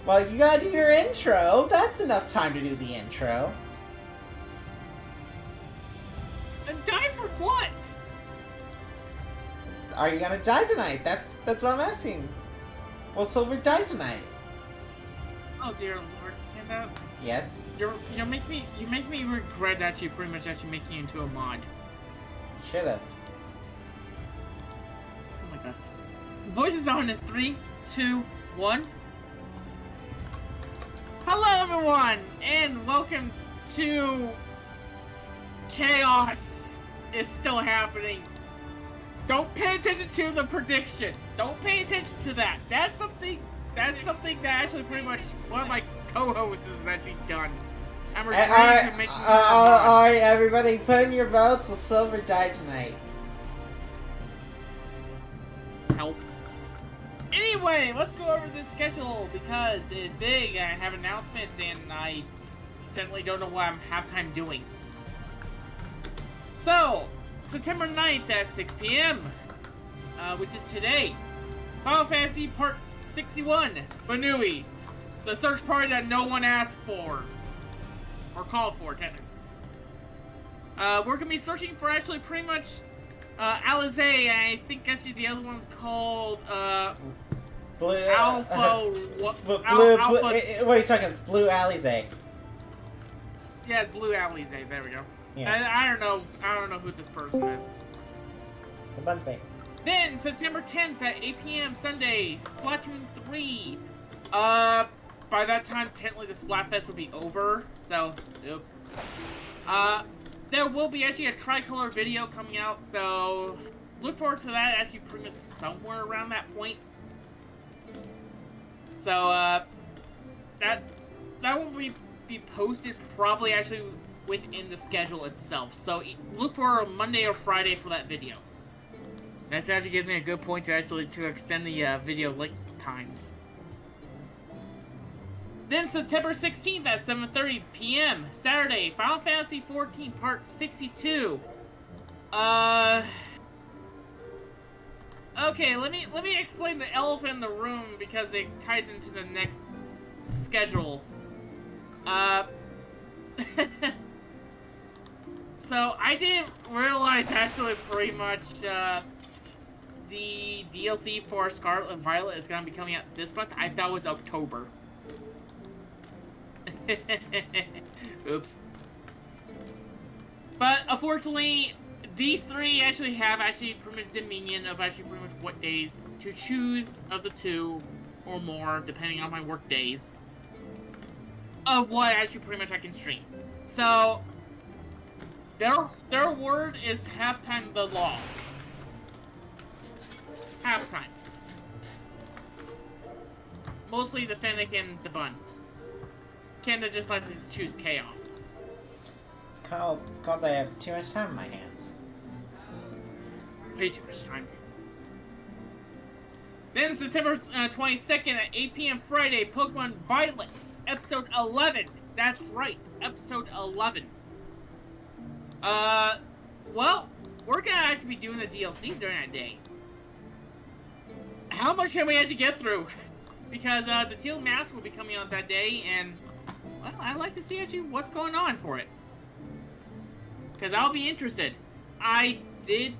Well, you gotta do your intro. That's enough time to do the intro. And die for what? Are you gonna die tonight? That's what I'm asking. Will Silver die tonight? Oh dear lord, Kenda. Yes. You make me regret actually pretty much actually making you into a mod. Should've. Oh my gosh. Voice is on in 3, 2, 1. Hello everyone, and welcome to Chaos is still happening. Don't pay attention to the prediction. Don't pay attention to that. That's something that actually pretty much one of my co-hosts has actually done. I'm regretting to make Alright, everybody, put in your votes. Will Silver die tonight? Help. Anyway, let's go over the schedule because it's big. I have announcements and I certainly don't know what I'm halftime doing. So, September 9th at 6 p.m., which is today. Final Fantasy Part 61, Banui. The search party that no one asked for. Or called for, technically. We're going to be searching for actually pretty much Alisaie, and I think actually the other one's called, Blue... Alpha... What are you talking? It's Blue Alisaie. Yeah, it's Blue Alisaie. There we go. Yeah. I don't know who this person is. The bun's mate. Then, September 10th at 8 p.m. Sunday, Splatoon 3. By that time, technically the Splatfest will be over, so, oops. There will be actually a tricolor video coming out, so look forward to that actually pretty much somewhere around that point. So, that will be posted probably actually within the schedule itself. So look for a Monday or Friday for that video. That actually gives me a good point to extend the video length times. Then September 16th at 7:30 p.m. Saturday, Final Fantasy 14 Part 62. Okay, let me explain the elephant in the room because it ties into the next schedule. So I didn't realize actually pretty much the DLC for Scarlet and Violet is gonna be coming out this month. I thought it was October. Oops. But unfortunately, these three actually have pretty much dominion of pretty much what days to choose of the two or more, depending on my work days, of what pretty much I can stream. So their word is halftime the law. Halftime. Mostly the Fennec and the Bun. Kenda just likes to choose chaos. It's called I have too much time in my hands. Way too much time. Then September 22nd at 8 p.m. Friday, Pokemon Violet, Episode 11. That's right, Episode 11. Well, we're gonna actually be doing the DLC during that day. How much can we actually get through? Because the Teal Mask will be coming out that day, and well, I'd like to see actually what's going on for it. Because I'll be interested. I did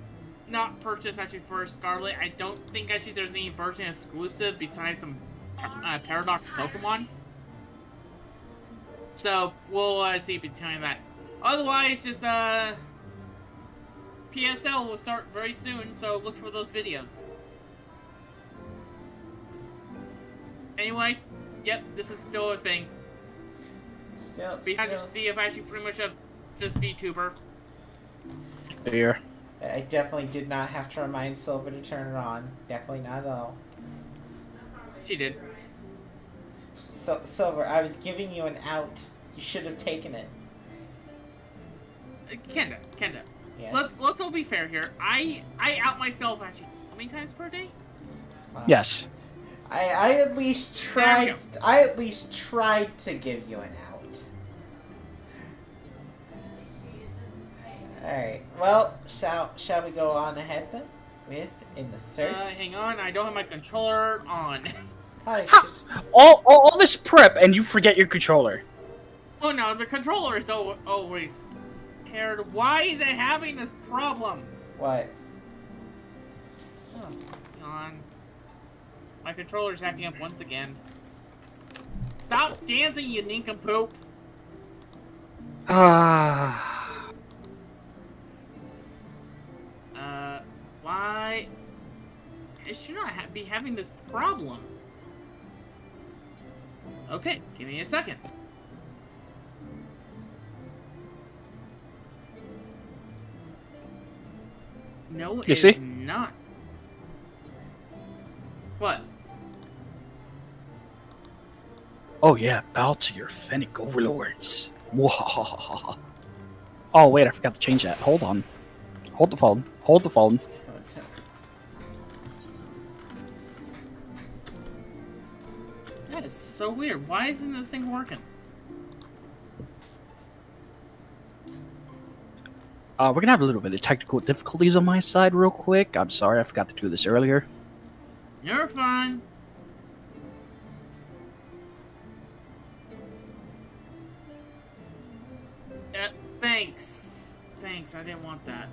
not purchase actually for Scarlet. I don't think actually there's any version exclusive besides some Paradox Pokemon. So we'll see if we tell you that. Otherwise, just PSL will start very soon, so look for those videos. Anyway, yep, this is still a thing. We have to see if actually pretty much of this VTuber. Here. I definitely did not have to remind Silver to turn it on. Definitely not at all. She did. So, Silver, I was giving you an out. You should have taken it. Kenda. Yes. Let's all be fair here. I out myself actually how many times per day? Yes. I at least tried. I at least tried to give you an out. All right. Well, shall we go on ahead then with in the search? Hang on. I don't have my controller on. Hi. Ha! All this prep and you forget your controller. Oh no, the controller is always paired. Why is it having this problem? What? Oh, hang on. My controller's acting up once again. Stop dancing, you nincompoop! Why? It should not be having this problem. Okay, give me a second. No, You see? Not. What? Oh yeah, bow to your Fennec overlords. Mwahaha. Oh wait, I forgot to change that. Hold on. Hold the phone. Hold the phone. Okay. That is so weird. Why isn't this thing working? We're gonna have a little bit of technical difficulties on my side real quick. I'm sorry, I forgot to do this earlier. You're fine. Thanks. Thanks, I didn't want that.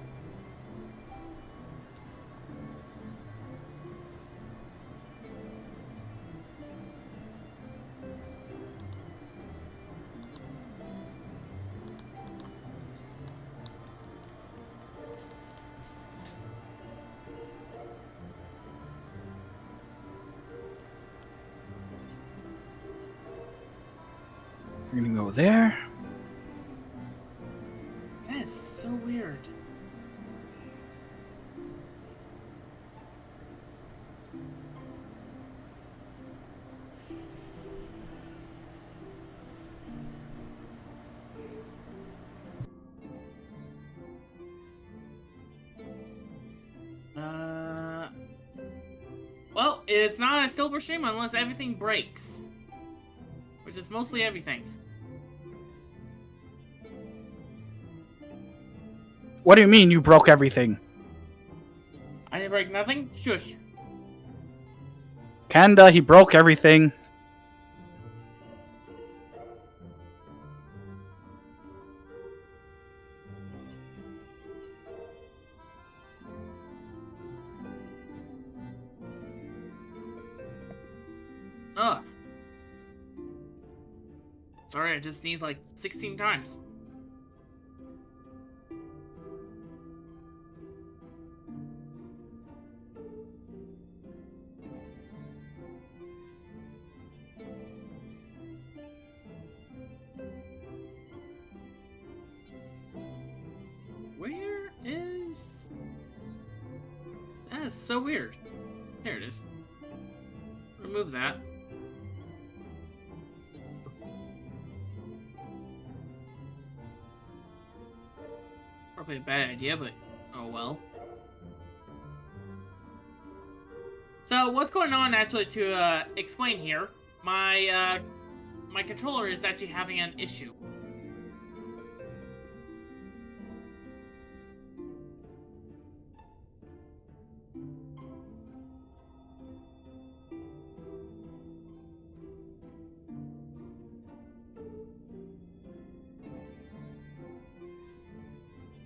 We're gonna go there. That is so weird. Well, it's not a silver stream unless everything breaks. Which is mostly everything. What do you mean you broke everything? I didn't break nothing? Shush. Kanda, he broke everything. Ugh. Sorry, I just need like 16 times. Where is... That is so weird. There it is. Remove that. Probably a bad idea, but oh well. So what's going on actually to explain here? My controller is actually having an issue.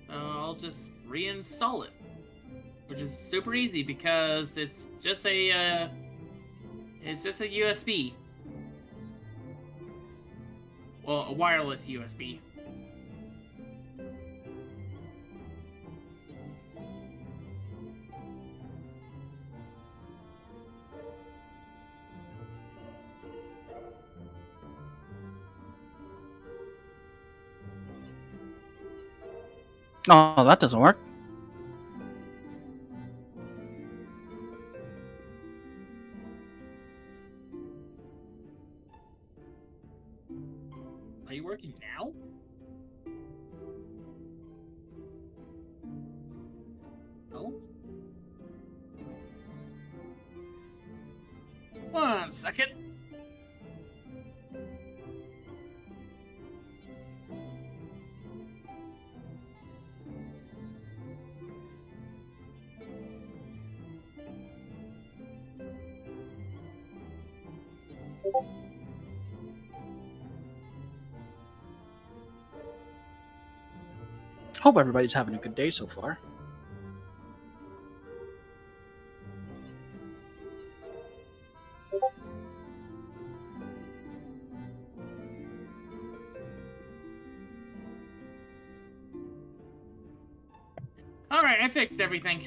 I'll just reinstall it, which is super easy because it's just a USB. Well, a wireless USB. Oh, that doesn't work. Are you working now? Oh? 1 second. Hope everybody's having a good day so far. Alright, I fixed everything.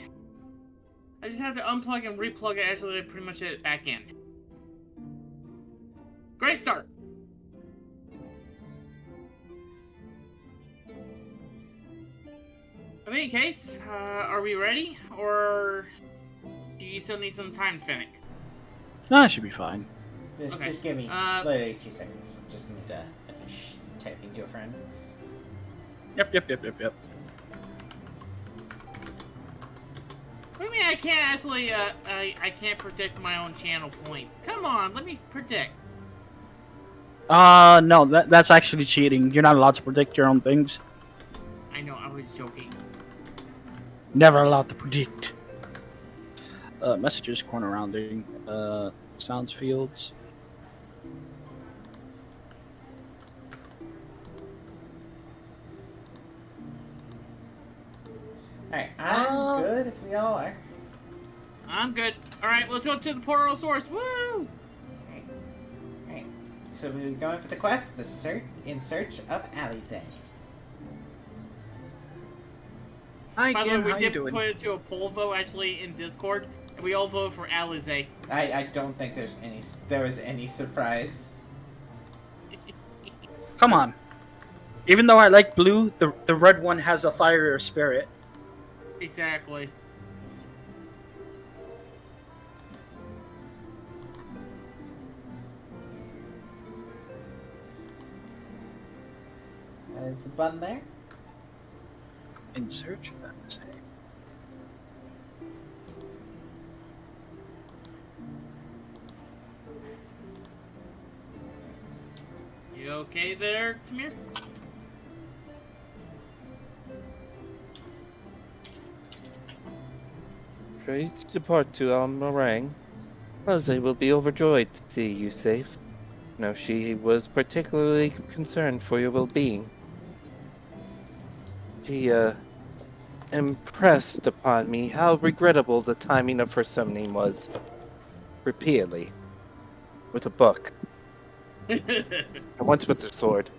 I just have to unplug and replug it actually pretty much it back in. Great start! In any case, are we ready? Or do you still need some time to finish? No, that should be fine. Just give me literally 2 seconds. Just need to finish typing to a friend. Yep. What do you mean I can't actually, I can't predict my own channel points? Come on, let me predict. No, that's actually cheating. You're not allowed to predict your own things. I know, I was joking. Never allowed to predict. Messages, corner rounding, sounds fields. Alright, I'm good if we all are. I'm good. Alright, let's go to the portal source. Woo! Alright. So we're going for the quest, in search of Alisaie. Hi, By the Kim, way, how we you did doing? put it to a poll vote actually in Discord, and we all voted for Alisaie. I don't think there was any surprise. Come on. Even though I like blue, the red one has a fire spirit. Exactly. Is the button there? In search of Alisaie. You okay there, Tamir? Ready to depart to Al-Marang. Alisaie will be overjoyed to see you safe. No, she was particularly concerned for your well-being. She, impressed upon me how regrettable the timing of her summoning was. Repeatedly. With a book. And once with a sword.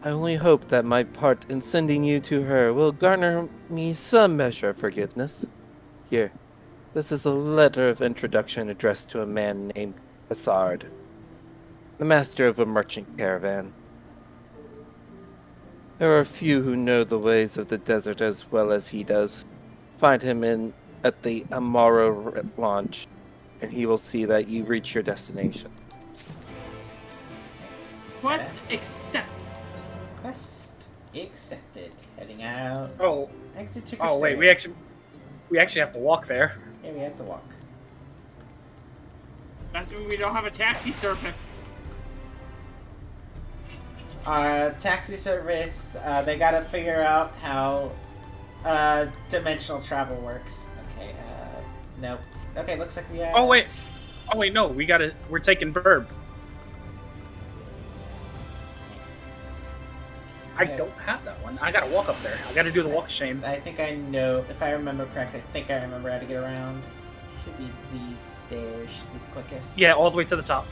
I only hope that my part in sending you to her will garner me some measure of forgiveness. Here, this is a letter of introduction addressed to a man named Hassard, the master of a merchant caravan. There are few who know the ways of the desert as well as he does. Find him at the Amaro launch, and he will see that you reach your destination. Quest accepted. Quest accepted. Heading out. Oh. Exit to Oh wait, Crusade. we actually have to walk there. Yeah, we have to walk. That's when we don't have a taxi service. Taxi service, they gotta figure out how, dimensional travel works. Okay, nope. Okay, looks like we are... Oh wait, no, we're taking Verb. I don't have that one. I gotta walk up there. I gotta do the walk of shame. I think I know, if I remember correctly, I think I remember how to get around. Should be these stairs, should be the quickest. Yeah, all the way to the top.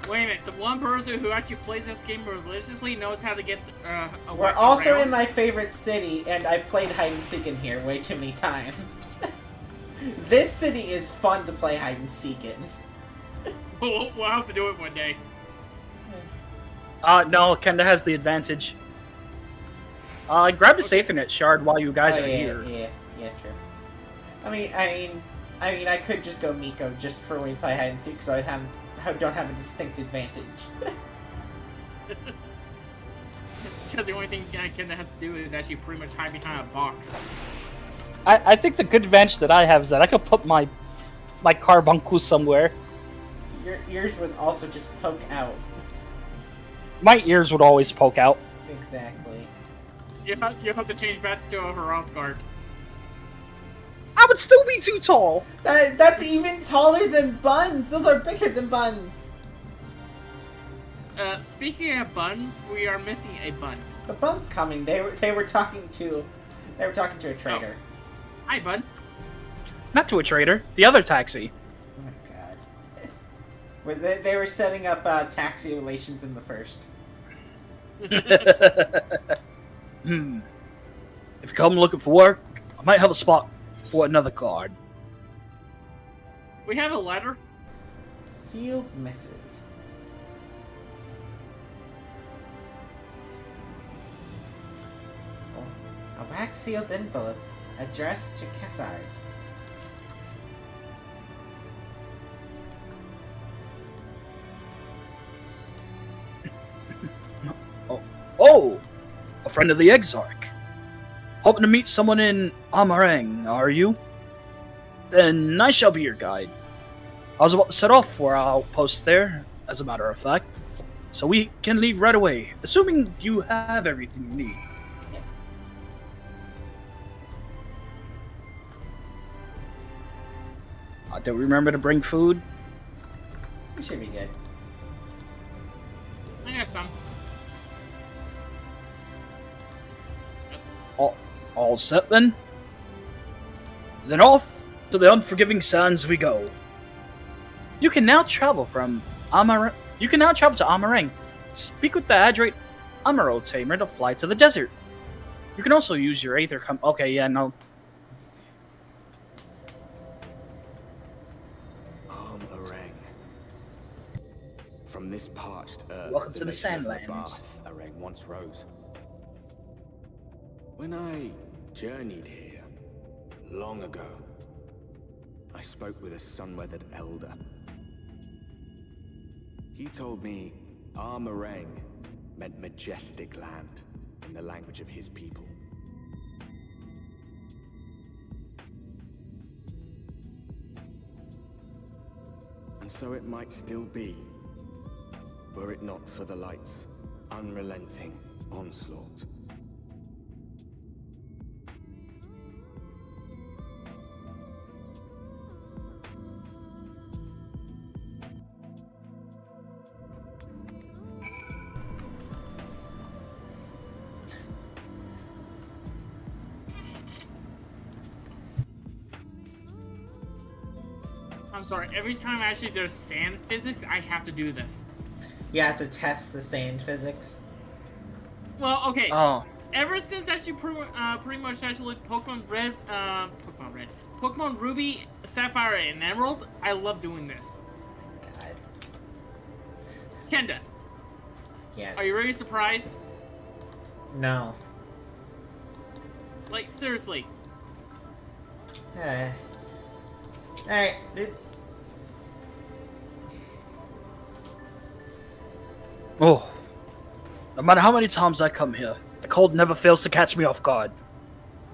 Wait a minute, the one person who actually plays this game religiously knows how to get We're also around. in my favorite city, and I played hide and seek in here way too many times. This city is fun to play hide and seek in. We'll have to do it one day. No, Kenda has the advantage. Grab the safety net shard while you guys are here. Yeah, true. I mean, I could just go Miko just for when we play hide and seek, so I don't have a distinct advantage. Because the only thing Kenda has to do is actually pretty much hide behind a box. I think the good advantage that I have is that I could put my carbuncle somewhere. Your ears would also just poke out. My ears would always poke out. Exactly. You have to change back to a Heroth guard. I would still be too tall. That's even taller than Buns. Those are bigger than Buns. Speaking of buns, we are missing a bun. The Bun's coming. They were talking to a trader. Hi, bun. Not to a trader. The other taxi. Oh my god. They were setting up taxi relations in the first. If you come looking for work, I might have a spot for another card. We have a letter. Sealed missive. Oh, a wax sealed envelope addressed to Cassard. Oh, a friend of the Exarch. Hoping to meet someone in Amarang, are you? Then I shall be your guide. I was about to set off for our outpost there, as a matter of fact. So we can leave right away, assuming you have everything you need. Don't remember to bring food? We should be good. I got some. All set then? Then off to the unforgiving sands we go. You can now travel from You can now travel to Amarang. Speak with the adroit Amaro tamer to fly to the desert. You can also use your Aether Okay, yeah, no. Amarang. From this parched earth. Welcome to the nation of Sandlands. Bath, Arang once rose. When I journeyed here, long ago, I spoke with a sun-weathered elder. He told me Amarang meant majestic land in the language of his people. And so it might still be, were it not for the light's unrelenting onslaught. I'm sorry, every time actually there's sand physics, I have to do this. You have to test the sand physics. Well, okay. Oh. Ever since actually pretty much actually Pokemon Ruby, Sapphire, and Emerald, I love doing this. God. Kenda, Yes. are you really surprised? No. Like, seriously. Alright. Oh. No matter how many times I come here, the cold never fails to catch me off guard.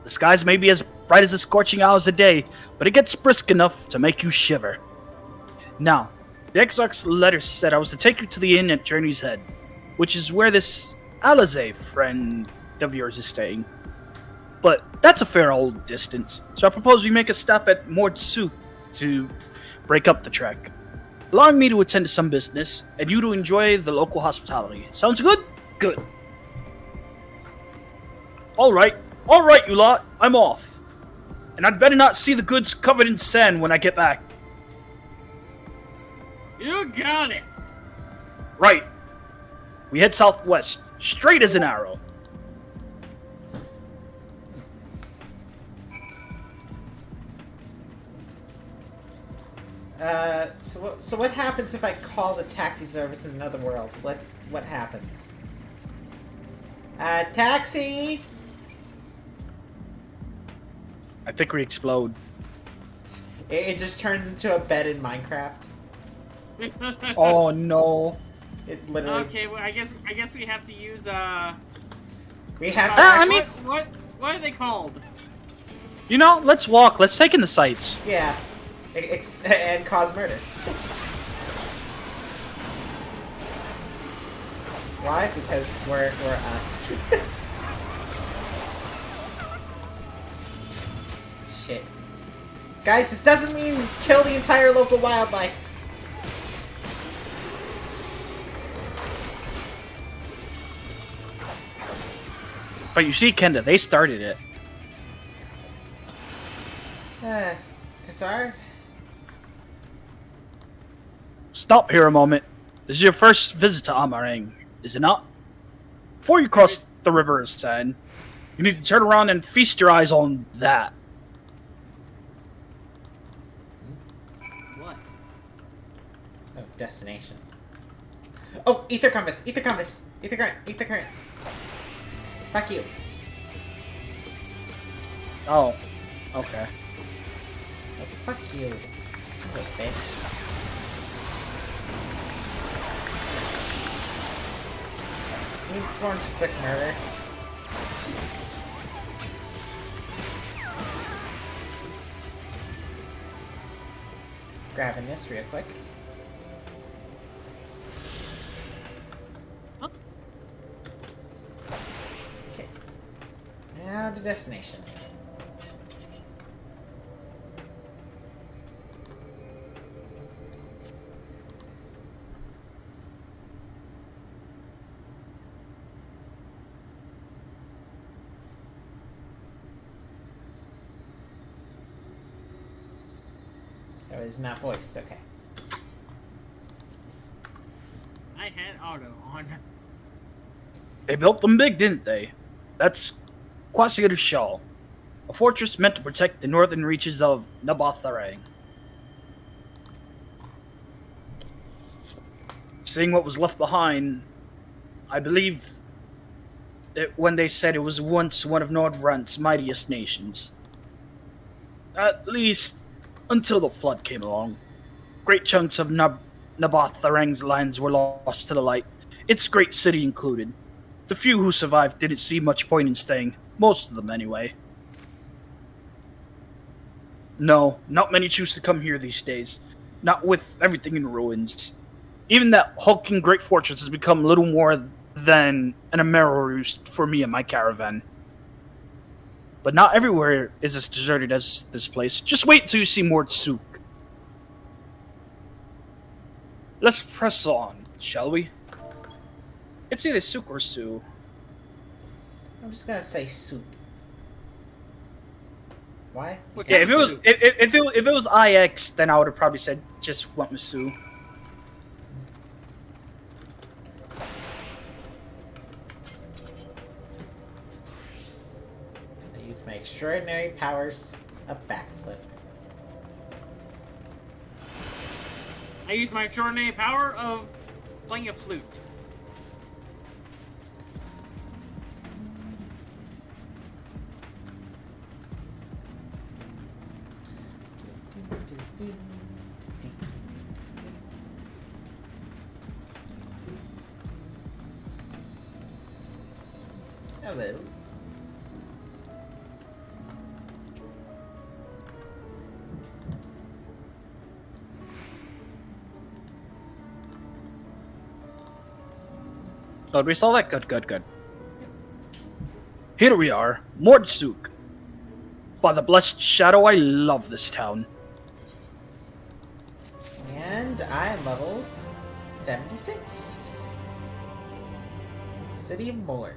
The skies may be as bright as the scorching hours a day, but it gets brisk enough to make you shiver. Now, the Exarch's letter said I was to take you to the inn at Journey's Head, which is where this Alisaie friend of yours is staying. But that's a fair old distance, so I propose we make a stop at Mordsu to break up the trek, allowing me to attend to some business, and you to enjoy the local hospitality. Sounds good? Good. Alright, you lot, I'm off. And I'd better not see the goods covered in sand when I get back. You got it! Right. We head southwest, straight as an arrow. So what happens if I call the taxi service in another world? What happens? Taxi! I think we explode. It just turns into a bed in Minecraft. Oh no. It literally... Okay, well, I guess we have to use We have to I actually... mean- what are they called? You know, let's walk, let's take in the sights. Yeah. And cause murder. Why? Because we're us. Shit. Guys, this doesn't mean kill the entire local wildlife. But you see, Kenda, they started it. Kassar? Stop here a moment. This is your first visit to Amarang, is it not? Before you cross the river of San, you need to turn around and feast your eyes on that. What? Oh, destination. Oh, ether compass! Ether compass! Ether current! Ether current! Fuck you. Oh, okay. Oh, fuck you. Son of a bitch. You performed quick murder. Grabbing this real quick. Huh? Okay. Now to destination. That was not voiced, okay. I had auto on. They built them big, didn't they? That's Quasir Shah, a fortress meant to protect the northern reaches of Nabatharang. Seeing what was left behind, I believe it when they said it was once one of Nordvrant's mightiest nations. At least until the flood came along. Great chunks of Nabatharang's lands were lost to the light, its great city included. The few who survived didn't see much point in staying, most of them anyway. No, not many choose to come here these days, not with everything in ruins. Even that hulking great fortress has become little more than an ephemeral roost for me and my caravan. But not everywhere is as deserted as this place. Just wait till you see Mordsuk. Let's press on, shall we? It's either Suk or Su. I'm just gonna say soup. Why? What Yeah, kind if of it was soup? if it was IX, then I would have probably said just went with Su. I use my extraordinary powers of backflip. I use my extraordinary power of playing a flute. Hello. Oh, we saw that? Good. Here we are, Mordsuk. By the blessed shadow, I love this town. And I'm level 76. City of Mord.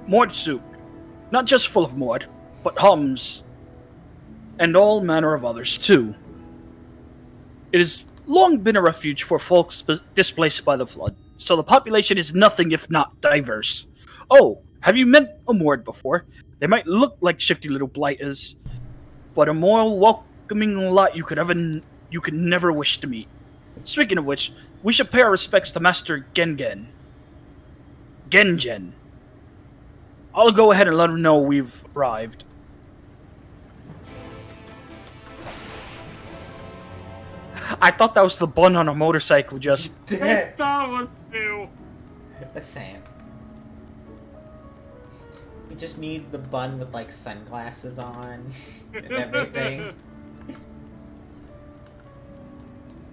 Mordsuk, not just full of Mord, but hums, and all manner of others too. It has long been a refuge for folks displaced by the flood, so the population is nothing if not diverse. Oh, have you met a Mord before? They might look like shifty little blighters, but a more welcoming lot you could never wish to meet. Speaking of which, we should pay our respects to Master Gengen. I'll go ahead and let him know we've arrived. I thought that was the bun on a motorcycle just... I thought it was too. The same. We just need the bun with like sunglasses on and everything.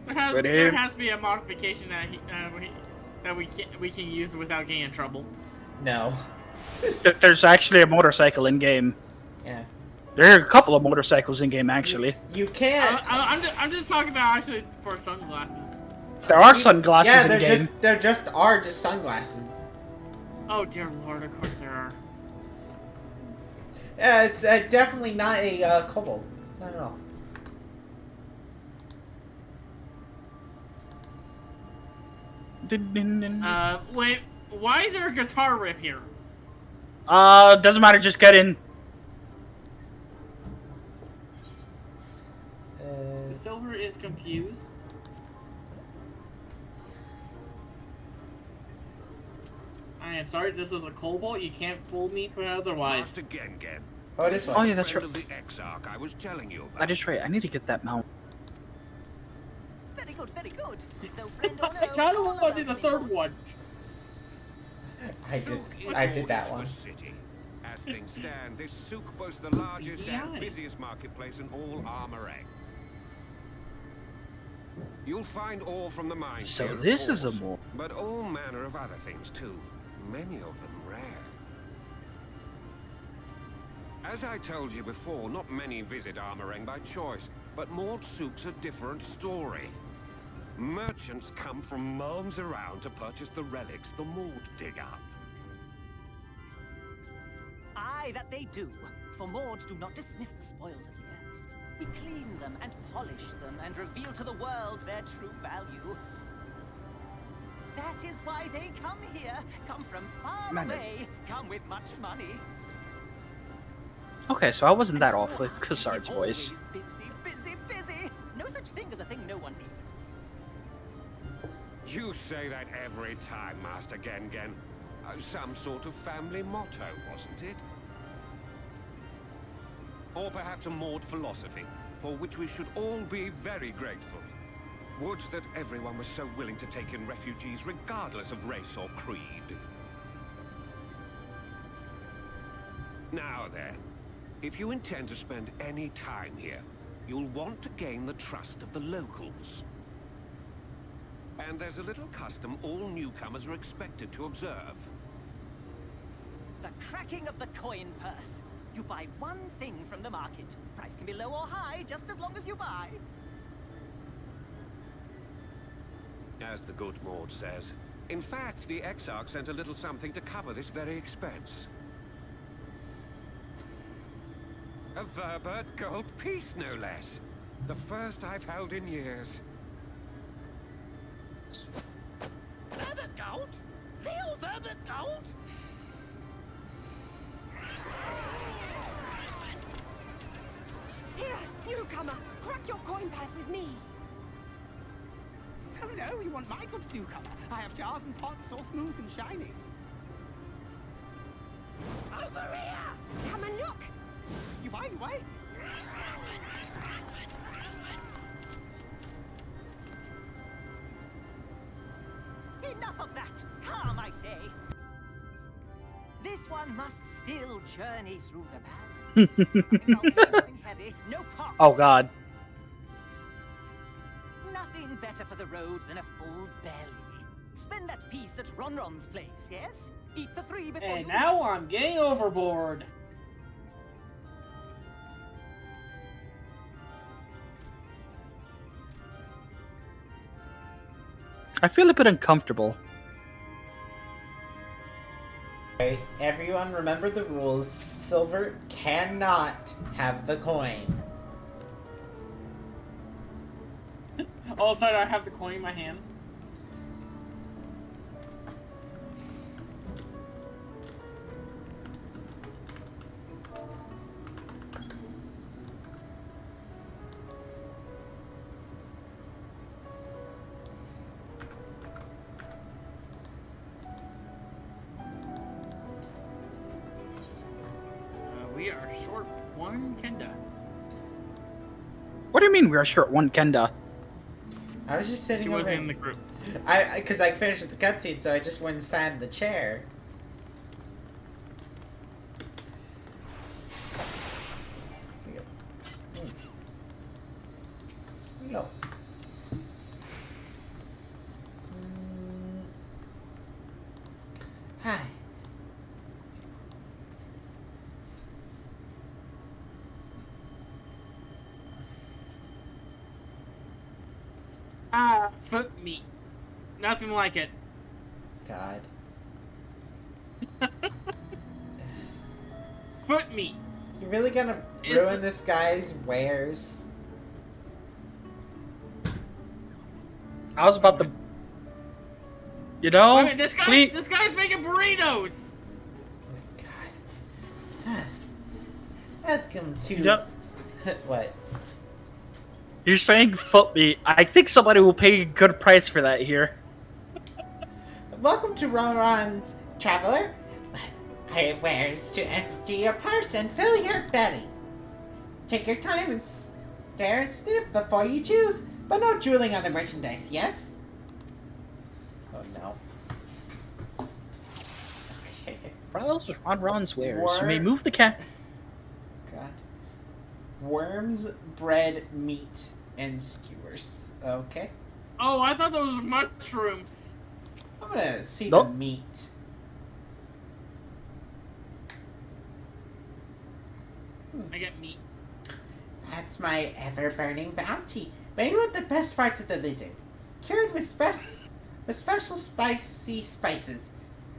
There has to be a modification that we can use without getting in trouble. No. There's actually a motorcycle in game. Yeah. There are a couple of motorcycles in game, actually. You can't. I'm just talking about actually for sunglasses. There are sunglasses Yeah, in game. they're just sunglasses. Oh dear lord, of course there are. Yeah, it's definitely not a kobold. Not at all. Wait, why is there a guitar riff here? Doesn't matter, just get in. The silver is confused. I am sorry, this is a cobalt. You can't fool me for otherwise. Master Gengen. Oh, this one. Oh yeah, that's right. Friend of the Exarch I was telling you about. That is right. I need to get that mount. Very good, very good. Though friend or no, I kind of all want to do the about third me one. I did that one. City. As things stand, this souk boasts the largest and busiest marketplace in all Armoreg. You'll find ore from the mines So here, of this is a course, more. but all manner of other things too. Many of them rare. As I told you before, not many visit Armoreng by choice, but Maud Souk's a different story. Merchants come from miles around to purchase the relics the Maud dig up. Aye, that they do. For Maud do not dismiss the spoils of the earth. We clean them and polish them and reveal to the world their true value. That is why they come here, come from far away, come with much money. Okay, so I wasn't that And off with asking Cassard's is voice. always busy, busy, busy. No such thing as a thing no one needs. You say that every time, Master Gengen. Some sort of family motto, wasn't it? Or perhaps a Maud philosophy, for which we should all be very grateful. Would that everyone was so willing to take in refugees regardless of race or creed. Now then, if you intend to spend any time here, you'll want to gain the trust of the locals. And there's a little custom all newcomers are expected to observe. The cracking of the coin purse. You buy one thing from the market. Price can be low or high, just as long as you buy. As the good Maud says. In fact, the Exarch sent a little something to cover this very expense. A Verbert gold piece, no less. The first I've held in years. Verbert gold? Real Verbert gold? Here, newcomer, crack your coin purse with me. Oh no, you want my goods, newcomer? I have jars and pots all smooth and shiny. Over here! Come and look. You buy? Enough of that! Calm, I say! This one must still journey through the valleys. Nothing heavy, no pots. Oh god. Nothing better for the road than a full belly. Spend that piece at Ronron's place, yes? Eat for 3 before And you... now I'm getting overboard. I feel a bit uncomfortable. Okay, everyone remember the rules. Silver cannot have the coin. Oh, sorry, I have the coin in my hand. We are short 1 Kenda. What do you mean we are short 1 Kenda? I was just sitting She over wasn't in the group. because I finished the cutscene, so I just went and sat in the chair. Here we go. No. Hi. foot meat. Nothing like it. God. Foot meat. You really gonna ruin this guy's wares? I was about to, you know, Wait a minute, this guy's making burritos. God. Welcome to... Yep. What? You're saying foot meat. I think somebody will pay a good price for that here. Welcome to Ronron's Traveler. I have wares to empty your purse and fill your belly. Take your time and stare and sniff before you choose, but no drooling on the merchandise, yes? Oh no. Okay. Browse on Ron's wares. You may War- move the cat. God. Worms, bread, meat, and skewers. Okay. Oh, I thought those were mushrooms. I'm gonna see Nope. the meat. I get meat. That's my ever-burning bounty, made with the best parts of the lizard, cured with special spicy spices.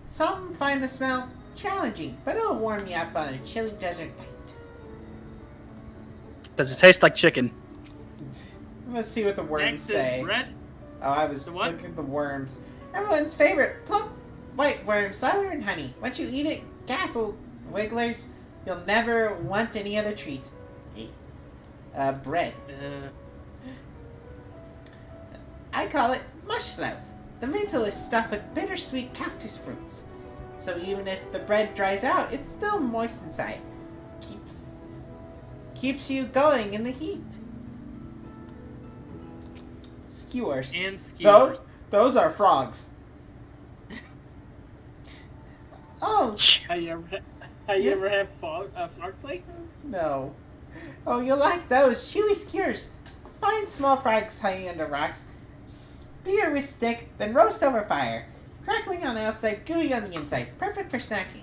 Some find the smell challenging, but it'll warm you up on a chilly desert night. Does it taste like chicken? Let's see what the worms Next say. is bread. Oh, I was The what? looking at the worms. Everyone's favorite, plump white worm, cider and honey. Once you eat it, gastle wigglers, you'll never want any other treat. Bread. I call it mush loaf. The mantle is stuffed with bittersweet cactus fruits. So even if the bread dries out, it's still moist inside. Keeps you going in the heat. Skewers. And skewers. Those are frogs. Oh, Have you ever had frog legs? no. Oh, you'll like those. Chewy skewers. Find small frogs hiding under rocks. Spear with stick, then roast over fire. Crackling on the outside, gooey on the inside. Perfect for snacking.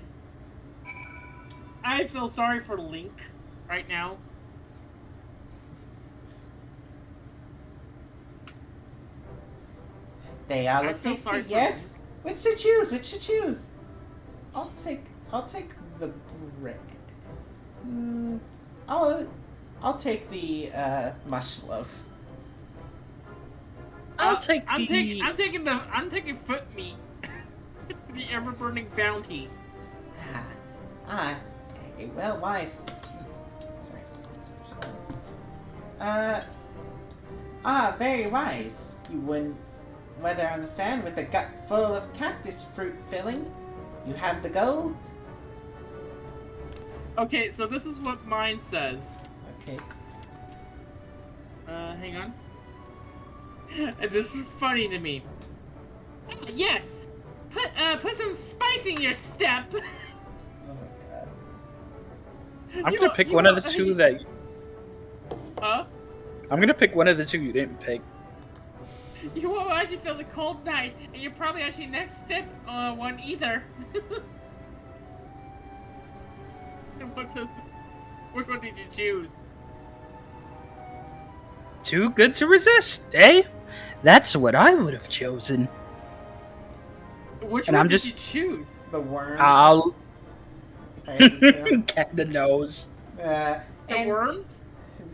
I feel sorry for Link right now. They all I look feel sorry tasty, for yes? Which to choose? Which to choose? I'll take the bread. I'll take the mush loaf. I'll take I'm the... taking foot meat. The ever burning bounty. Very well, wise. Very wise. You wouldn't weather on the sand with a gut full of cactus fruit filling. You have the gold. Okay, so this is what mine says. Okay. Hang on. And this is funny to me. Yes! Put some spice in your step! Oh my god. I'm gonna pick one of the two that... Huh? I'm gonna pick one of the two you didn't pick. You won't actually feel the cold night, and you're probably actually next step one either. Which one did you choose? Too good to resist, eh? That's what I would have chosen. Which And one I'm did just- you choose? The worms. I'll... I assume. Get the nose. The worms?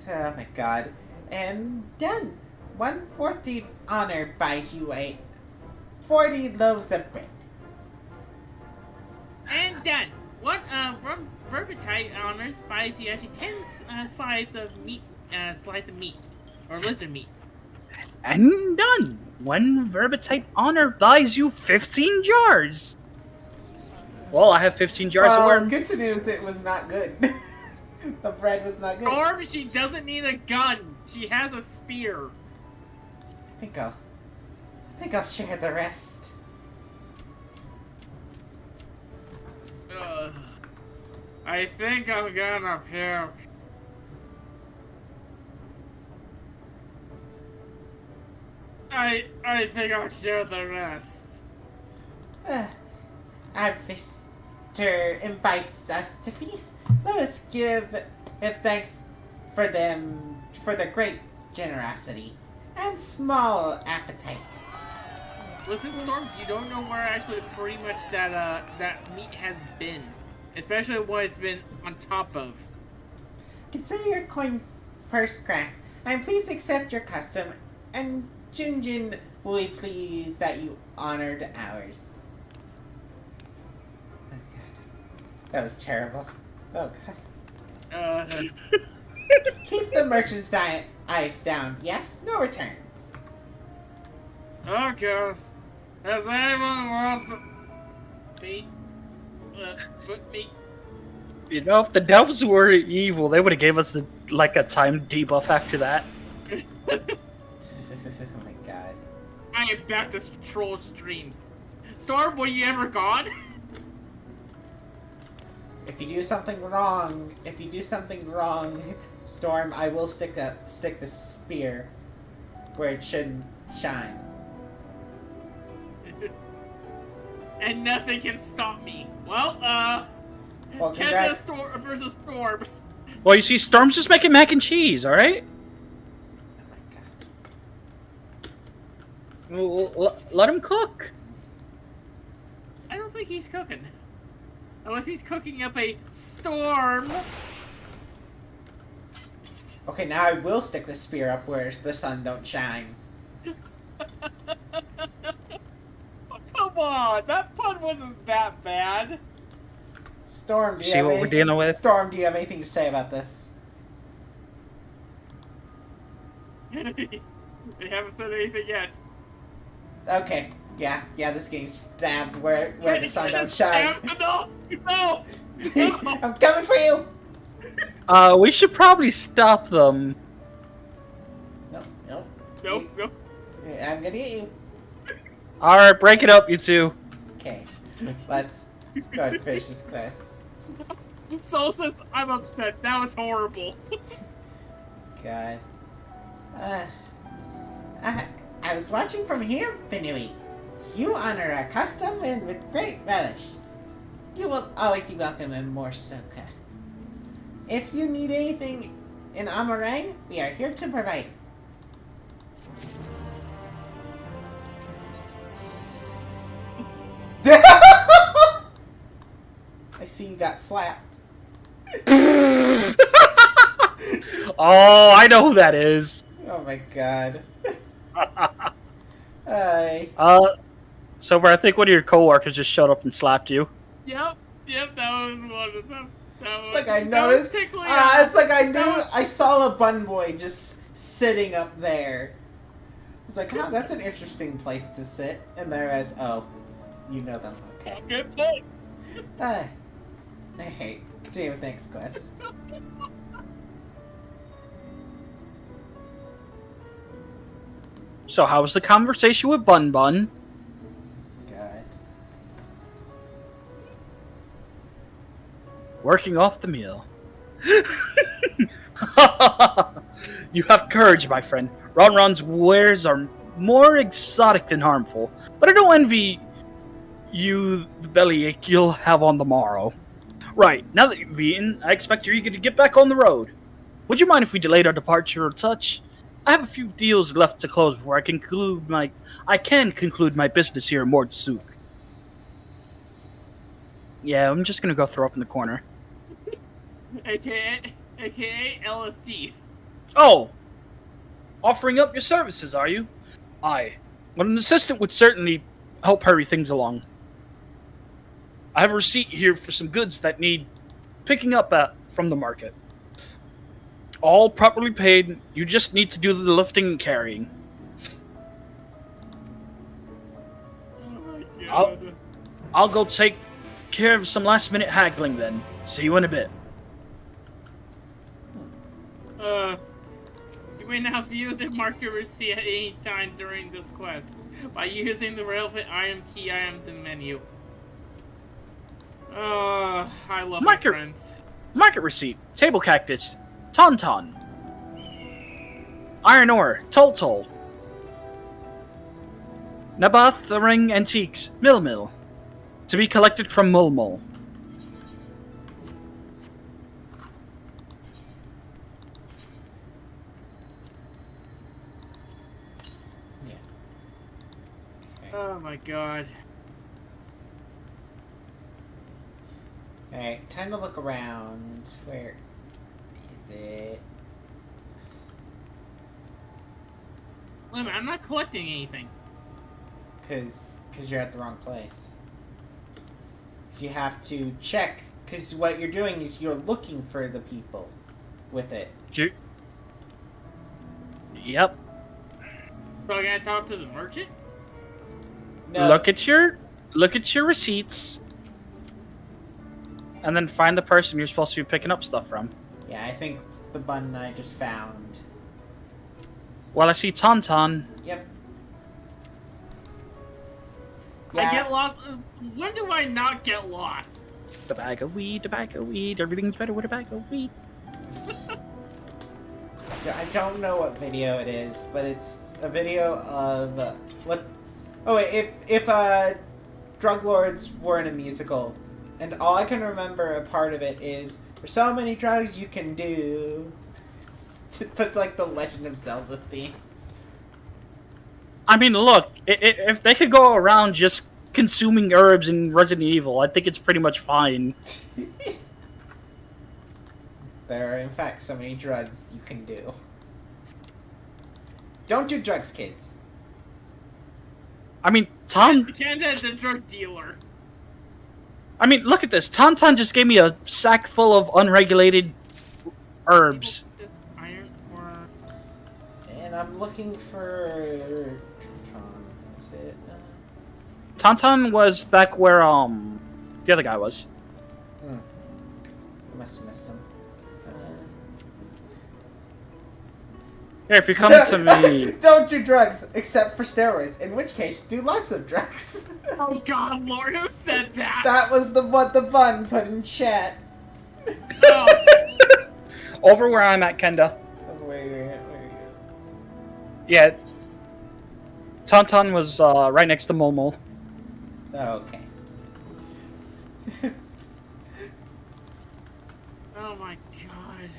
Oh my god. And done. 1/4 honor buys you 40 loaves of bread. And done. One verbitype honors buys you actually 10 slices of meat, or lizard meat. And done. One Verbitype honor buys you 15 jars. Well, I have 15 jars of worms. Good to news it was not good. The bread was not good. Or she doesn't need a gun. She has a spear. I think I'll share the rest. I think I'm gonna puke. I think I'll share the rest. Our visitor invites us to feast. Let us give thanks for their great generosity. and small appetite. Listen, Storm, you don't know where actually pretty much that meat has been. Especially what it's been on top of. Consider your coin purse cracked. I'm pleased to accept your custom, and Jinjin will be pleased that you honored ours. Oh god. That was terrible. Oh god. Keep the merchant's ice down. Yes, no returns. Oh gosh. Has anyone wants me? Put me. You know, if the devs were evil, they would have gave us like a time debuff after that. Oh my god. I am back to troll streams. Storm, were you ever gone? If you do something wrong, Storm, I will stick the spear where it should shine. And nothing can stop me. Well, congrats. Storm versus Storm. Well, you see, Storm's just making mac and cheese, alright? Oh my god. Well, let him cook. I don't think he's cooking. Unless he's cooking up a storm. Okay, now I will stick the spear up where the sun don't shine. Come on, that pun wasn't that bad. Storm, do you See have what we're dealing with? Storm, do you have anything to say about this? They haven't said anything yet. Okay, yeah, this getting stabbed where the sun don't shine. No! No! I'm coming for you! We should probably stop them. Nope. I'm gonna get you. Alright, break it up, you two. Okay, let's go ahead and finish this quest. Soul says, I'm upset. That was horrible. God. I was watching from here, Finui. You honor our custom and with great relish. You will always be welcome in Morsoka. If you need anything in Amarang, we are here to provide. I see you got slapped. Oh, I know who that is. Oh my god. Sober, I think one of your coworkers just showed up and slapped you. Yep, that was one of them. It's like I noticed. It's like I knew I saw a bun boy just sitting up there. I was like, oh, that's an interesting place to sit. And there is, oh, you know them. Okay. Good point. I hate doing next quest. So how was the conversation with Bun Bun? God. Working off the meal. You have courage, my friend. Ronron's wares are more exotic than harmful, but I don't envy you the bellyache you'll have on the morrow. Right, now that you've eaten, I expect you're eager to get back on the road. Would you mind if we delayed our departure or such? I have a few deals left to close before I can conclude my business here in Mordsuk. Yeah, I'm just gonna go throw up in the corner. AKA LSD. Oh! Offering up your services, are you? Aye. Well, an assistant would certainly help hurry things along. I have a receipt here for some goods that need picking up from the market. All properly paid, you just need to do the lifting and carrying. Oh my god. I'll go take care of some last-minute haggling then. See you in a bit. You may now view the market receipt at any time during this quest by using the relevant key items in the menu. I love my friends. Market receipt, table cactus, tauntaun, iron ore, toltol, Nabath the ring antiques, mill, to be collected from Mulmul. Oh my god. Alright, time to look around. Where is it? Wait a minute, I'm not collecting anything. Cause you're at the wrong place. You have to check, because what you're doing is you're looking for the people with it. Yep. So I gotta talk to the merchant? No. Look at your receipts, and then find the person you're supposed to be picking up stuff from. Yeah, I think the button I just found. Well, I see Tauntaun. Yep. I get lost. When do I not get lost? Tobacco weed, everything's better with tobacco weed. I don't know what video it is, but it's a video of what. Oh wait, if drug lords were in a musical, and all I can remember a part of it is there's so many drugs you can do. To put like the Legend of Zelda theme. I mean, look, if they could go around just consuming herbs in Resident Evil, I think it's pretty much fine. There are in fact so many drugs you can do. Don't do drugs, kids. I mean, Kanda is a drug dealer. I mean, look at this. Tauntaun just gave me a sack full of unregulated herbs. Iron ore. And I'm looking for... Is it? Tauntaun was back where, the other guy was. I must have missed him. Here, if you come to me... Don't do drugs, except for steroids. In which case, do lots of drugs. Oh god, Lord, who said that? That was what the bun put in chat. Oh. Over where I'm at, Kenda. Where are you? Yeah. Tauntaun was right next to Momo. Oh, okay. Oh my god.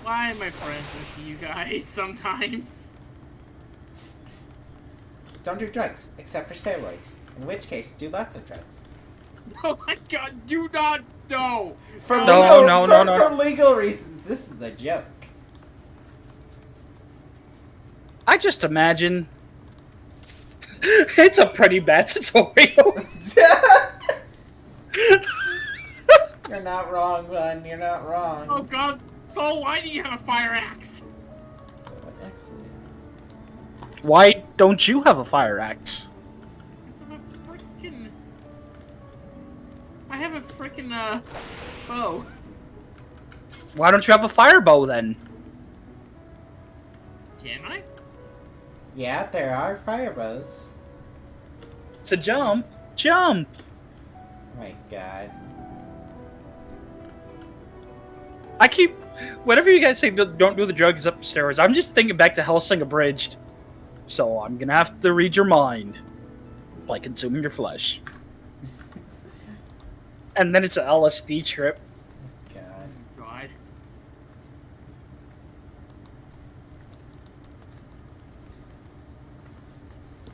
Why am I friends with you guys sometimes? Don't do drugs, except for steroids. In which case, do lots of drugs. Oh my god, do not know! For No. legal reasons, this is a joke. I just imagine... It's a pretty bad tutorial. You're not wrong, Bun. You're not wrong. Oh god, so why do you have a fire axe? Excellent. Why don't you have a fire axe? I have a frickin' bow. Why don't you have a fire bow then? Can I? Yeah, there are fire bows. It's a jump. Jump! Oh my god. I keep... Whenever you guys say don't do the drugs upstairs, I'm just thinking back to Hellsing Abridged. So I'm gonna have to read your mind. By consuming your flesh. And then it's an LSD trip. God. God.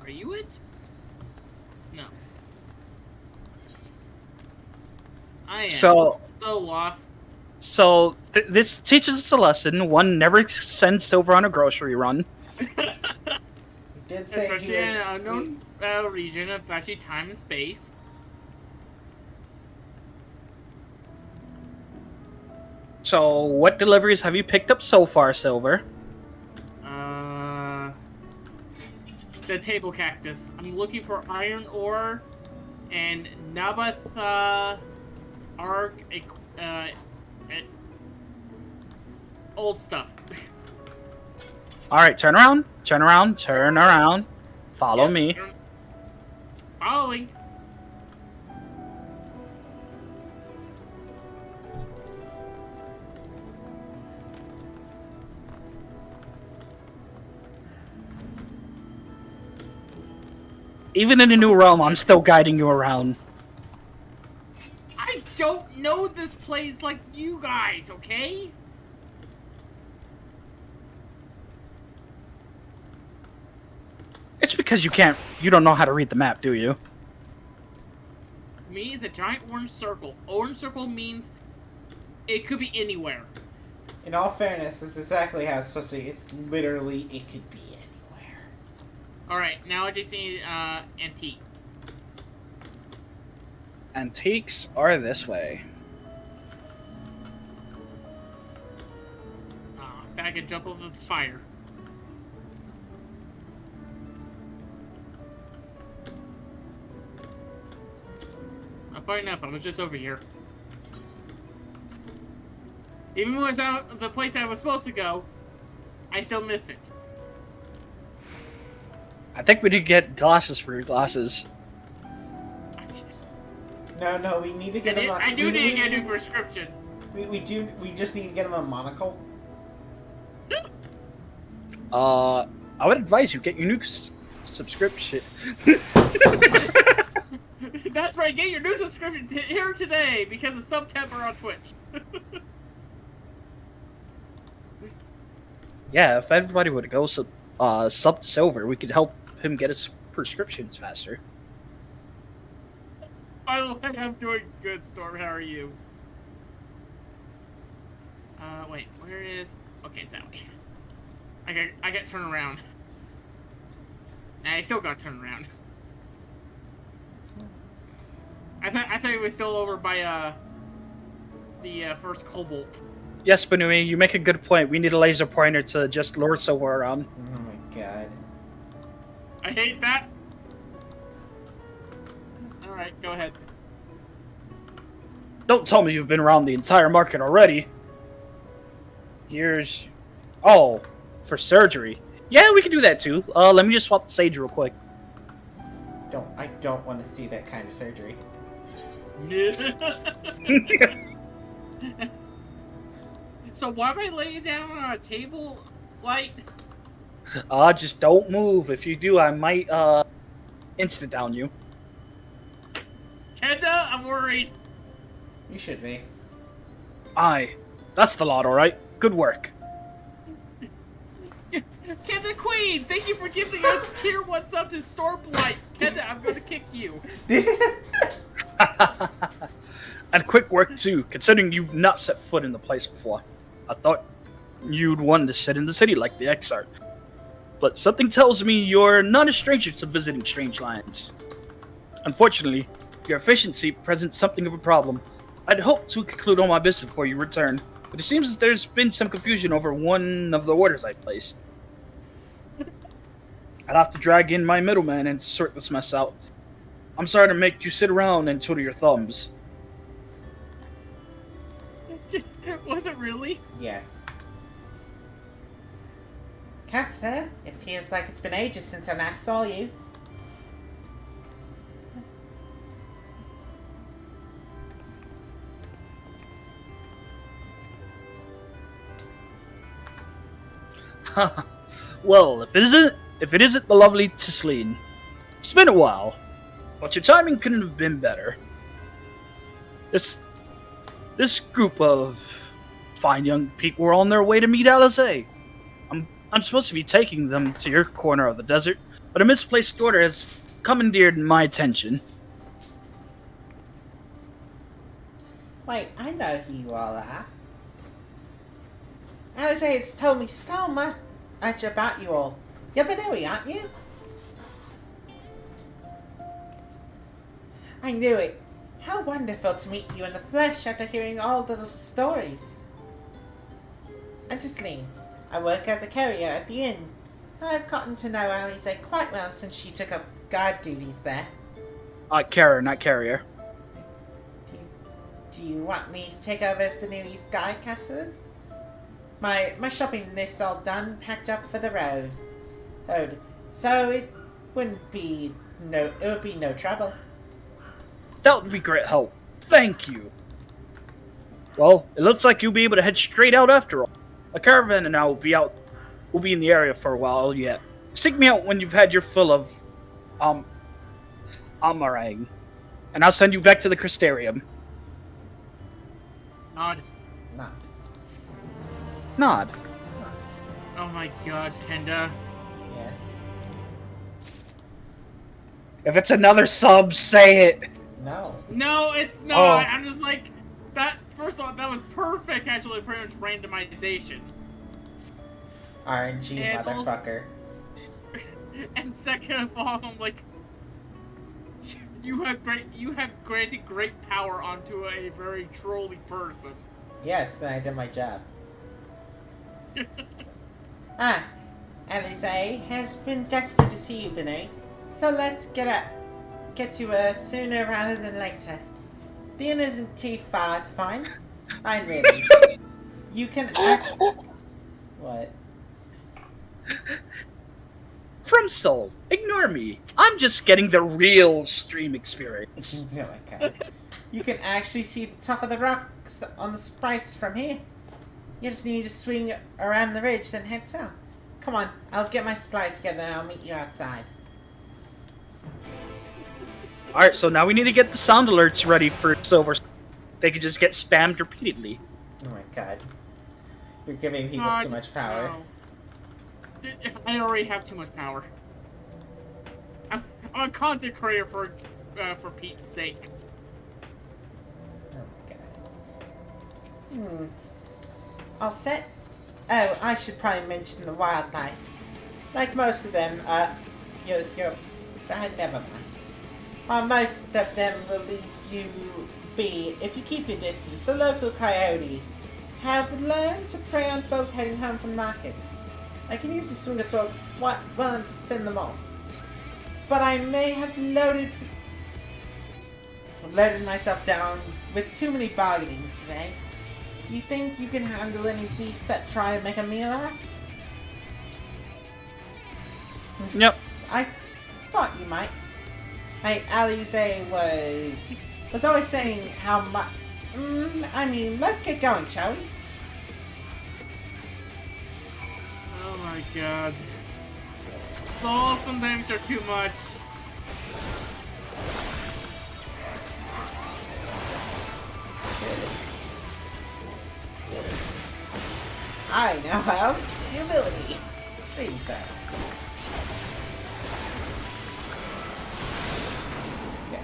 Are you it? No. I am so lost. So this teaches us a lesson. One never sends Silver on a grocery run. He did say Especially he was... in an unknown region of actually time and space. So what deliveries have you picked up so far, Silver? The table cactus. I'm looking for iron ore and Nabath arc old stuff. Alright, turn around. Turn around. Turn around. Follow me. Following. Even in a new realm, I'm still guiding you around. I don't know this place like you guys, okay? It's because you don't know how to read the map, do you? Me is a giant orange circle. Orange circle means it could be anywhere. In all fairness, that's exactly how it's supposed to be. It's literally, it could be anywhere. Alright, now I just need antique. Antiques are this way. I can jump over the fire. Far enough, I was just over here. Even when I was out the place I was supposed to go, I still missed it. I think we did get glasses for your glasses. No, we need to get him. I do need to get a new prescription. We just need to get him a monocle. I would advise you get your new subscription. That's right, get your new subscription here today because of Sub-Temper on Twitch. Yeah, if everybody would go sub to silver, we could help him get his prescriptions faster. By the way, I'm doing good, Storm. How are you? Wait, where is... Okay, it's that way. I got turned around. I still got turned around. I thought it was still over by the first Cobalt. Yes, Banui, you make a good point. We need a laser pointer to just lure Silver around. Oh my god. I hate that. Alright, go ahead. Don't tell me you've been around the entire market already. Here's... Oh, for surgery. Yeah, we can do that too. Let me just swap the sage real quick. I don't want to see that kind of surgery. So why am I laying down on a table light? Just don't move. If you do, I might, instant down you. Kenda, I'm worried. You should be. Aye. That's the lot, alright. Good work. Kenda Queen, thank you for giving a tier 1 sub to Stormblight. Kenda, I'm gonna kick you. And quick work too, considering you've not set foot in the place before. I thought you'd want to sit in the city like the Exarch. But something tells me you're not a stranger to visiting strange lands. Unfortunately, your efficiency presents something of a problem. I'd hoped to conclude all my business before you return, but it seems there's been some confusion over one of the orders I placed. I'll have to drag in my middleman and sort this mess out. I'm sorry to make you sit around and twiddle your thumbs. Was it really? Yes. Caster, it feels like it's been ages since I last saw you. Well, if it isn't the lovely Tisleen. It's been a while, but your timing couldn't have been better. This group of fine young people were on their way to meet Alisaie. I'm supposed to be taking them to your corner of the desert, but a misplaced order has commandeered my attention. Wait, I know who you all are. Alisaie has told me so much about you all. You're Banui, aren't you? I knew it. How wonderful to meet you in the flesh after hearing all those stories. I'm Tisleen. I work as a carrier at the inn. I've gotten to know Alisaie quite well since she took up guard duties there. Carrier, not carrier. Do you want me to take over as Banui's guide, Cassidy? My shopping list's all done, packed up for the road. So it would be no trouble. That would be great help. Thank you. Well, it looks like you'll be able to head straight out after all. A caravan and I will be in the area for a while yet. Seek me out when you've had your fill of Amarang, and I'll send you back to the Crystarium. Nod. Nod. Oh my god, Kenda. Yes. If it's another sub, say it. No. No, it's not. Oh. I'm just like that. First of all, that was perfect. Actually, pretty much randomization. RNG, And motherfucker. And second of all, I'm like, you have granted great power onto a very trolly person. Yes, then I did my job. Alisaie has been desperate to see you, Benny. So let's get to sooner rather than later. The inn isn't too far to find. I'm ready. You can act. What? From Seoul, ignore me. I'm just getting the real stream experience. Oh my god. You can actually see the top of the rocks on the sprites from here. You just need to swing around the ridge, then head south. Come on, I'll get my supplies together and I'll meet you outside. Alright, so now we need to get the sound alerts ready for Silver. They could just get spammed repeatedly. Oh my god. You're giving people too much power. No. I already have too much power. I'm a content creator for Pete's sake. Oh my god. All set? Oh, I should probably mention the wildlife. Like most of them, never mind. While most of them will leave you be if you keep your distance, the local coyotes have learned to prey on folk heading home from markets. I can usually swing a sword well enough to fend them off. But I may have loaded myself down with too many bargainings today. Do you think you can handle any beasts that try to make a meal of us? Yep. I thought you might. Alisaie was always saying how much. I mean, let's get going, shall we? Oh my god. Soul sometimes are too much. I now have the ability. Reading fast. Okay.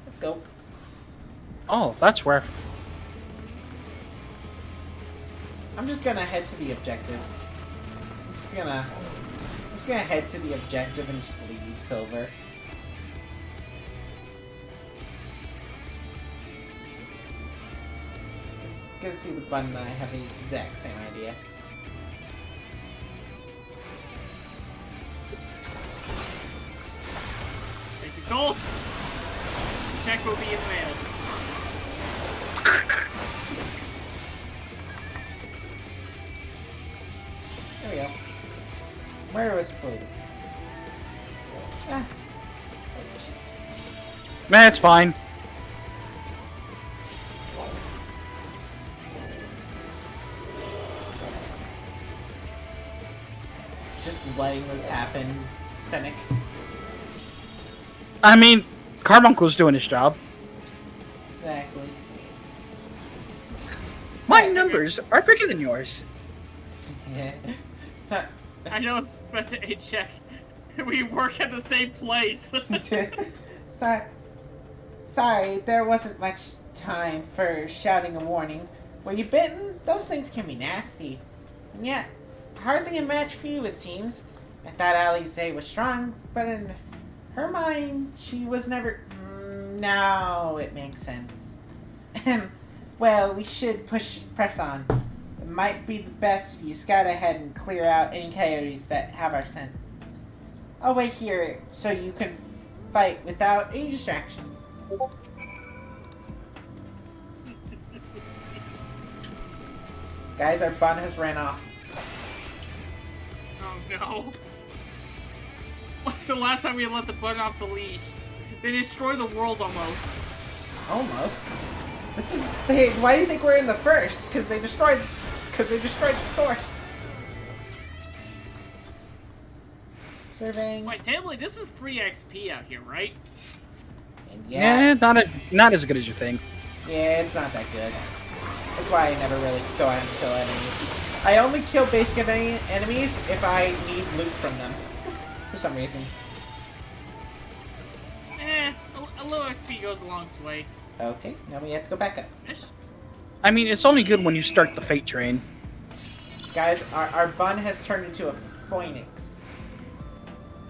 Let's go. Oh, that's where. I'm just gonna head to the objective. I'm just gonna head to the objective and just leave Silver. Good to see the button that I have the exact same idea. Thank you, Soul. Check will be in the mail. There we go. Where was Blue? Ah. Man, it's fine. Just letting this happen, Fennec. I mean, Carbuncle doing his job. Exactly. My numbers are bigger than yours. Yeah. So. I don't expect a check. We work at the same place. Sorry, there wasn't much time for shouting a warning. Were you bitten? Those things can be nasty. And yet, hardly a match for you, it seems. I thought Alisaie was strong, but in her mind, she was never... now it makes sense. Well, we should press on. It might be the best if you scout ahead and clear out any coyotes that have our scent. I'll wait here so you can fight without any distractions. Guys, our bun has ran off. Oh no. Like the last time we let the button off the leash. They destroyed the world almost. Almost? This is... why do you think we're in the first? Because they destroyed the source. Surveying. Wait, technically this is free XP out here, right? And Yeah, not as good as you think. Yeah, it's not that good. That's why I never really go out and kill enemies. I only kill basic enemies if I need loot from them. For some reason. A little XP goes a long way. Okay, now we have to go back up. I mean, it's only good when you start the fate train. Guys, our bun has turned into a phoenix.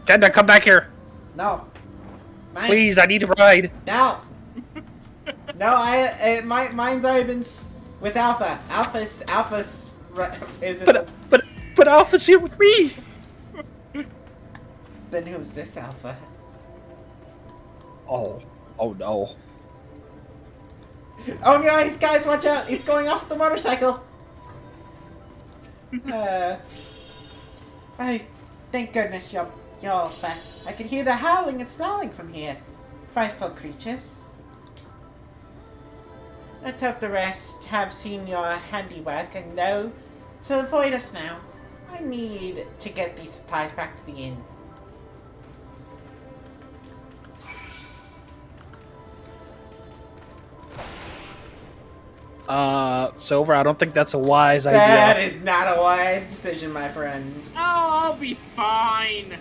Kenda, come back here. No. Mine. Please, I need a ride. No. No, mine's already been with Alpha. Alpha's is. But Alpha's here with me. Then who's this Alpha? Oh no. Oh guys, watch out! It's going off the motorcycle. Thank goodness you're back. I can hear the howling and snarling from here. Frightful creatures. Let's hope the rest have seen your handiwork and know to avoid us now. I need to get these supplies back to the inn. Silver, I don't think that's a wise idea. That is not a wise decision, my friend. Oh, I'll be fine.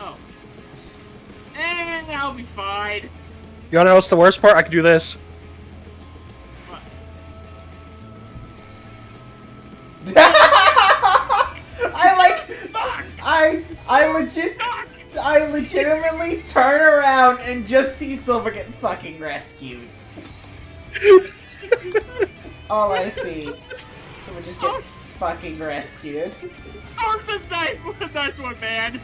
Oh. I'll be fine. You wanna know what's the worst part? I can do this. What? I legitimately turn around and just see Silver get fucking rescued. That's all I see. Silver just get fucking rescued. Storm's a nice one, man.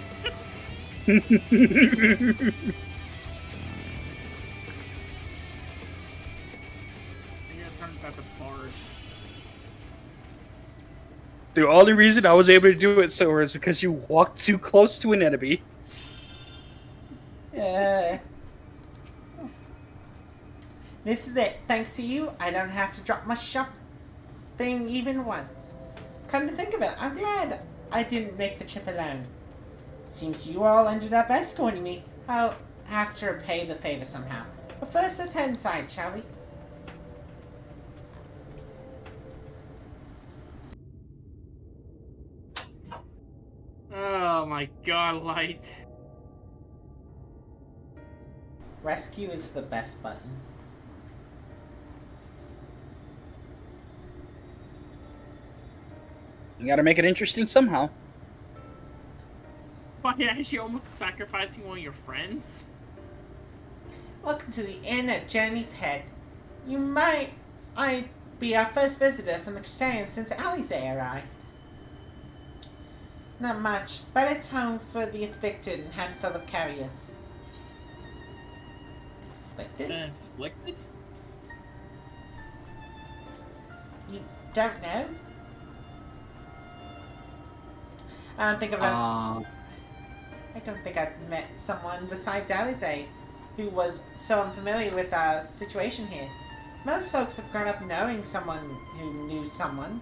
The only reason I was able to do it, Silver, is because you walked too close to an enemy. This is it. Thanks to you, I don't have to drop my shopping even once. Come to think of it, I'm glad I didn't make the trip alone. Seems you all ended up escorting me. I'll have to repay the favor somehow. But first, let's head inside, shall we? Oh my god, Light. Rescue is the best button. You gotta make it interesting somehow. Why, is she almost sacrificing one of your friends? Welcome to the inn at Jenny's Head. You might be our first visitor from the Castellum since Alisaie arrived. Not much, but it's home for the afflicted and handful of carriers. Afflicted? Afflicted? You don't know? I don't think I've met someone besides Alisaie who was so unfamiliar with our situation here. Most folks have grown up knowing someone who knew someone.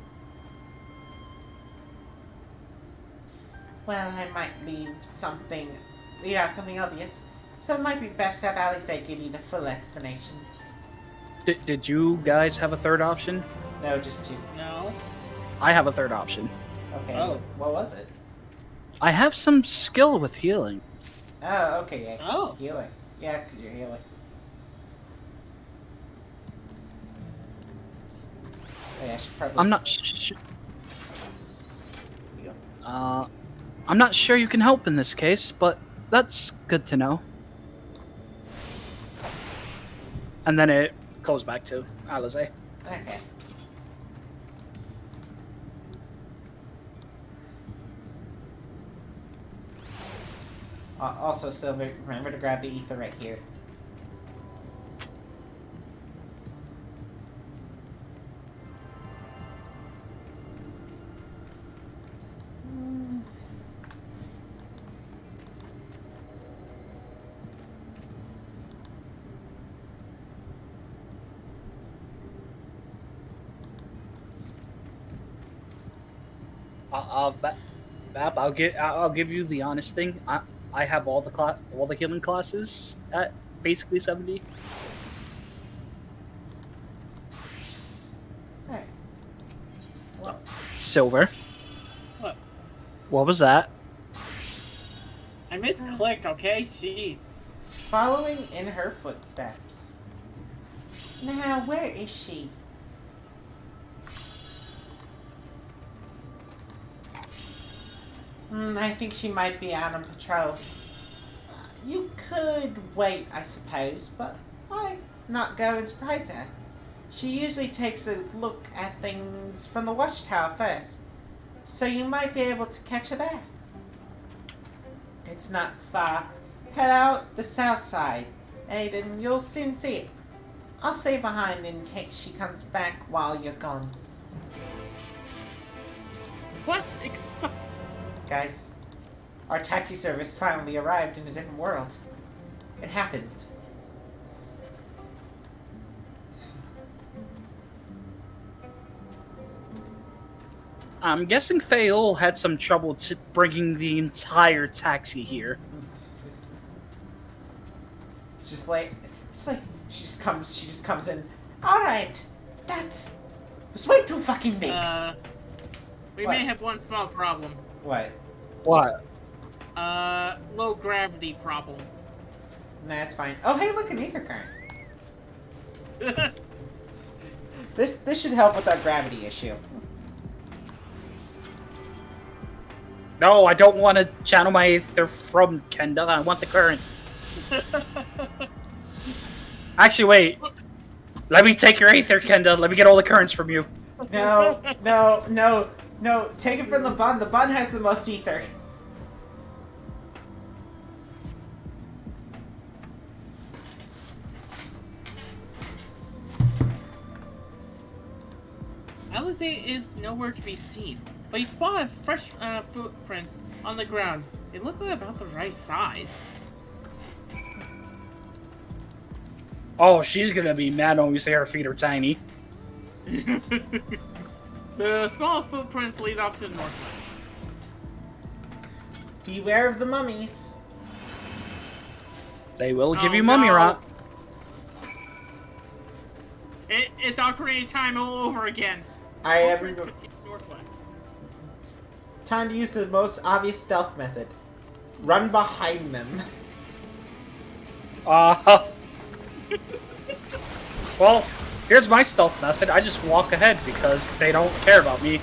Well, I might leave out something obvious, so it might be best to have Alisaie give you the full explanation. Did you guys have a third option? No, just two. No. I have a third option. Okay, Oh. What was it? I have some skill with healing. Oh, okay, yeah. Oh. Healing. Yeah, because you're healing. Oh, yeah, I should probably... I'm not sure you can help in this case, but that's good to know. And then it goes back to Alisaie. Okay. Also, Silver, remember to grab the ether right here. Bap, I'll give you the honest thing. I have all the healing classes at basically 70. Alright. Silver. What? What was that? I misclicked, okay? Jeez. Following in her footsteps. Now, where is she? I think she might be out on patrol. You could wait, I suppose, but why not go and surprise her? She usually takes a look at things from the watchtower first, so you might be able to catch her there. It's not far. Head out the south side, and you'll soon see it. I'll stay behind in case she comes back while you're gone. What's exciting? Guys, our taxi service finally arrived in a different world. It happened. I'm guessing Fayeul had some trouble bringing the entire taxi here. It's like she just comes in. All right, that was way too fucking big. We What? may have one small problem. What? What? Low gravity problem. Nah, it's fine. Oh, hey, look, an ether current. This should help with our gravity issue. No, I don't want to channel my aether from Kendall. I want the current. Actually, wait. Let me take your aether, Kendall. Let me get all the currents from you. No. Take it from the bun. The bun has the most ether. Alisaie is nowhere to be seen, but you spot fresh footprints on the ground. They look like about the right size. Oh, she's gonna be mad when we say her feet are tiny. The small footprints lead off to the northwest. Beware of the mummies. They will give Oh, you mummy no. rot. It's Ocarina of Time all over again. Alright, Footprints everyone. continue northwest. Time to use the most obvious stealth method. Run behind them. Well, here's my stealth method. I just walk ahead because they don't care about me.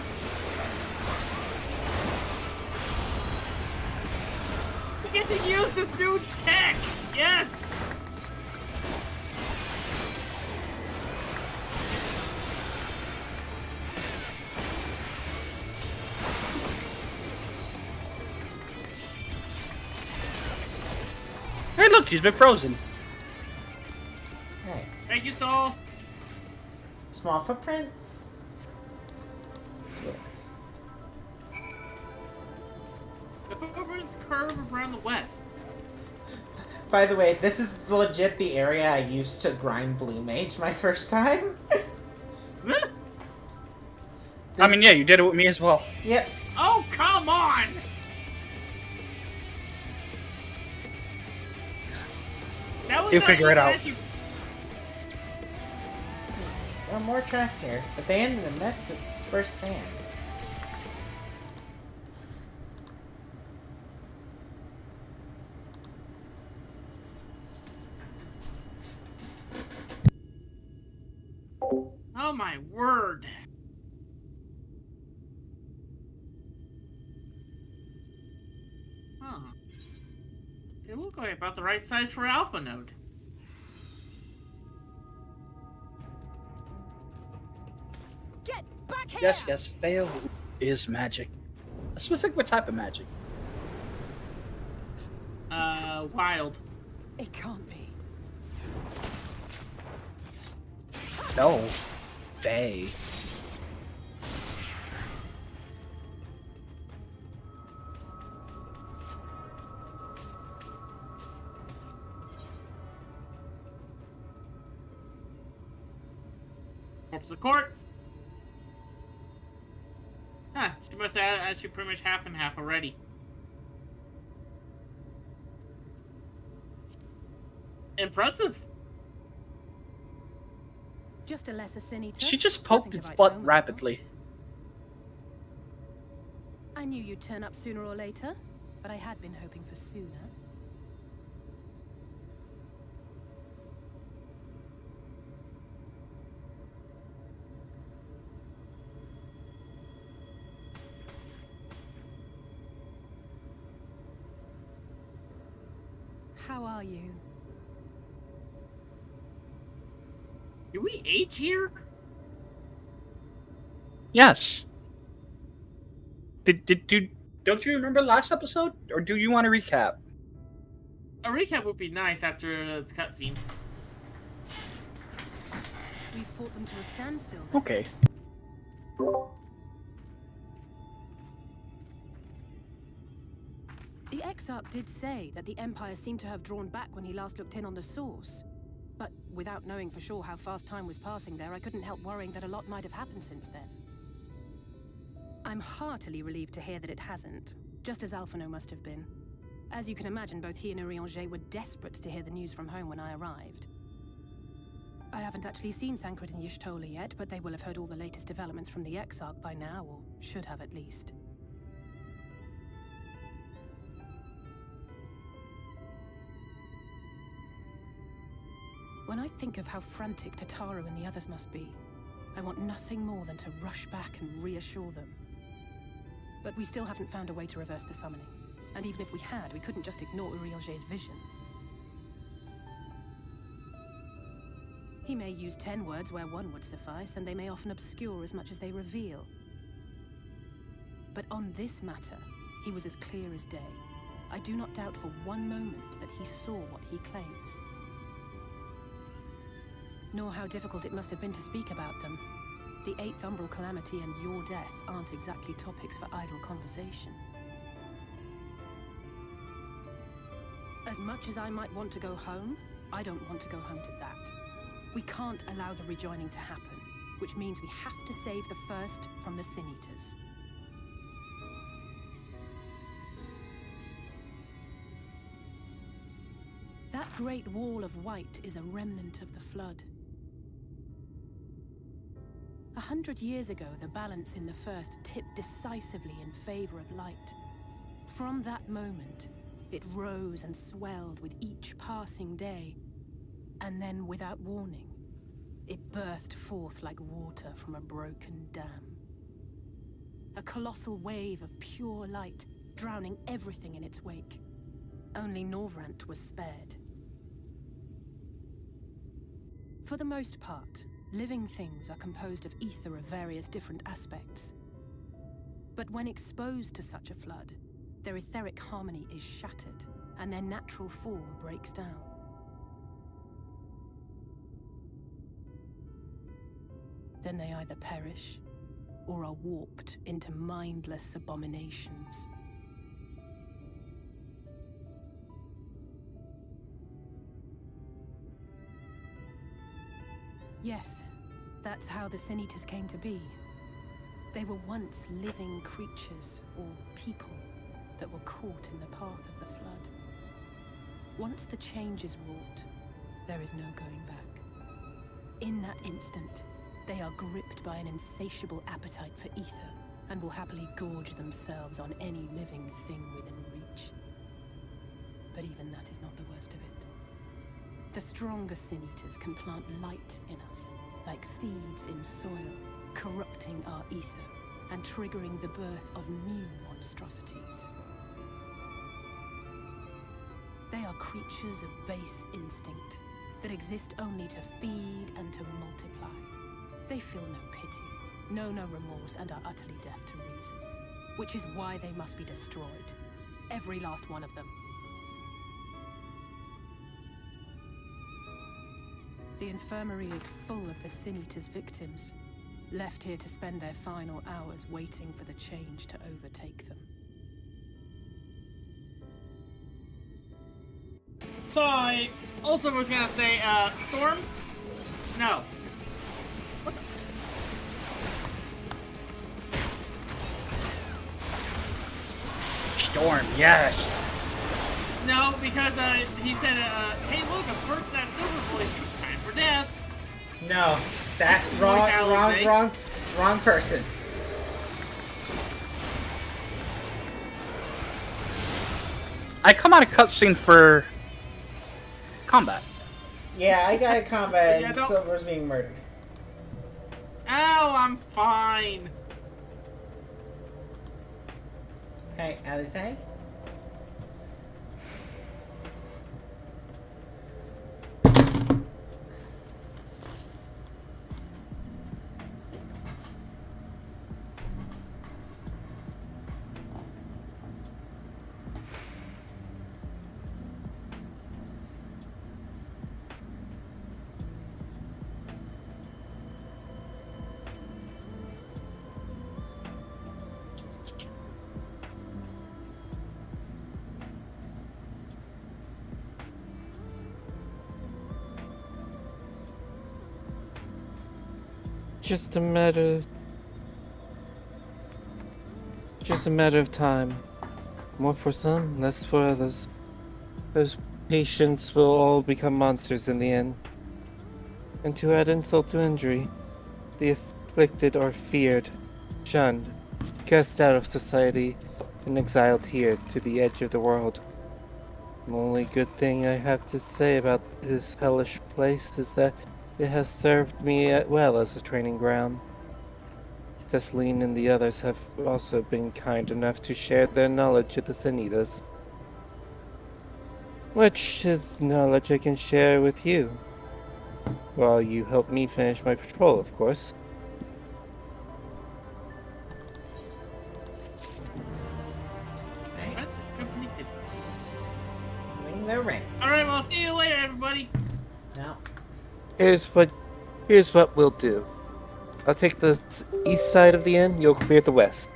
We get to use this new tech! Yes! Hey, look, she's been frozen. Hey, Thank you, Soul! small footprints. Yes. The footprints curve around the west. By the way, this is legit the area I used to grind Blue Mage my first time. I mean, yeah, you did it with me as well. Yep. Oh, come on! That was You not figure it even out. as you- There are more tracks here, but they end in a mess of dispersed sand. Oh my word! Huh. They look like about the right size for Alphinaud. Get back here! Yes, fail is magic. A specific type of magic. Wild. It can't be. No. Fae. Corpse of Courts. Huh, she must have actually pretty much half and half already. Impressive. Just a lesser Sinita. She just poked Nothing its to write butt home about. rapidly. knew you'd turn up sooner or later, but I had been hoping for sooner. How are you? Do we age here? Yes. Don't you remember last episode? Or do you want to recap? A recap would be nice after the cutscene. We fought them to a standstill. Okay. The Exarch did say that the Empire seemed to have drawn back when he last looked in on the source. But without knowing for sure how fast time was passing there, I couldn't help worrying that a lot might have happened since then. I'm heartily relieved to hear that it hasn't, just as Alphinaud must have been. As you can imagine, both he and Urianger were desperate to hear the news from home when I arrived. I haven't actually seen Thancred and Y'shtola yet, but they will have heard all the latest developments from the Exarch by now, or should have at least. When I think of how frantic Tataru and the others must be, I want nothing more than to rush back and reassure them. But we still haven't found a way to reverse the summoning. And even if we had, we couldn't just ignore Urianger's vision. He may use 10 words where one would suffice, and they may often obscure as much as they reveal. But on this matter, he was as clear as day. I do not doubt for one moment that he saw what he claims. Nor how difficult it must have been to speak about them. The 8th Umbral Calamity and your death aren't exactly topics for idle conversation. As much as I might want to go home, I don't want to go home to that. We can't allow the rejoining to happen, which means we have to save the first from the Sin Eaters. That great wall of white is a remnant of the flood. 100 years ago, the balance in the first tipped decisively in favor of light. From that moment, it rose and swelled with each passing day, and then, without warning, it burst forth like water from a broken dam. A colossal wave of pure light, drowning everything in its wake. Only Norvrant was spared. For the most part, living things are composed of ether of various different aspects. But when exposed to such a flood, their etheric harmony is shattered, and their natural form breaks down. Then they either perish, or are warped into mindless abominations. Yes, that's how the Sin Eaters came to be. They were once living creatures, or people, that were caught in the path of the flood. Once the change is wrought, there is no going back. In that instant, they are gripped by an insatiable appetite for ether, and will happily gorge themselves on any living thing within reach. But even that is not the worst of it. The stronger Sin Eaters can plant light in us, like seeds in soil, corrupting our ether and triggering the birth of new monstrosities. They are creatures of base instinct that exist only to feed and to multiply. They feel no pity, know no remorse, and are utterly deaf to reason. Which is why they must be destroyed. Every last one of them. The infirmary is full of the Sin Eaters' victims, left here to spend their final hours waiting for the change to overtake them. So I also was gonna say, Storm? No. What the? Storm, yes. No, because he said, hey look, a person that silver voice. Time for death. No, that wrong person. I come out of cutscene for combat. Yeah, I got a combat Yeah, and don't- Silver's being murdered. Ow, I'm fine. Hey, Alisaie? Just a matter of time. More for some, less for others. Those patients will all become monsters in the end. And to add insult to injury, the afflicted are feared, shunned, cast out of society, and exiled here to the edge of the world. The only good thing I have to say about this hellish place is that it has served me well as a training ground. Desleen and the others have also been kind enough to share their knowledge with the Sanitas. Which is knowledge I can share with you. While you help me finish my patrol, of course. That's completed. Wing the ring. Alright, well, see you later, everybody. No. Here's what we'll do. I'll take the east side of the inn, you'll clear the west.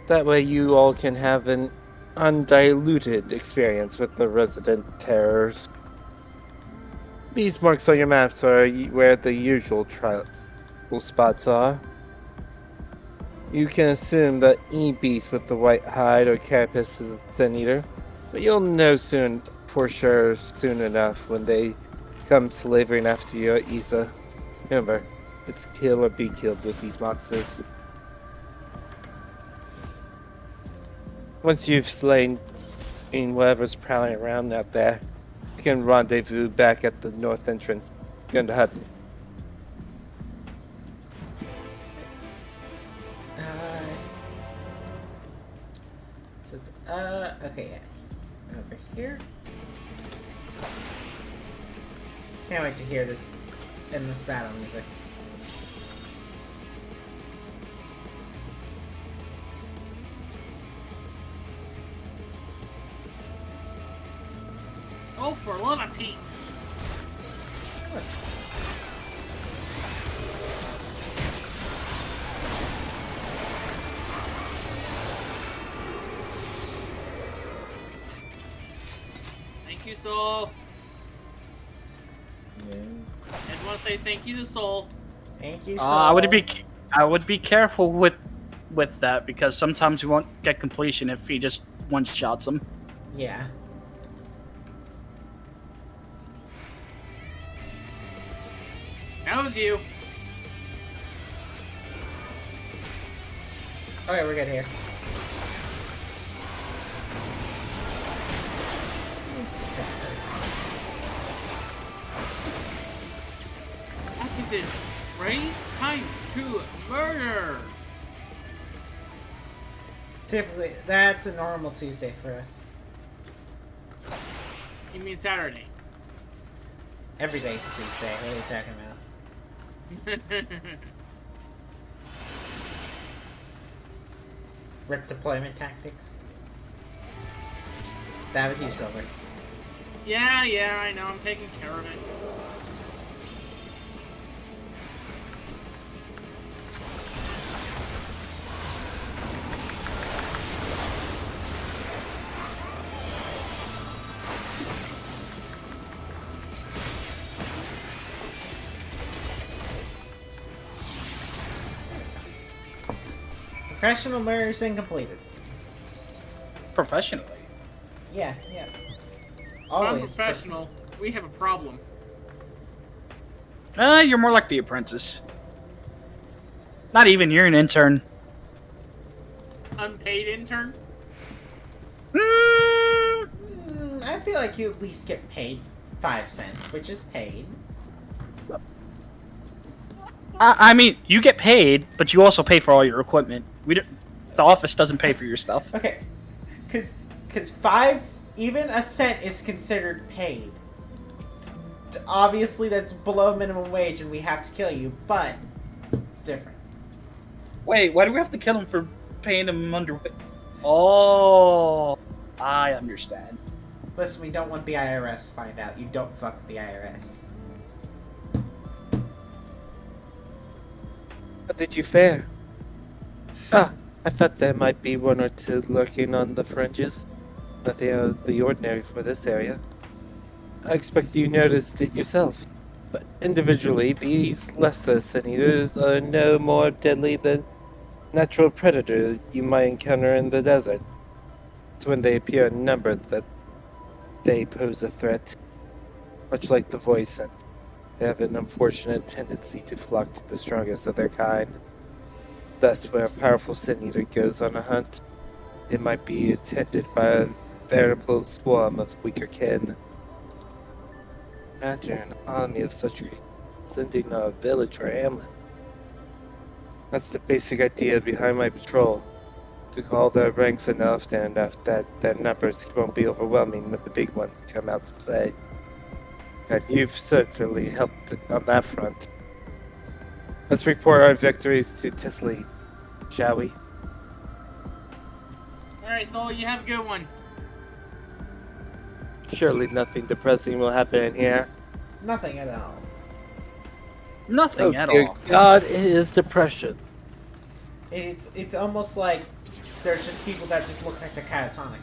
That way you all can have an undiluted experience with the resident terrors. These marks on your maps are where the usual tribal spots are. You can assume that E-Beast with the white hide or Carapace is a Sin Eater, but you'll know soon enough when they come slavering after you at Ether. Remember, it's kill or be killed with these monsters. Once you've slain whatever's prowling around out there, you can rendezvous back at the north entrance. Going to Hutton. Okay, yeah. Over here. Can't wait to hear this endless battle music. Oh, for love of Pete. Thank you, Soul. Yeah. I want to say thank you to Soul. Thank you, Soul. I would be careful with that because sometimes you won't get completion if he just one shots them. Yeah. That was you. Okay, we're good here. What is it? Right? Time to murder. Typically, that's a normal Tuesday for us. You mean Saturday? Every day's Tuesday. What are you talking about? Rip deployment tactics. That was you, Silver. Yeah, I know. I'm taking care of it. Professional murder's been completed. Professionally. Yeah. If I'm Always. professional. We have a problem. You're more like the apprentice. Not even, you're an intern. Unpaid intern? I feel like you at least get paid 5 cents, which is paid. I mean, you get paid, but you also pay for all your equipment. The office doesn't pay for your stuff. Okay, because 5, even a cent is considered paid. Obviously, that's below minimum wage, and we have to kill you, but it's different. Wait, why do we have to kill him for paying him under? Oh, I understand. Listen, we don't want the IRS to find out. You don't fuck with the IRS. How did you fare? Ah, I thought there might be one or two lurking on the fringes. Nothing out of the ordinary for this area. I expect you noticed it yourself. But individually, these lesser sin-eaters are no more deadly than natural predators you might encounter in the desert. It's when they appear in number that they pose a threat. Much like the voice, they have an unfortunate tendency to flock to the strongest of their kind. Thus, when a powerful sin-eater goes on a hunt, it might be attended by a veritable swarm of weaker kin. Imagine an army of such creatures sending a village or hamlet. That's the basic idea behind my patrol. To call their ranks enough that their numbers won't be overwhelming when the big ones come out to play. And you've certainly helped on that front. Let's report our victories to Tisley, shall we? Alright, so you have a good one. Surely nothing depressing will happen in here. Nothing at all. Nothing at dear all. God, it is depression. It's almost like there's just people that just look like they're catatonic.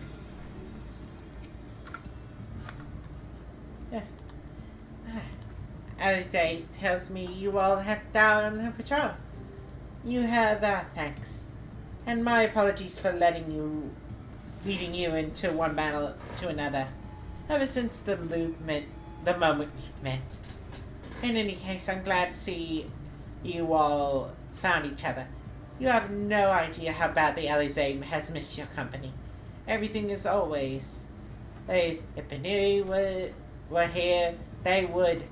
Yeah. Alisaie tells me you all headed out on her patrol. You have thanks. And my apologies for leading you into one battle to another. Ever since the moment we met. In any case, I'm glad to see you all found each other. You have no idea how badly Alisaie has missed your company. Everything is always. If Benui were here, they would.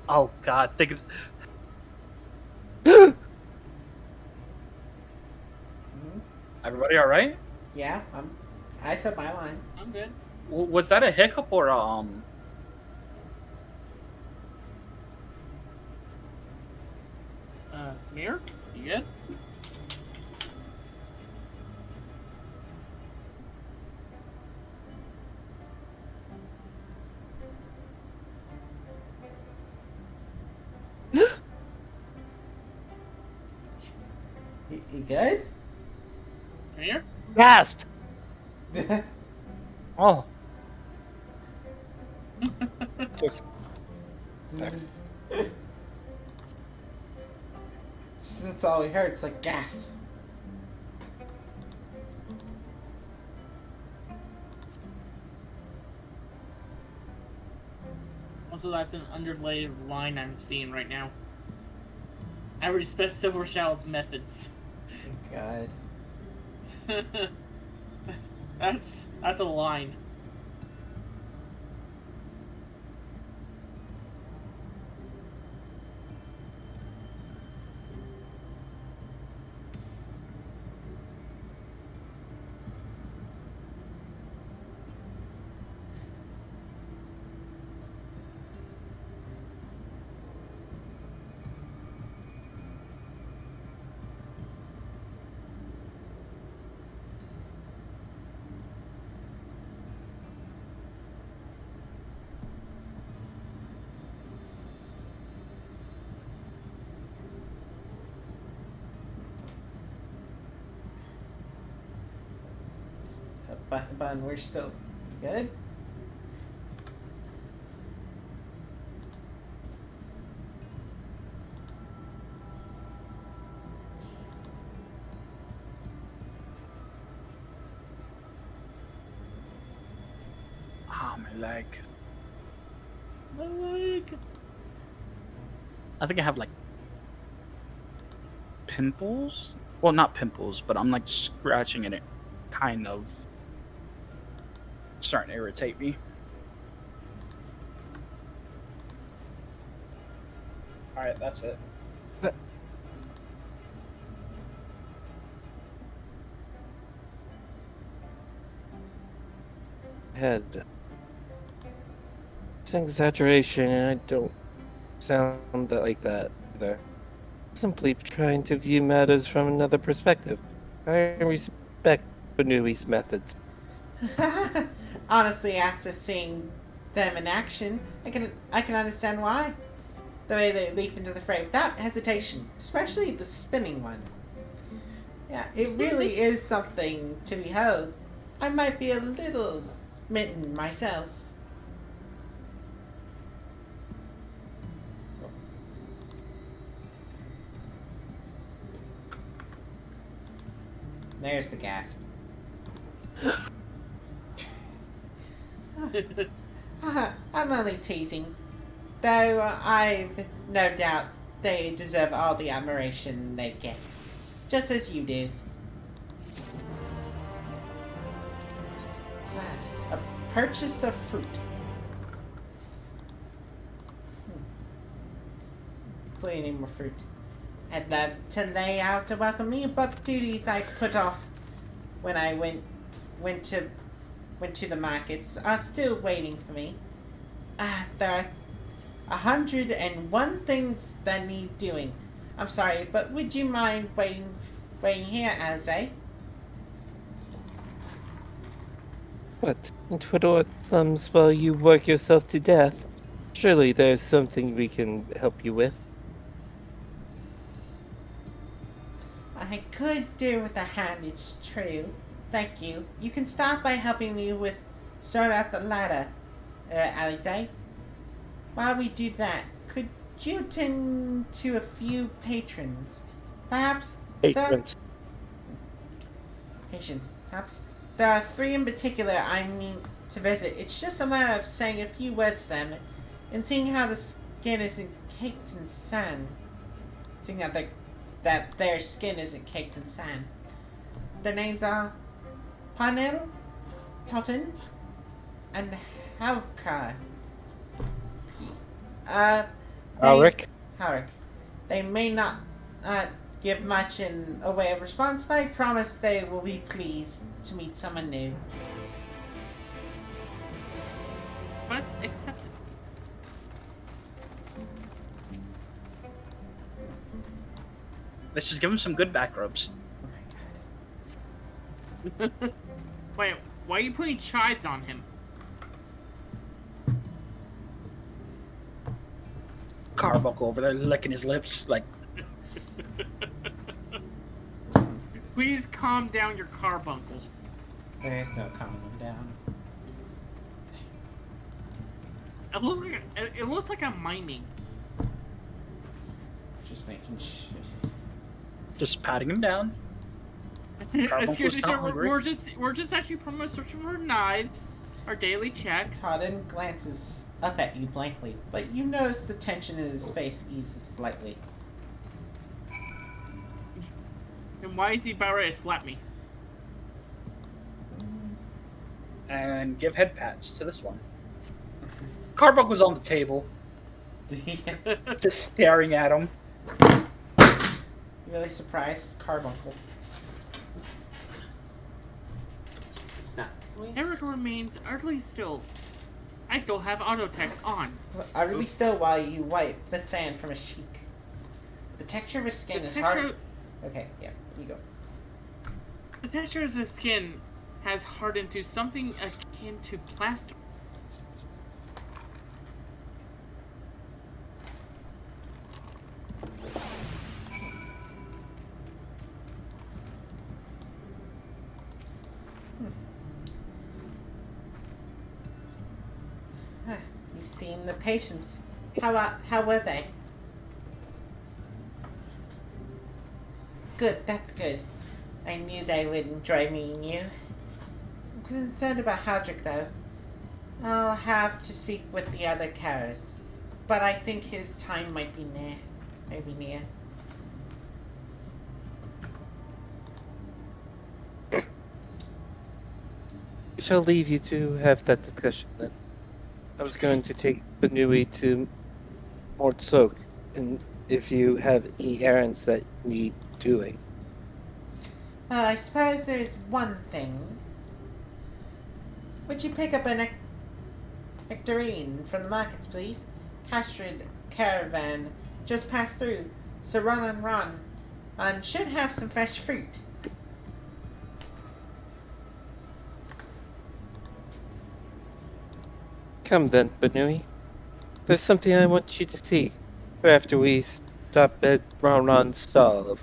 Oh God, think of... Everybody all right? Yeah, I said my line. I'm good. Was that a hiccup or Tamir? You good? You good? Tamir? Gasp! Oh, Just That's all we heard. It's like gasp. Also, that's an underlaid line I'm seeing right now. I respect Silver Shadow's methods. God. That's a line. But we're still good. leg. My leg. I think I have like pimples. Well, not pimples, but I'm like scratching and it kind of starting to irritate me. Alright, that's it. Head. It's an exaggeration, and I don't sound like that either. Simply trying to view matters from another perspective. I respect Benui's methods. Honestly, after seeing them in action, I can understand why. The way they leap into the fray without hesitation, especially the spinning one. Yeah, it really is something to behold. I might be a little smitten myself. There's the gasp. I'm only teasing. Though I've no doubt they deserve all the admiration they get. Just as you do. A purchase of fruit. Cleaning more fruit. I'd love to lay out to welcome me, but duties I put off when I went to the markets are still waiting for me. There are 101 things that need doing. I'm sorry, but would you mind waiting here, Alisaie? What? And twiddle our thumbs while you work yourself to death? Surely there's something we can help you with. I could do with a hand, it's true. Thank you. You can start by helping me with sort out the ladder, Alisaie. While we do that, could you tend to a few patrons? Perhaps Patrons. Patients. Perhaps there are 3 in particular I mean to visit. It's just a matter of saying a few words to them and seeing how the skin isn't caked in sand. Seeing that their skin isn't caked in sand. Their names are Parnell, Totten, and Halkar. Alric. Halric. They may not give much in a way of response, but I promise they will be pleased to meet someone new. Must accept it. Let's just give him some good back rubs. Wait, why are you putting chives on him? Carbuncle over there licking his lips like. Please calm down your carbuncle. There's no calming down. It looks like I'm miming. Just making sure. Just patting him down. Excuse me, not sir. hungry. We're just actually searching for knives. Our daily checks. Totten glances up at you blankly, but you notice the tension in his face eases slightly. And why is he about ready to slap me? And give head pats to this one. Carbuncle's on the table, just staring at him. Really surprised, Carbuncle. It's not. Eric remains utterly still. I still have auto text on. Utterly still while you wipe the sand from his cheek. The texture of his skin is hard. Okay, yeah, you go. The texture of his skin has hardened to something akin to plaster. You've seen the patients. How were they? Good, that's good. I knew they would enjoy meeting you. I'm concerned about Hadrick, though. I'll have to speak with the other Karas, but I think his time might be near. Maybe near. We shall leave you to have that discussion then. I was going to take Banui to Mortsok, and if you have any errands that need doing. I suppose there's one thing. Would you pick up a nectarine from the markets, please? Castrid caravan just passed through, so run and should have some fresh fruit. Come then, Banui. There's something I want you to see after we stop at Ronron's stall.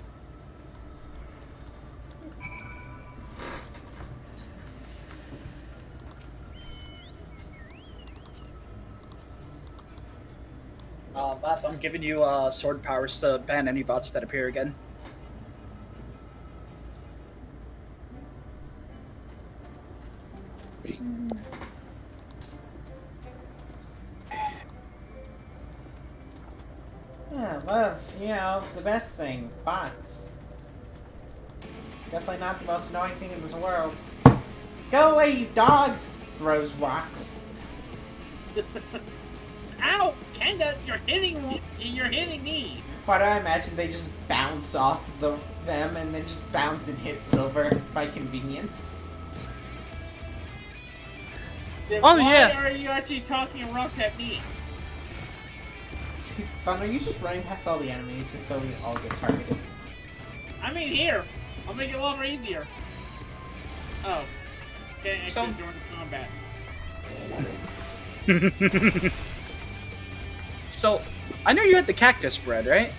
Bap, I'm giving you sword powers to ban any bots that appear again. Yeah, love, the best thing. Bots. Definitely not the most annoying thing in this world. Go away, you dogs! Throws rocks. Ow! Kenda, you're hitting me! Why do I imagine they just bounce off them and then just bounce and hit Silver by convenience? Then Oh, why yeah. are you actually tossing rocks at me? Fun, are you just running past all the enemies just so we all get targeted? I mean, here. I'll make it a lot more easier. Oh. Okay, actually during combat. So, I know you had the cactus bread, right?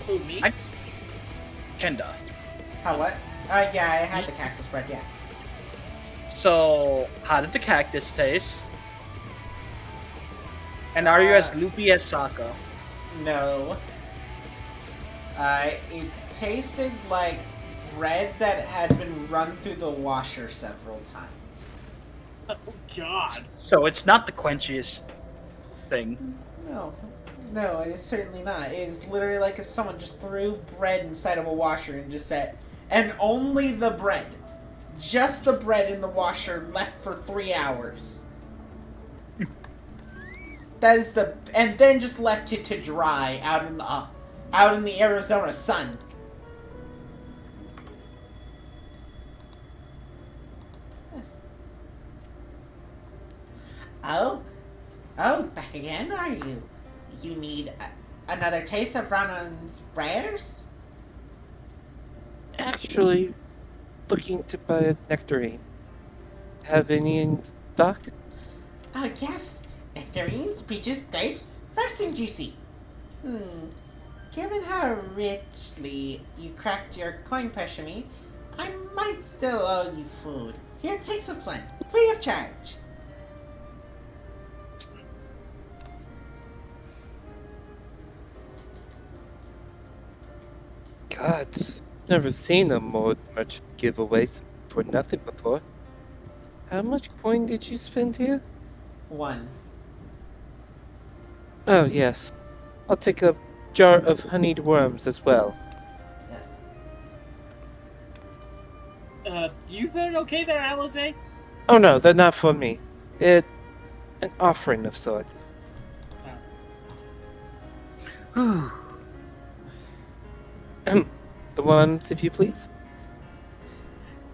Who, me? Kenda. How, what? Yeah, I had the cactus bread, yeah. So, how did the cactus taste? And are you as loopy as Sokka? No. It tasted like bread that had been run through the washer several times. Oh, God. So it's not the quenchiest thing. No, it is certainly not. It is literally like if someone just threw bread inside of a washer and just said, and only the bread. Just the bread in the washer left for 3 hours. And then just left it to dry out in the Arizona sun. Oh, back again, are you? You need another taste of Ranon's wares? Actually, looking to buy a nectarine. Have any in stock? Oh, yes. Nectarines, peaches, grapes, fresh and juicy. Given how richly you cracked your coin pressure me, I might still owe you food. Here, take some plenty, free of charge. God, never seen a mod merchant giveaways for nothing before. How much coin did you spend here? 1. Oh, yes. I'll take a jar of honeyed worms as well. You feeling okay there, Alisaie? Oh no, they're not for me. It's an offering of sorts. The worms, if you please.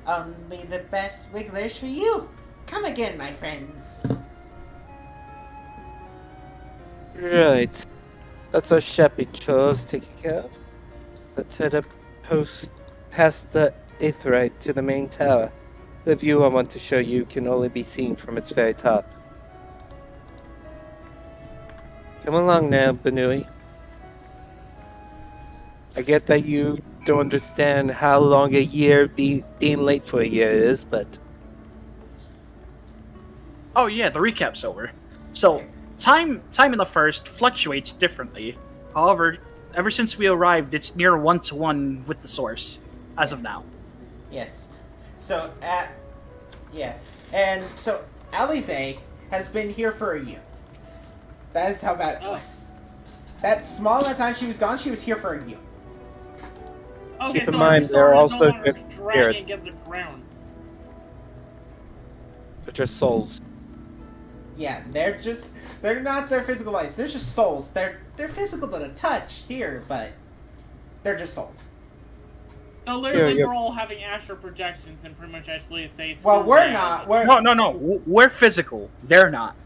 Only the best wigglers for you. Come again, my friends. Right. That's our shopping chores taken care of. Let's head up past the aetheryte to the main tower. The view I want to show you can only be seen from its very top. Come along now, Banui. I get that you don't understand how long a year being late for a year is, but... Oh yeah, the recap's over. So, time in the first fluctuates differently. However, ever since we arrived, it's near 1-to-1 with the source, as of now. Yes. So, Yeah. And so Alisaie has been here for a year. That is how bad it was. That small amount of time she was gone, she was here for a year. Okay, Keep in so mind, our they're sword is also no longer just dragging spirits. against the ground. They're just souls. Yeah, they're not their physical bodies. They're just souls. They're physical to the touch here, but they're just souls. So literally, Yeah. we're all having astral projections and pretty much actually say. Well, screw we're around. not. We're No. We're physical. They're not.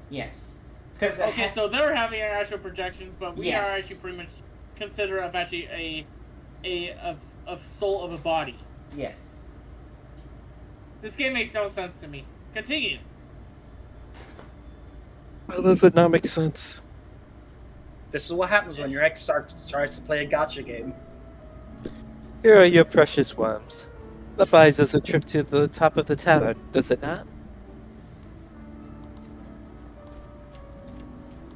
Yes. Because Okay, so they're having astral projections, but we Yes. are actually pretty much considered of actually a soul of a body. yes. This game makes no sense to me. Continue. How does it not make sense? This is what happens when your ex tries to play a gotcha game. Here are your precious worms. That buys us a trip to the top of the tower, does it not?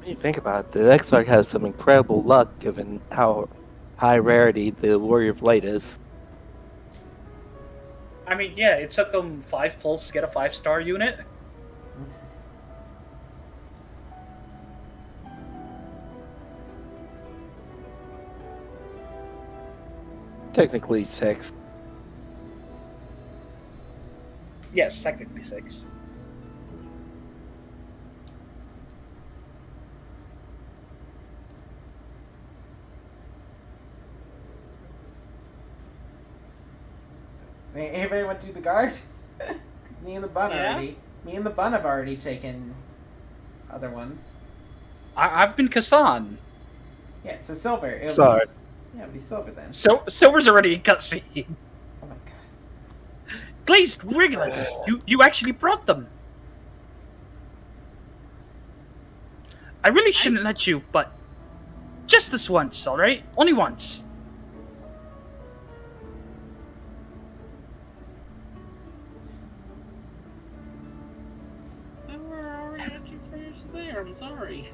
When you think about it, the Exarch has some incredible luck given how high rarity the Warrior of Light is. I mean, yeah, it took them 5 pulls to get a 5-star unit. Technically 6. Yes, technically 6. Anybody want to do the guard? Because me and the bun Yeah? have already taken other ones. I've been Kassan. Yeah, so silver. Sorry. Yeah, it'll be silver then. So Silver's already in cutscene. Oh my god. Glazed regulars. You actually brought them. I really shouldn't let you, but just this once, all right? Only once. Then we're already actually finished there. I'm sorry.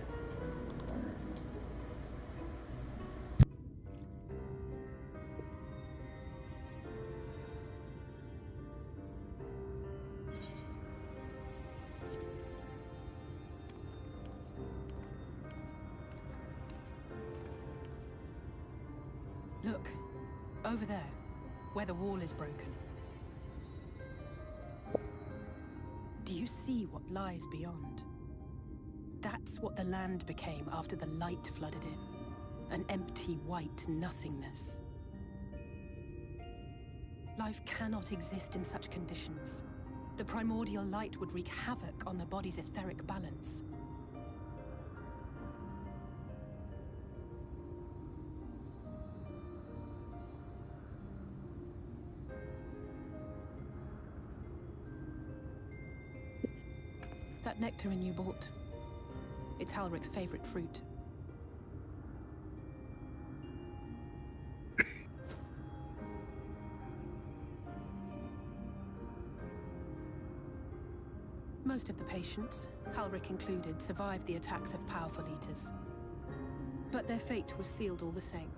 Look, over there, where the wall is broken. Do you see what lies beyond? That's what the land became after the light flooded in. An empty white nothingness. Life cannot exist in such conditions. The primordial light would wreak havoc on the body's etheric balance. That nectarine you bought, it's Halric's favorite fruit. Most of the patients, Halric included, survived the attacks of powerful eaters. But their fate was sealed all the same.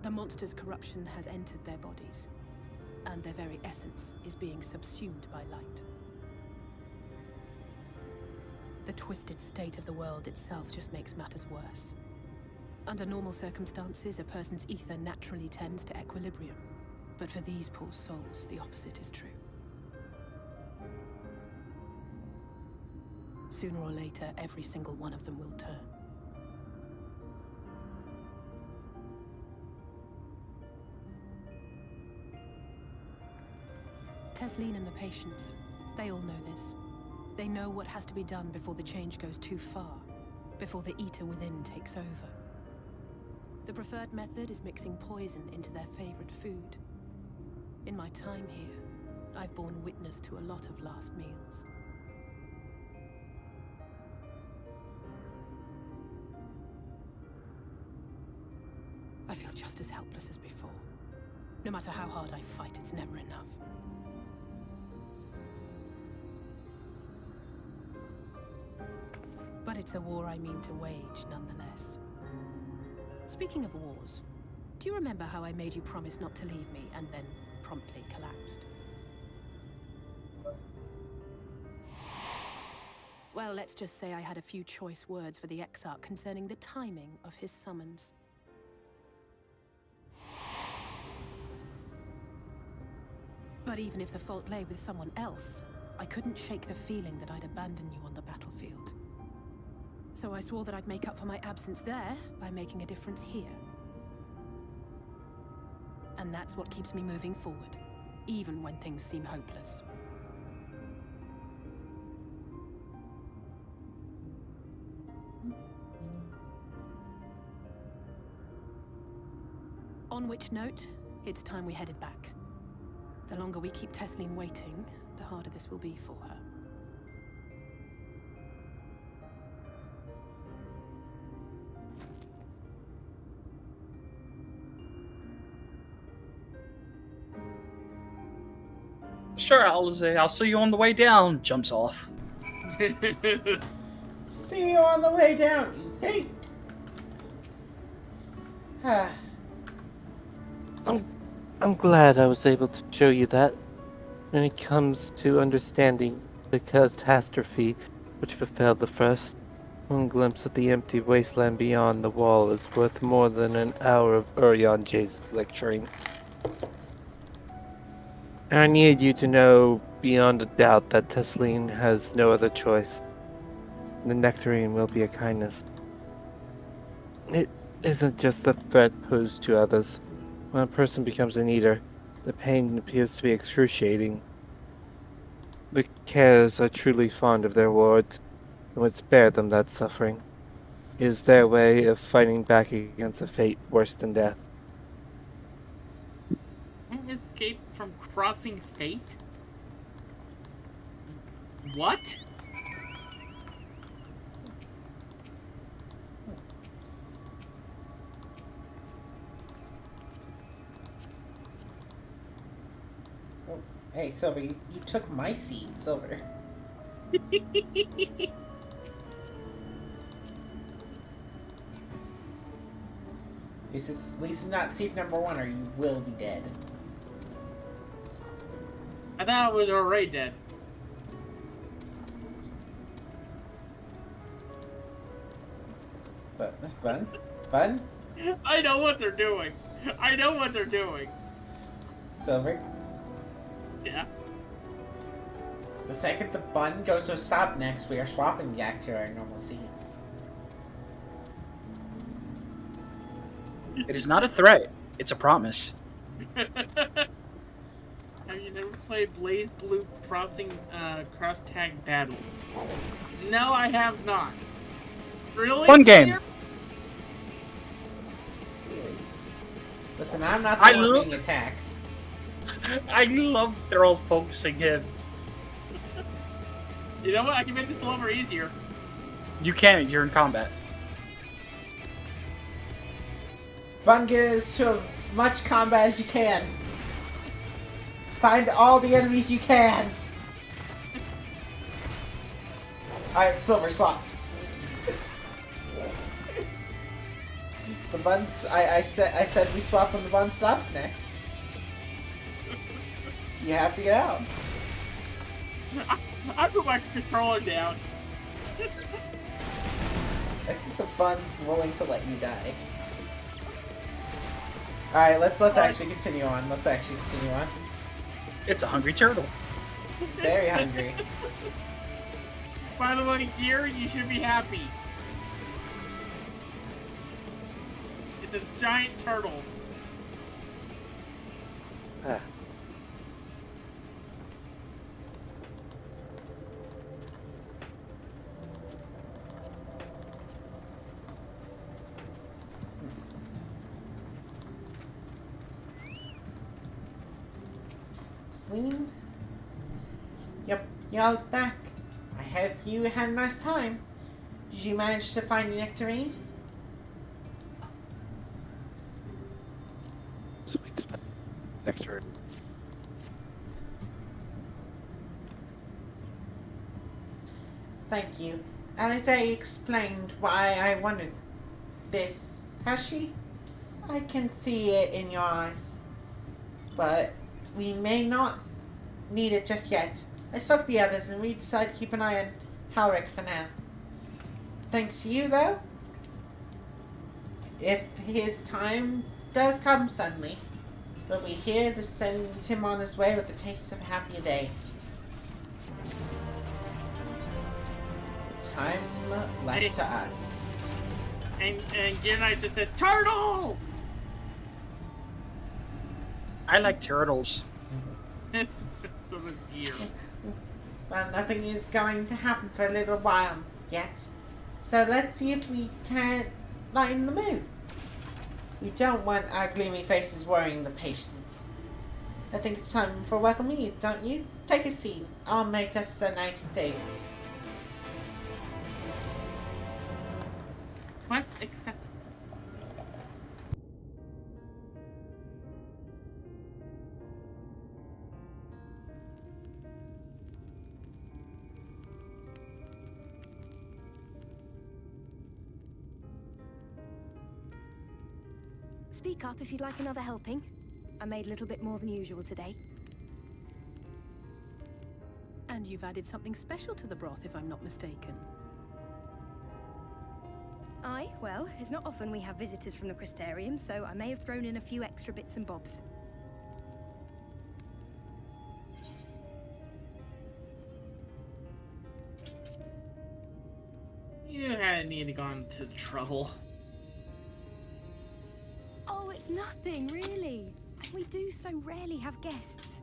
The monster's corruption has entered their bodies, and their very essence is being subsumed by light. The twisted state of the world itself just makes matters worse. Under normal circumstances, a person's ether naturally tends to equilibrium. But for these poor souls, the opposite is true. Sooner or later, every single one of them will turn. Tesleen and the patients, they all know this. They know what has to be done before the change goes too far, before the eater within takes over. The preferred method is mixing poison into their favorite food. In my time here, I've borne witness to a lot of last meals. I feel just as helpless as before. No matter how hard I fight, it's never enough. But it's a war I mean to wage, nonetheless. Speaking of wars, do you remember how I made you promise not to leave me and then promptly collapsed? Well, let's just say I had a few choice words for the Exarch concerning the timing of his summons. But even if the fault lay with someone else, I couldn't shake the feeling that I'd abandon you on the battlefield. So I swore that I'd make up for my absence there by making a difference here. And that's what keeps me moving forward, even when things seem hopeless. On which note, it's time we headed back. The longer we keep Tesleen waiting, the harder this will be for her. Sure, Alisaie, I'll see you on the way down. Jumps off. See you on the way down, you hate. I'm glad I was able to show you that. When it comes to understanding the catastrophe which befell the first, one glimpse of the empty wasteland beyond the wall is worth more than an hour of Urianje's lecturing. I need you to know beyond a doubt that Tesleen has no other choice. The nectarine will be a kindness. It isn't just a threat posed to others. When a person becomes an eater, the pain appears to be excruciating. The Cares are truly fond of their wards, and would spare them that suffering. It is their way of fighting back against a fate worse than death. Escape from crossing fate? What? Oh, hey, Silver, you took my seat, Silver. At least it's not seat number 1 or you will be dead. I thought I was already dead. But, Bun? I know what they're doing. I know what they're doing. Silver? Yeah. The second the Bun goes to a stop next, we are swapping back to our normal seats. It is not a threat. It's a promise. Have you never played Blaze Blue Cross Tag Battle? No, I have not. Really? Fun game. Listen, I'm not the one being attacked. I love they're all focusing him. You know what? I can make this a little more easier. You can't. You're in combat. Bun, get as to as much combat as you can. Find all the enemies you can. Alright, Silver, swap. The Bun, I said we swap when the Bun stops next. You have to get out. I put my controller down. I think the Bun's willing to let you die. Alright, let's actually continue on. It's a hungry turtle. Very hungry. By the way, dear, you should be happy. It's a giant turtle. Ah. Tesleen? Yep, y'all back. I hope you had a nice time. Did you manage to find the nectarine? Sweet spot. Nectarine. Thank you. Alisaie explained why I wanted this. Has she? I can see it in your eyes. But we may not need it just yet. I spoke to the others and we decided to keep an eye on Halric for now. Thanks to you, though, if his time does come suddenly, we'll be here to send him on his way with the taste of happier days. Time left to us. And Gearknight just said, "Turtle!" I like turtles. So does Gear. Well, nothing is going to happen for a little while yet. So let's see if we can't lighten the mood. We don't want our gloomy faces worrying the patients. I think it's time for welcome you, don't you? Take a seat. I'll make us a nice day. Quest accepted. Speak up if you'd like another helping. I made a little bit more than usual today. And you've added something special to the broth, if I'm not mistaken. Aye, well, it's not often we have visitors from the Crystarium, so I may have thrown in a few extra bits and bobs. You hadn't needed gone to the trouble. Oh, it's nothing, really. We do so rarely have guests.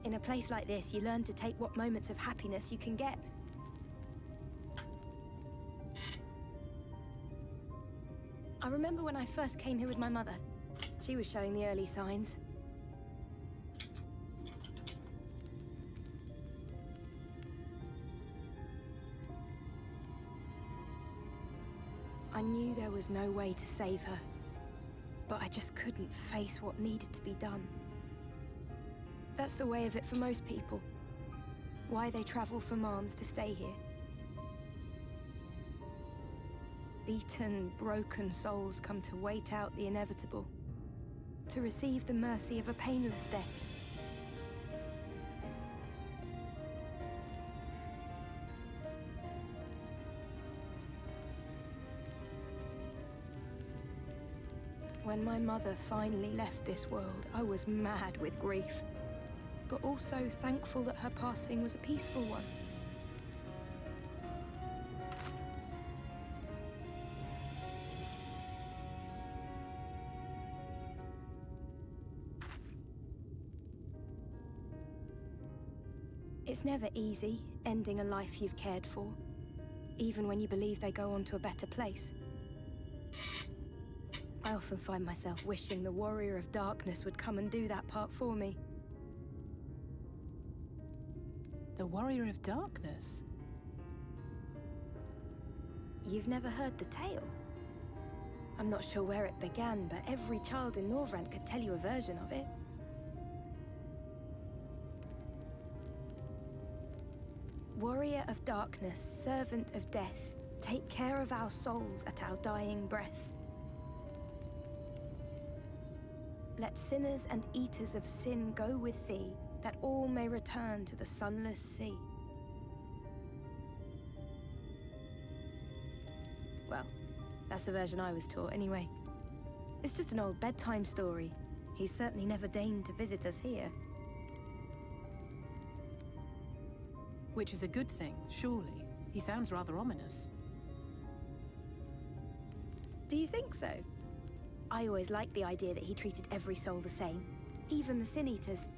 In a place like this, you learn to take what moments of happiness you can get. I remember when I first came here with my mother. She was showing the early signs. I knew there was no way to save her, but I just couldn't face what needed to be done. That's the way of it for most people. Why they travel from arms to stay here. Beaten, broken souls come to wait out the inevitable, to receive the mercy of a painless death. When my mother finally left this world, I was mad with grief, but also thankful that her passing was a peaceful one. It's never easy, ending a life you've cared for, even when you believe they go on to a better place. I often find myself wishing the Warrior of Darkness would come and do that part for me. The Warrior of Darkness? You've never heard the tale? I'm not sure where it began, but every child in Norvrand could tell you a version of it. Warrior of Darkness, servant of death, take care of our souls at our dying breath. Let sinners and eaters of sin go with thee, that all may return to the sunless sea. Well, that's the version I was taught anyway. It's just an old bedtime story. He's certainly never deigned to visit us here. Which is a good thing, surely. He sounds rather ominous. Do you think so? I always liked the idea that he treated every soul the same, even the Sin Eaters.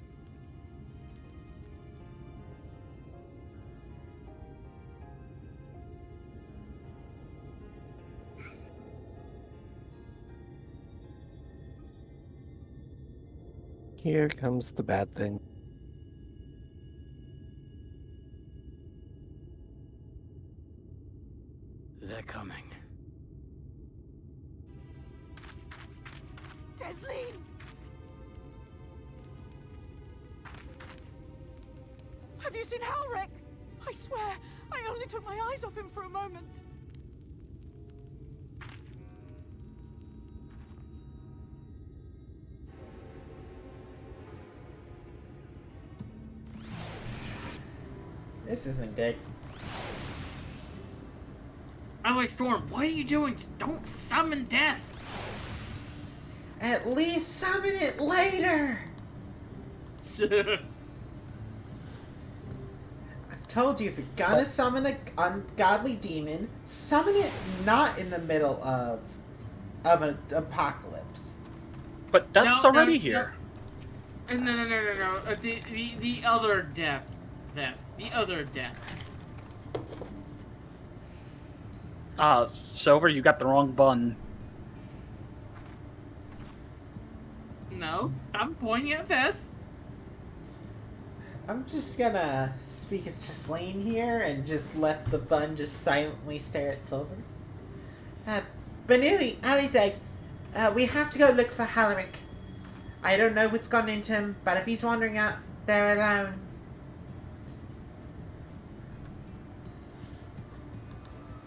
Here comes the bad thing. They're coming. Desleen! Have you seen Halric? I swear, I only took my eyes off him for a moment. This isn't good. I'm like, Storm, what are you doing? Don't summon death. At least summon it later! I've told you, if you're gonna summon an ungodly demon, summon it not in the middle of an apocalypse. But that's already here. No. The other death. The other death. Silver, you got the wrong bun. No, I'm pointing at this. I'm just gonna speak as Cheslane here and just let the bun just silently stare at Silver. Banui, Alisaie, we have to go look for Halaric. I don't know what's gone into him, but if he's wandering out there alone...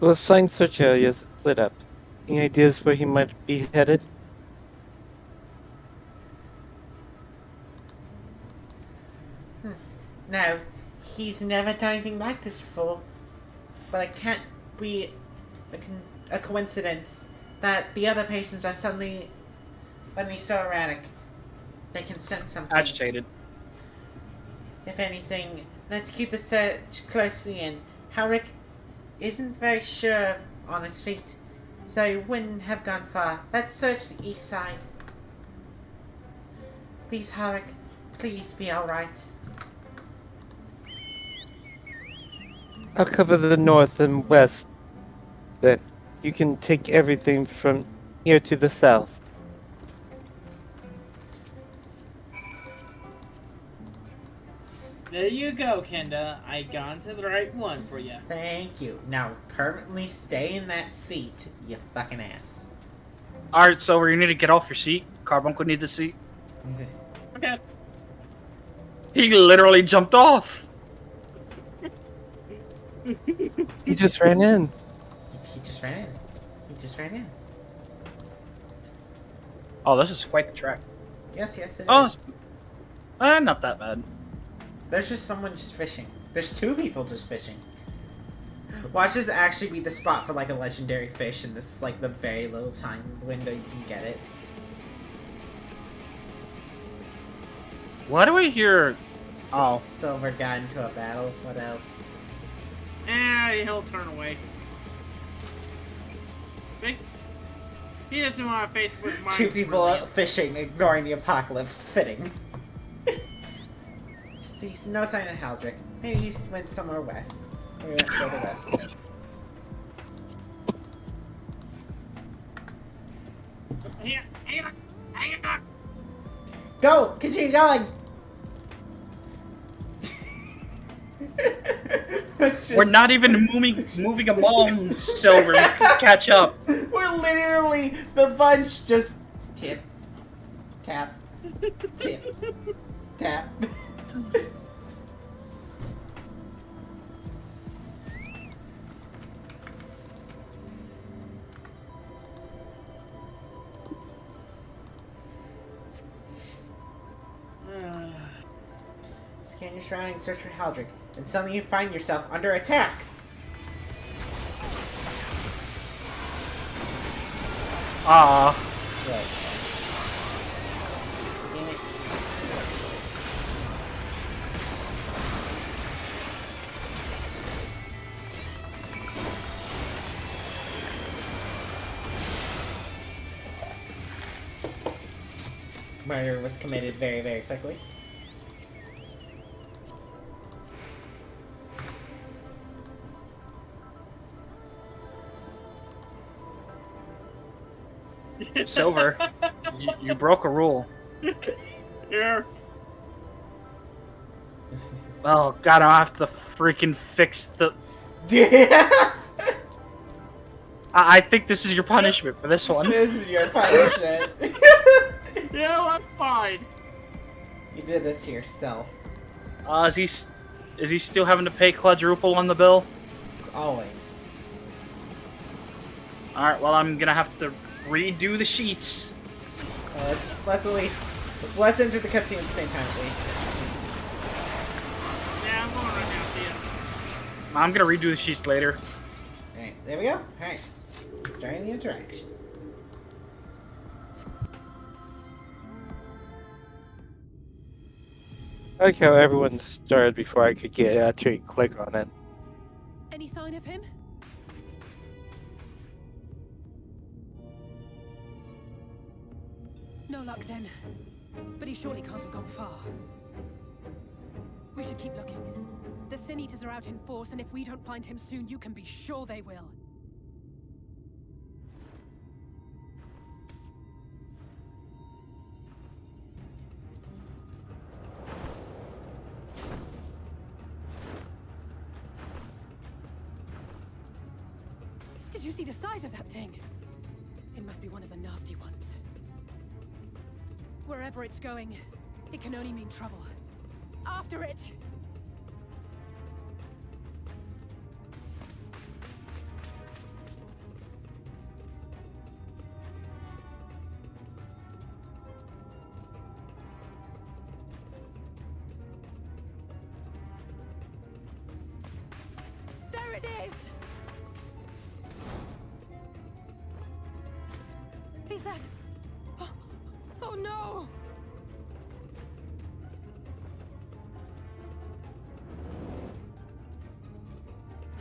Well, assigned search areas split up. Any ideas where he might be headed? No, he's never done anything like this before. But it can't be a coincidence that the other patients are suddenly so erratic. They can sense something. Agitated. If anything, let's keep the search closely in. Halric isn't very sure on his feet, so he wouldn't have gone far. Let's search the east side. Please, Halric, please be alright. I'll cover the north and west. Then you can take everything from here to the south. There you go, Kenda. I got to the right one for you. Thank you. Now permanently stay in that seat, you fucking ass. Alright, Silver, you need to get off your seat. Carbuncle needs the seat. Okay. He literally jumped off. He just ran in. He just ran in. He just ran in. Oh, this is quite the track. Yes, it is. Oh, not that bad. There's just someone just fishing. There's two people just fishing. Watch this actually be the spot for like a legendary fish in this like the very little time window you can get it. Why do I hear... Oh. Silver got into a battle. What else? He'll turn away. He doesn't want to face with my... Two people fishing, ignoring the apocalypse. Fitting. Sees no sign of Haldrick. Maybe he went somewhere west. Maybe went further west. Hang on. Go! Continue going! We're not even moving along, Silver. You can catch up. We're literally the bunch just tip, tap, tip, tap. Scan your surroundings, search for Haldrick, and suddenly you find yourself under attack. Ah. Right. Damn it. Murder was committed very, very quickly. Silver, you broke a rule. Here. Oh god, I have to freaking fix the... I think this is your punishment for this one. This is your punishment. Yeah, I'm fine. You did this to yourself. Is he still having to pay quadruple on the bill? Always. Alright, well I'm gonna have to redo the sheets. Let's at least... Let's enter the cutscene at the same time, at least. Yeah, I'm going right now, see ya. I'm gonna redo the sheets later. Alright, there we go. Alright. Starting the interaction. I like how everyone started before I could get actually click on it. Any sign of him? No luck then. But he surely can't have gone far. We should keep looking. The Sin Eaters are out in force, and if we don't find him soon, you can be sure they will. Did you see the size of that thing? It must be one of the nasty ones. Wherever it's going, it can only mean trouble. After it! There it is! Is that... Oh no!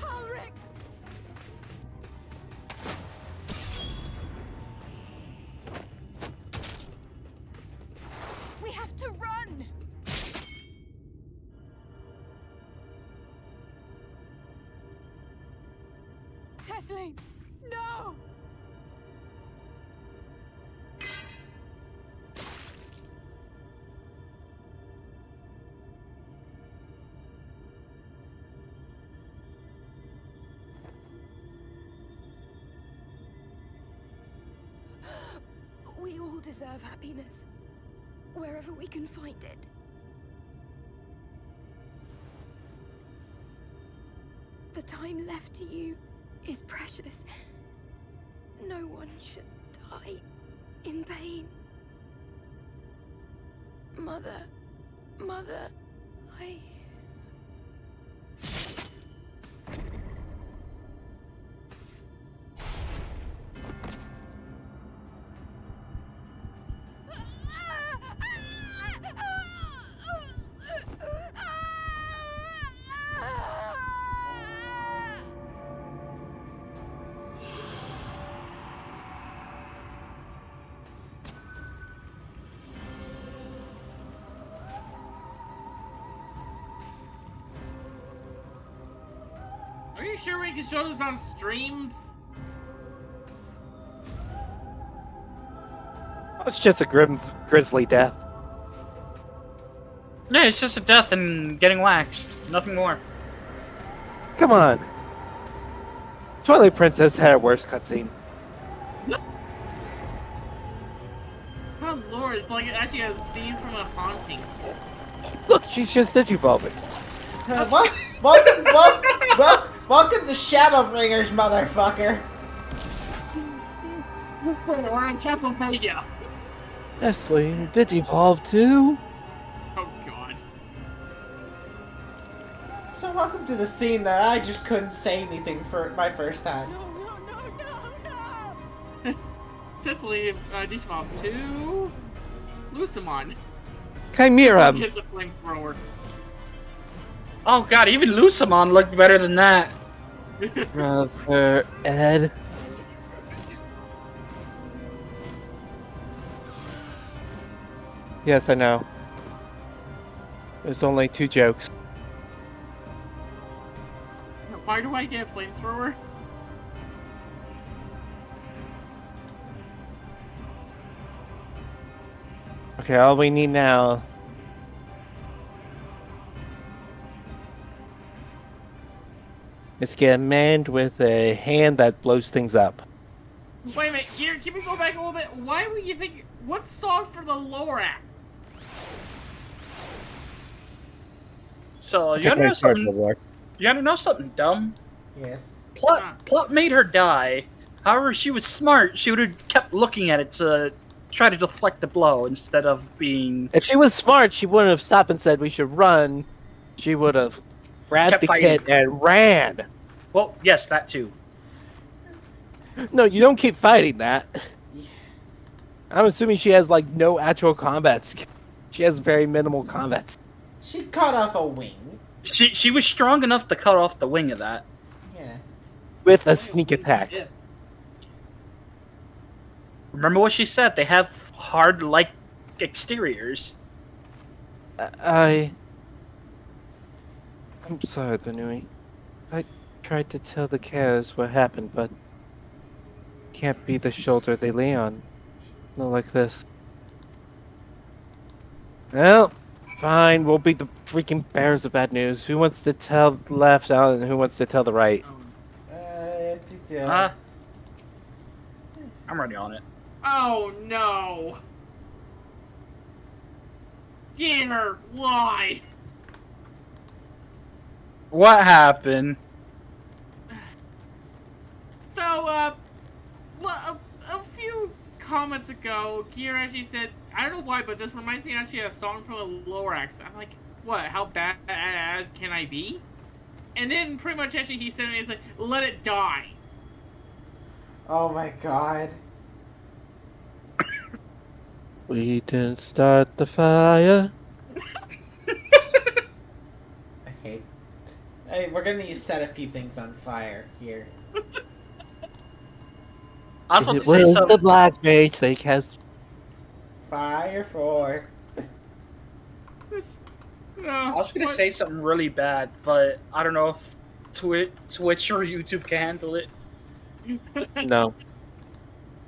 Ulrich! We have to run! Tesseline! No! We all deserve happiness, wherever we can find it. The time left to you is precious. No one should die in pain. Mother, I... Are you sure we can show this on streams? It's just a grisly death. Yeah, it's just a death and getting waxed. Nothing more. Come on. Twilight Princess had a worse cutscene. Oh lord, it's like actually a scene from a haunting. Look, she's just digivolving. Welcome to Shadowbringers, motherfucker. We're in Castlevania. Nestle, digivolve too? Oh god. So welcome to the scene that I just couldn't say anything for my first time. Just leave Digimon 2. Lucimon. Chimera! Gets a flamethrower. Oh god, even Lucimon looked better than that. Brother Ed. Yes, I know. There's only 2 jokes. Why do I get a flamethrower? Okay, all we need now is get a man with a hand that blows things up. Wait a minute, here, can we go back a little bit? Why would you think... What's song for the lower act? So, you wanna know something? You wanna know something dumb? Yes. Plot made her die. However, she was smart. She would have kept looking at it to try to deflect the blow instead of being... If she was smart, she wouldn't have stopped and said we should run. She would have grabbed Kept the fighting. kid and ran. Well, yes, that too. No, you don't keep fighting that. I'm assuming she has, like, no actual combat skill. She has very minimal combat skill. She cut off a wing. She was strong enough to cut off the wing of that. Yeah. With a sneak attack. Yeah. Remember what she said? They have hard, like, exteriors. I'm sorry, Banui. I tried to tell the carers what happened, but can't be the shoulder they lay on. Not like this. Well, fine. We'll be the freaking bearers of bad news. Who wants to tell the left out and who wants to tell the right? Details. I'm already on it. Oh no! Gear, why? What happened? So, a few comments ago, Gear actually said, I don't know why, but this reminds me actually of a song from the Lorax. I'm like, what? How bad can I be? And then pretty much actually he said, he's like, let it die. Oh my god. We didn't start the fire. I hate. Hey, we're gonna need to set a few things on fire here. I was about It to say was something. the black mage they cast. Fire for. I was gonna say something really bad, but I don't know if Twitch or YouTube can handle it. No.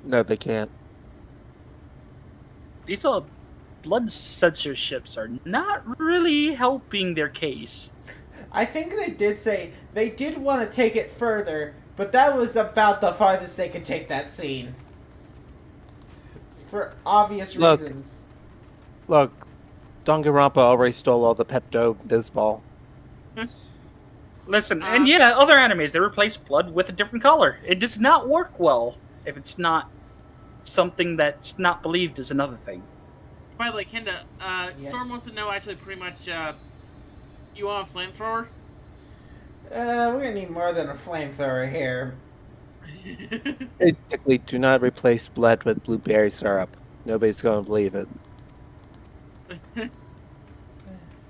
No, they can't. These blood censorships are not really helping their case. I think they did say they did want to take it further, but that was about the farthest they could take that scene. For obvious Look. reasons. Look, Danganronpa already stole all the Pepto-Bismol. Listen, and yeah, other animes, they replace blood with a different color. It does not work well if it's not something that's not believed is another thing. By the way, Kenda, Yes. Storm wants to know actually pretty much, you want a flamethrower? We're gonna need more than a flamethrower here. Basically, do not replace blood with blueberry syrup. Nobody's gonna believe it.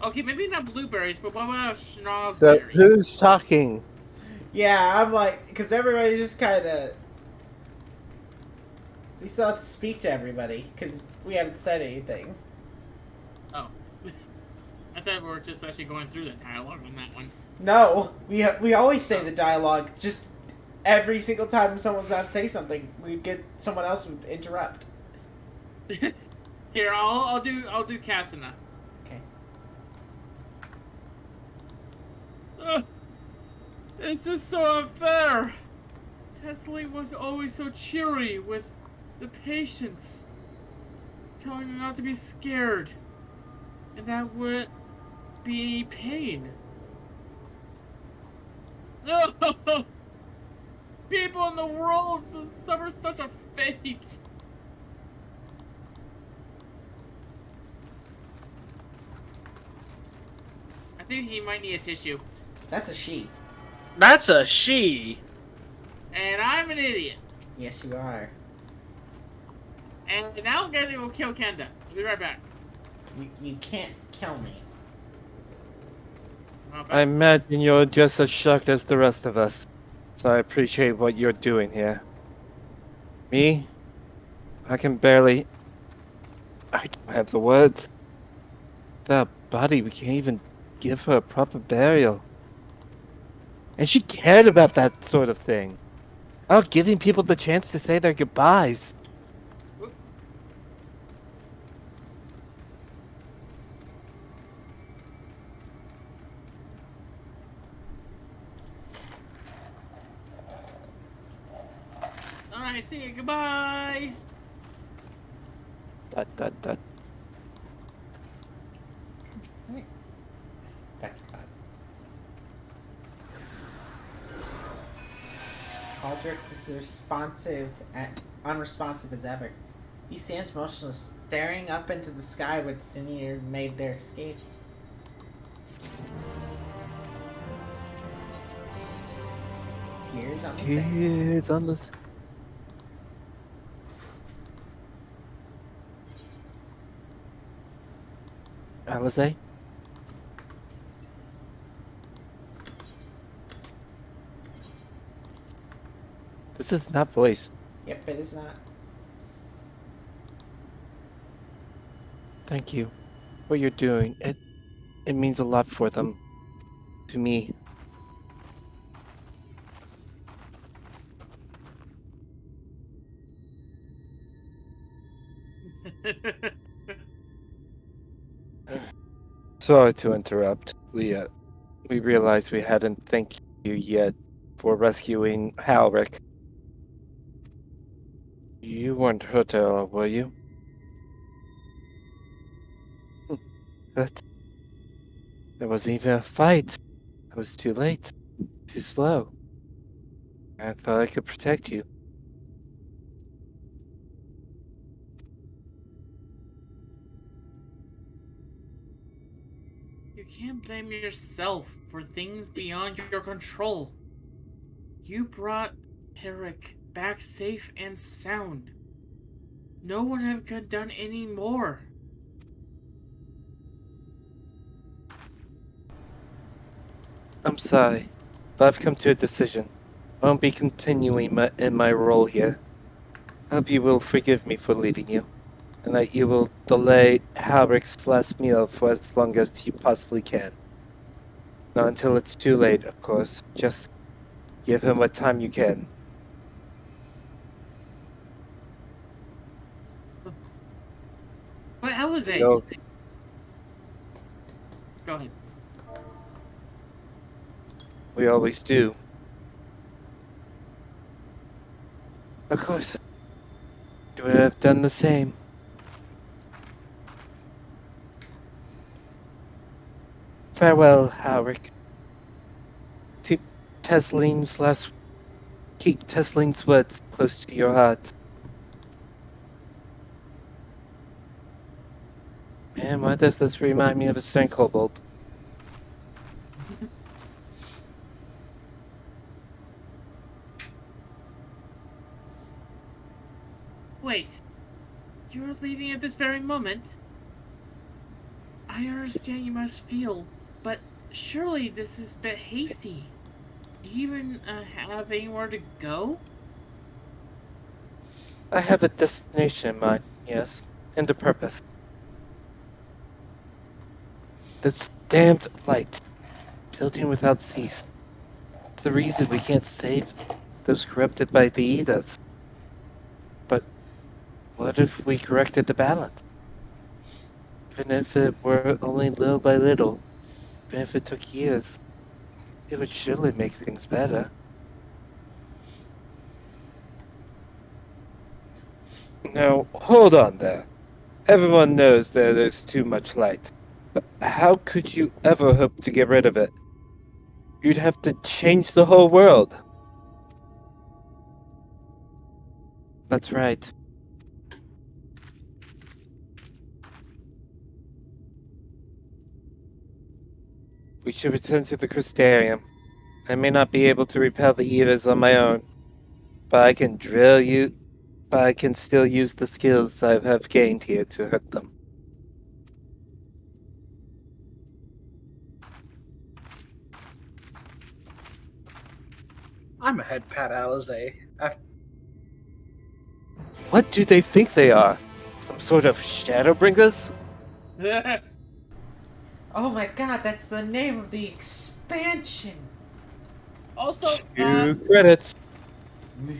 Okay, maybe not blueberries, but what about So, schnozberry? who's talking? Yeah, I'm like, because everybody just kind of. We still have to speak to everybody, because we haven't said anything. Oh. I thought we were just actually going through the dialogue on that one. No, we always say the dialogue, just every single time someone's about to say something, we'd get someone else would interrupt. Here, I'll do Cassina. Okay. This is so unfair. Tesseline was always so cheery with the patients, telling them not to be scared, and that wouldn't be any pain. No! People in the world suffer such a fate. I think he might need a tissue. That's a she. That's a she. And I'm an idiot. Yes, you are. And now I'm gonna go kill Kenda. I'll be right back. You can't kill me. I imagine you're just as shocked as the rest of us. So I appreciate what you're doing here. Me? I can barely... I don't have the words. That body, we can't even give her a proper burial. And she cared about that sort of thing. About giving people the chance to say their goodbyes. Alright, see you. Goodbye. Dot, dot, dot. Aldrich is unresponsive as ever. He stands motionless, staring up into the sky where the Senior made their escape. Tears on the sand. Tears on the... Alisaie? This is not voice. Yep, it is not. Thank you. What you're doing, it means a lot for them. To me. Sorry to interrupt. We realized we hadn't thanked you yet for rescuing Halric. You weren't hurt at all, were you? But there wasn't even a fight. I was too late. Too slow. I thought I could protect you. You can't blame yourself for things beyond your control. You brought Herrick back safe and sound. No one have could done any more. I'm sorry, but I've come to a decision. I won't be continuing in my role here. I hope you will forgive me for leaving you, and that you will delay Halric's last meal for as long as you possibly can. Not until it's too late, of course. Just give him what time you can. But Alisaie, No. go ahead. We always do. Of course. You would have done the same. Farewell, Halric. Keep Tesling's words close to your heart. Man, why does this remind me of a Stone Kobold? Wait, you're leaving at this very moment? I understand you must feel, but surely this is a bit hasty. Do you even have anywhere to go? I have a destination in mind, yes, and a purpose. This damned light, building without cease. It's the reason we can't save those corrupted by the Ediths. But what if we corrected the balance? Even if it were only little by little, even if it took years, it would surely make things better. Now, hold on there. Everyone knows that there's too much light. But how could you ever hope to get rid of it? You'd have to change the whole world. That's right. We should return to the Crystarium. I may not be able to repel the Eaters on my own, but I can still use the skills I have gained here to hurt them. I'm a head pat Alisaie. What do they think they are? Some sort of Shadowbringers? Oh my god, that's the name of the expansion! Also, Two credits.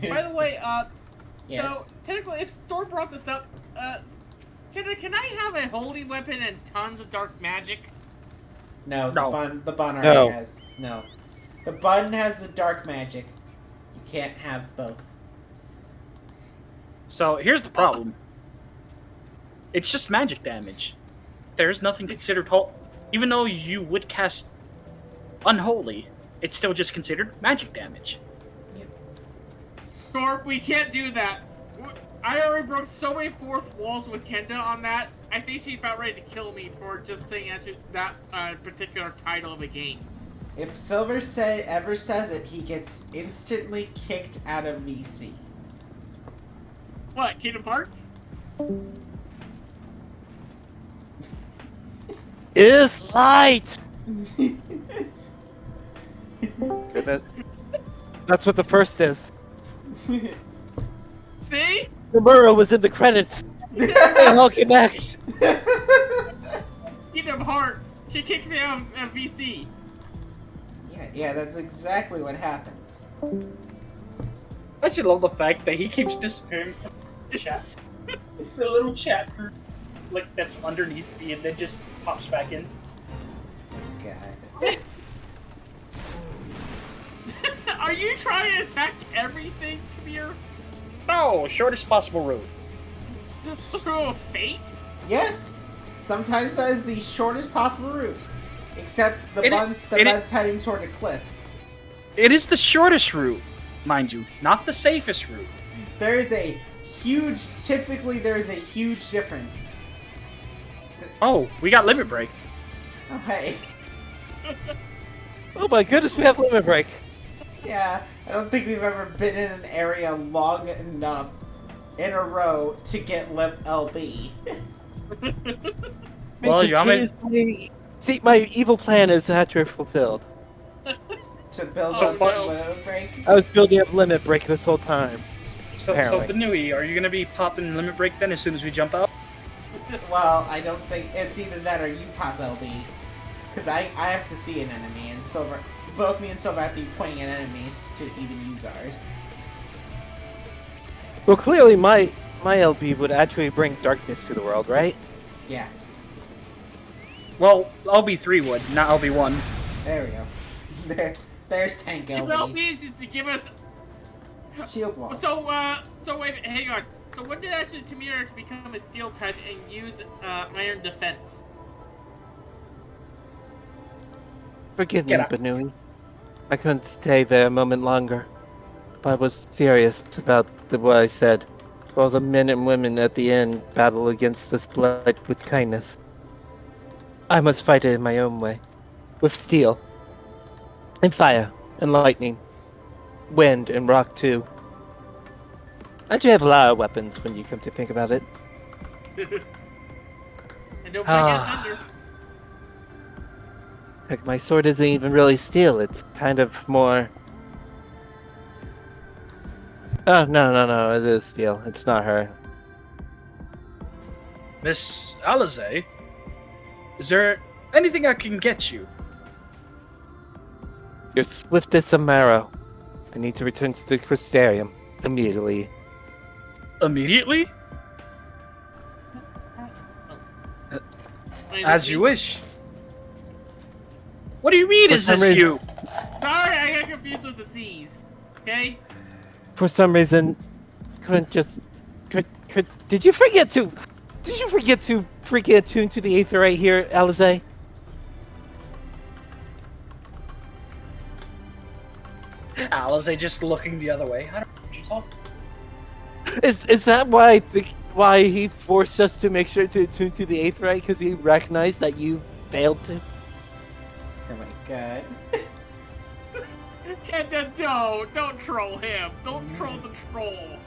by the way, Yes. so technically, if Storm brought this up, can I have a holy weapon and tons of dark magic? No, No. the bun already No. has. No. The bun has the dark magic. You can't have both. So here's the problem. It's just magic damage. There's nothing considered even though you would cast unholy, it's still just considered magic damage. Storm, we can't do that. I already broke so many fourth walls with Kenda on that. I think she's about ready to kill me for just saying that particular title of a game. If Silver ever says it, he gets instantly kicked out of VC. What, Kingdom Hearts? Is light! Goodness. That's what the first is. See? Nomura was in the credits. It all connects. Kingdom Hearts. She kicks me out of VC. Yeah, that's exactly what happens. I just love the fact that he keeps disappearing from the chat. The little chat group, like, that's underneath me and then just pops back in. God. Are you trying to attack everything, Tamir? No, shortest possible route. Through a fate? Yes! Sometimes that is the shortest possible route. Except the It- one's heading toward a cliff. It is the shortest route, mind you, not the safest route. There is a huge difference. Oh, we got limit break. Oh, hey. Oh my goodness, we have limit break. Yeah, I don't think we've ever been in an area long enough in a row to get LB. Well, you want me... See, my evil plan is actually fulfilled. To build So, up but- limit break? I was building up limit break this whole time. So Apparently. Benui, are you gonna be popping limit break then as soon as we jump out? Well, I don't think it's either that or you pop LB. Because I have to see an enemy, and both me and Silver have to be pointing at enemies to even use ours. Well, clearly my LB would actually bring darkness to the world, right? Yeah, Well, LB3 would, not LB1. there we go. There's Tank If LB. LB is to give us... Shield wall. So wait, hang on. So when did actually Tamir become a steel type and use iron defense? Forgive me, Get out. Benui. I couldn't stay there a moment longer. But I was serious about what I said. While the men and women at the end battle against this blight with kindness. I must fight it in my own way. With steel. And fire. And lightning. Wind and rock too. I do have a lot of weapons when you come to think about it. And don't forget thunder. Heck, my sword isn't even really steel, it's kind of more... Oh, no, it is steel. It's not her. Miss Alisaie, is there anything I can get you? You're swift as a marrow. I need to return to the Crystarium immediately. Immediately? Wait, As you wish. What do you mean, For is some this reason- you? Sorry, I got confused with the Z's. Okay? For some reason, couldn't just... Did you forget to freaking attune to the Aether right here, Alisaie? Alisaie just looking the other way. I don't know what you're talking. Is that why he forced us to make sure to attune to the Aetherite? Because he recognized that you failed to? Oh my god. Kenta, don't troll him. Don't troll the troll.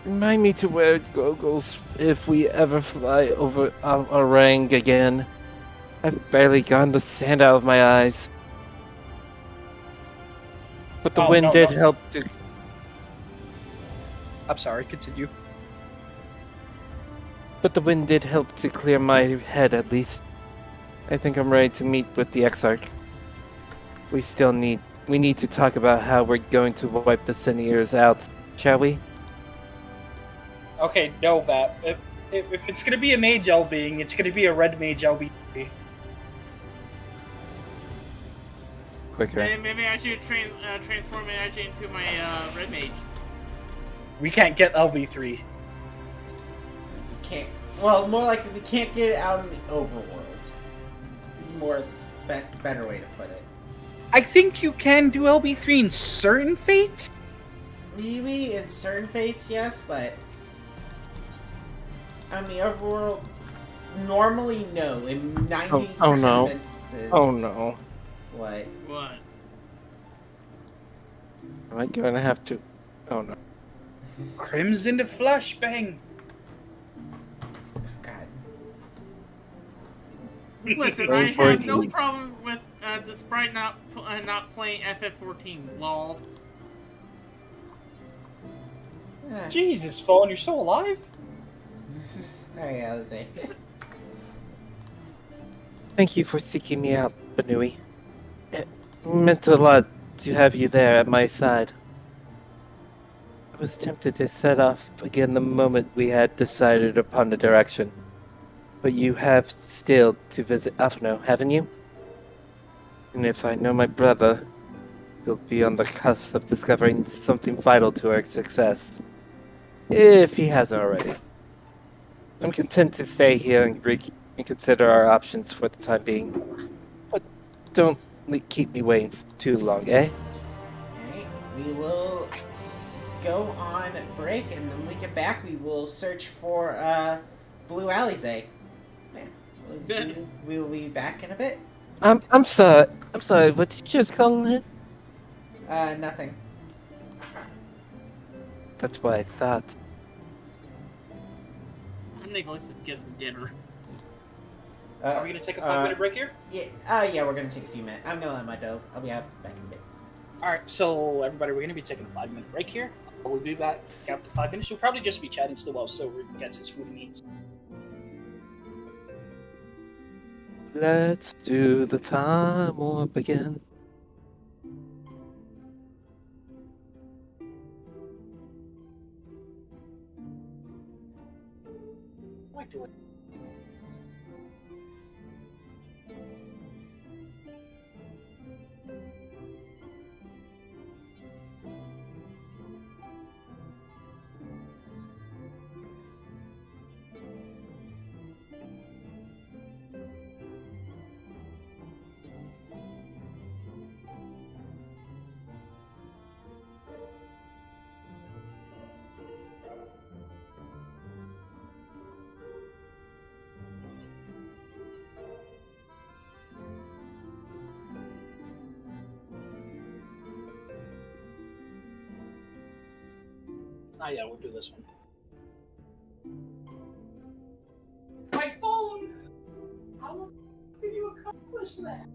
Remind me to wear goggles if we ever fly over Orang again. I've barely gotten the sand out of my eyes. But the wind did help to... I'm sorry, continue. But the wind did help to clear my head at least. I think I'm ready to meet with the Exarch. We need to talk about how we're going to wipe the Seniors out, shall we? Okay, no, Vap. If it's gonna be a mage being, it's gonna be a red mage LB. Quicker. Maybe I should transform it actually into my red mage. We can't get LB3. We can't. Well, more like we can't get it out in the overworld. Is more better way to put it. I think you can do LB3 in certain fates? Maybe in certain fates, yes, but on the overworld, Normally, no. In 90% oh no. of instances. Oh no. What? What? Am I gonna have to? Oh no. Crimson to flashbang. God. Listen, Going I for have it. no problem with the sprite not playing FF14. Lol. Jesus, Fallen, you're still alive? Oh yeah, Alisaie. Thank you for seeking me out, Banui. It meant a lot to have you there at my side. I was tempted to set off again the moment we had decided upon the direction. But you have still to visit Alphinaud, haven't you? And if I know my brother, he'll be on the cusp of discovering something vital to our success. If he hasn't already. I'm content to stay here and consider our options for the time being. But don't keep me waiting too long, eh? Alright, we will go on break, and then when we get back, we will search for Blue Alisaie. Yeah, we'll be back in a bit. I'm sorry. I'm sorry. What did you just call it? Nothing. That's what I thought. I'm gonna go get some dinner. Are we gonna take a 5-minute break here? Yeah. Yeah, we're gonna take a few minutes. I'm gonna let my dog. I'll be out back in a bit. Alright, so everybody, we're gonna be taking a 5-minute break here. We'll be back after 5 minutes. We'll probably just be chatting still while Silver gets his food and eats. Let's do the time warp again. I like to. Ah, yeah, we'll do this one. My phone! How did you accomplish that?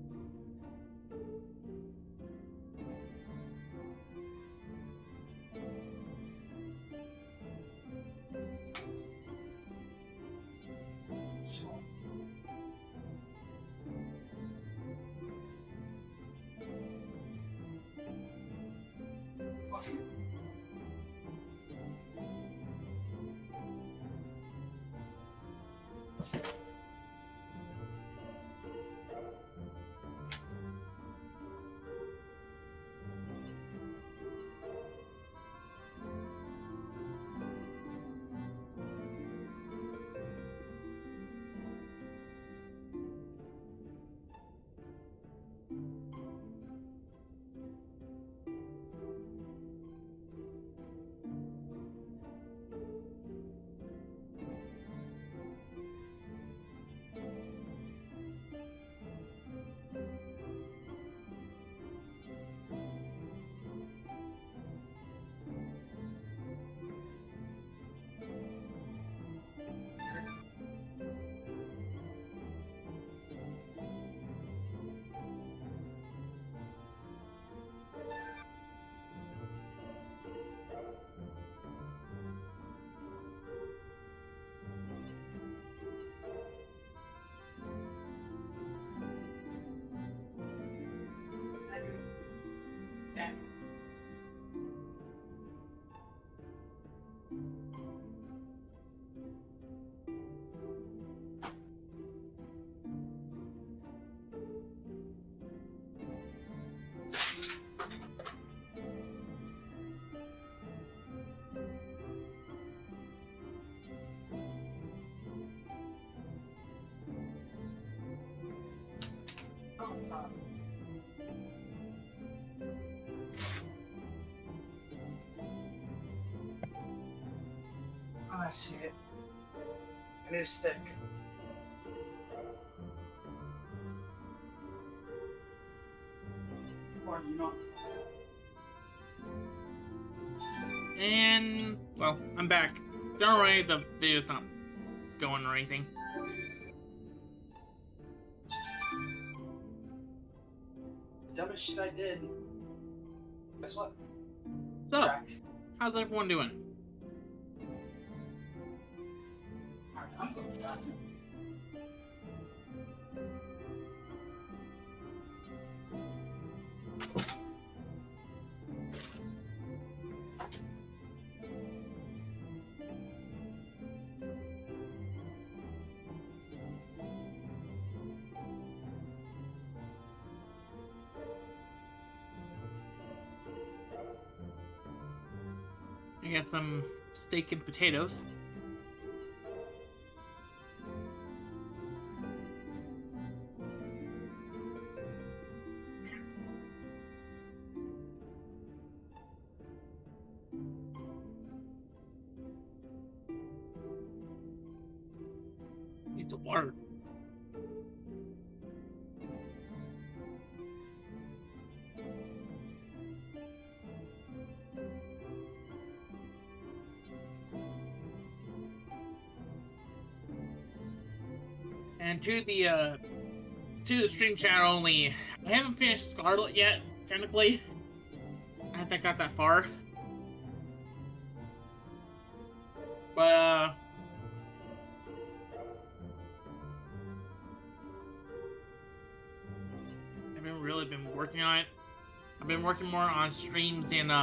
Yes. Oh, shit. I need a stick. And, well, I'm back. Don't worry, the video's not going or anything. The dumbest shit I did. Guess what? So, Cracked. how's everyone doing? I'm going to die. I got some steak and potatoes. Need some water. And to the stream chat only, I haven't finished Scarlet yet, technically. I haven't got that far. But, I've really been working on it. I've been working more on streams and,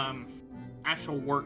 actual work.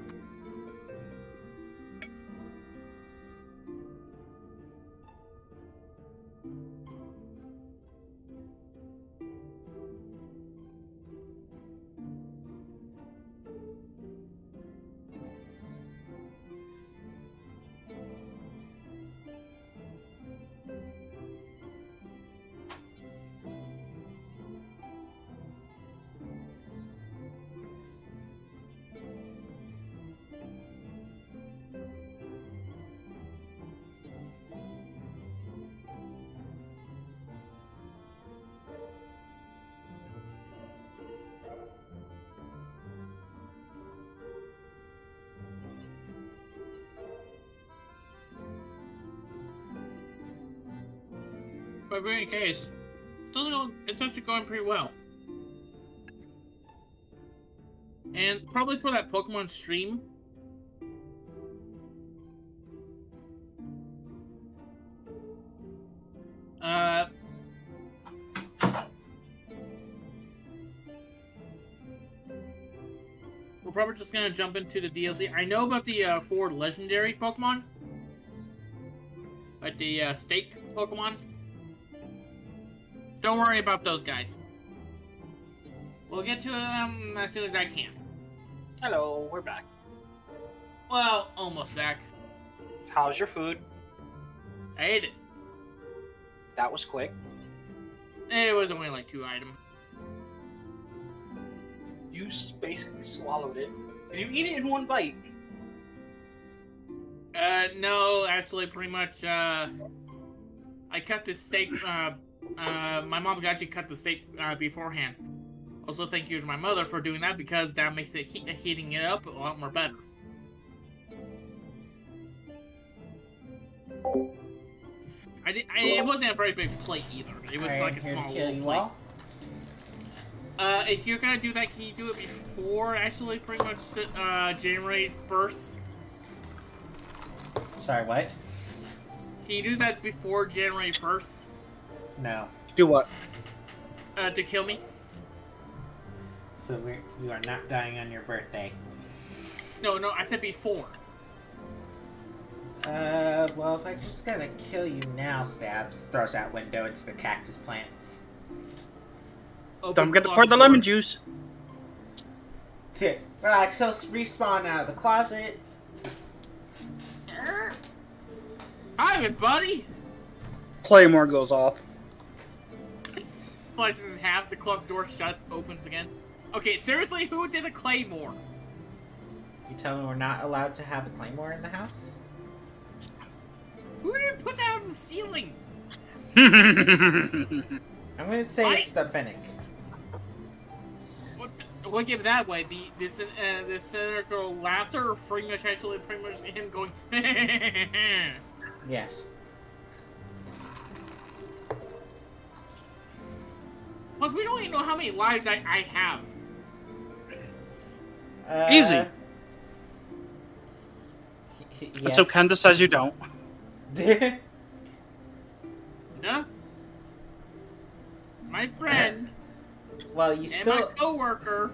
But in any case, it's actually going pretty well. And probably for that Pokemon stream, we're probably just gonna jump into the DLC. I know about the 4 legendary Pokemon, like the staked Pokemon. Don't worry about those guys. We'll get to them as soon as I can. Hello, we're back. Well, almost back. How's your food? I ate it. That was quick. It was only like 2 items. You basically swallowed it. Did you eat it in one bite? No, actually, pretty much, I cut the steak, my mom actually cut the steak, beforehand. Also, thank you to my mother for doing that, because that makes it heating it up a lot more better. It wasn't a very big plate either. It was like a small little plate. If you're gonna do that, can you do it before, actually, pretty much, January 1st? Sorry, what? Can you do that before January 1st? No. Do what? To kill me? So you are not dying on your birthday. No, I said before. Well, if I just gotta kill you now, Stabs throws out window into the cactus plants. Don't forget to pour the lemon juice. Relax, he'll respawn out of the closet. Hi, everybody! Claymore goes off. Slices in half, the closet door shuts, opens again. Okay, seriously, who did a claymore? You tell me we're not allowed to have a claymore in the house? Who did put that on the ceiling? I'm gonna say it's the Finnick. What look at it that way. The cynical laughter, pretty much him going. Yes. Plus, we don't even know how many lives I have. Easy. Yes. And so Kenda says you don't. Yeah. It's my friend. Well, you and still my coworker.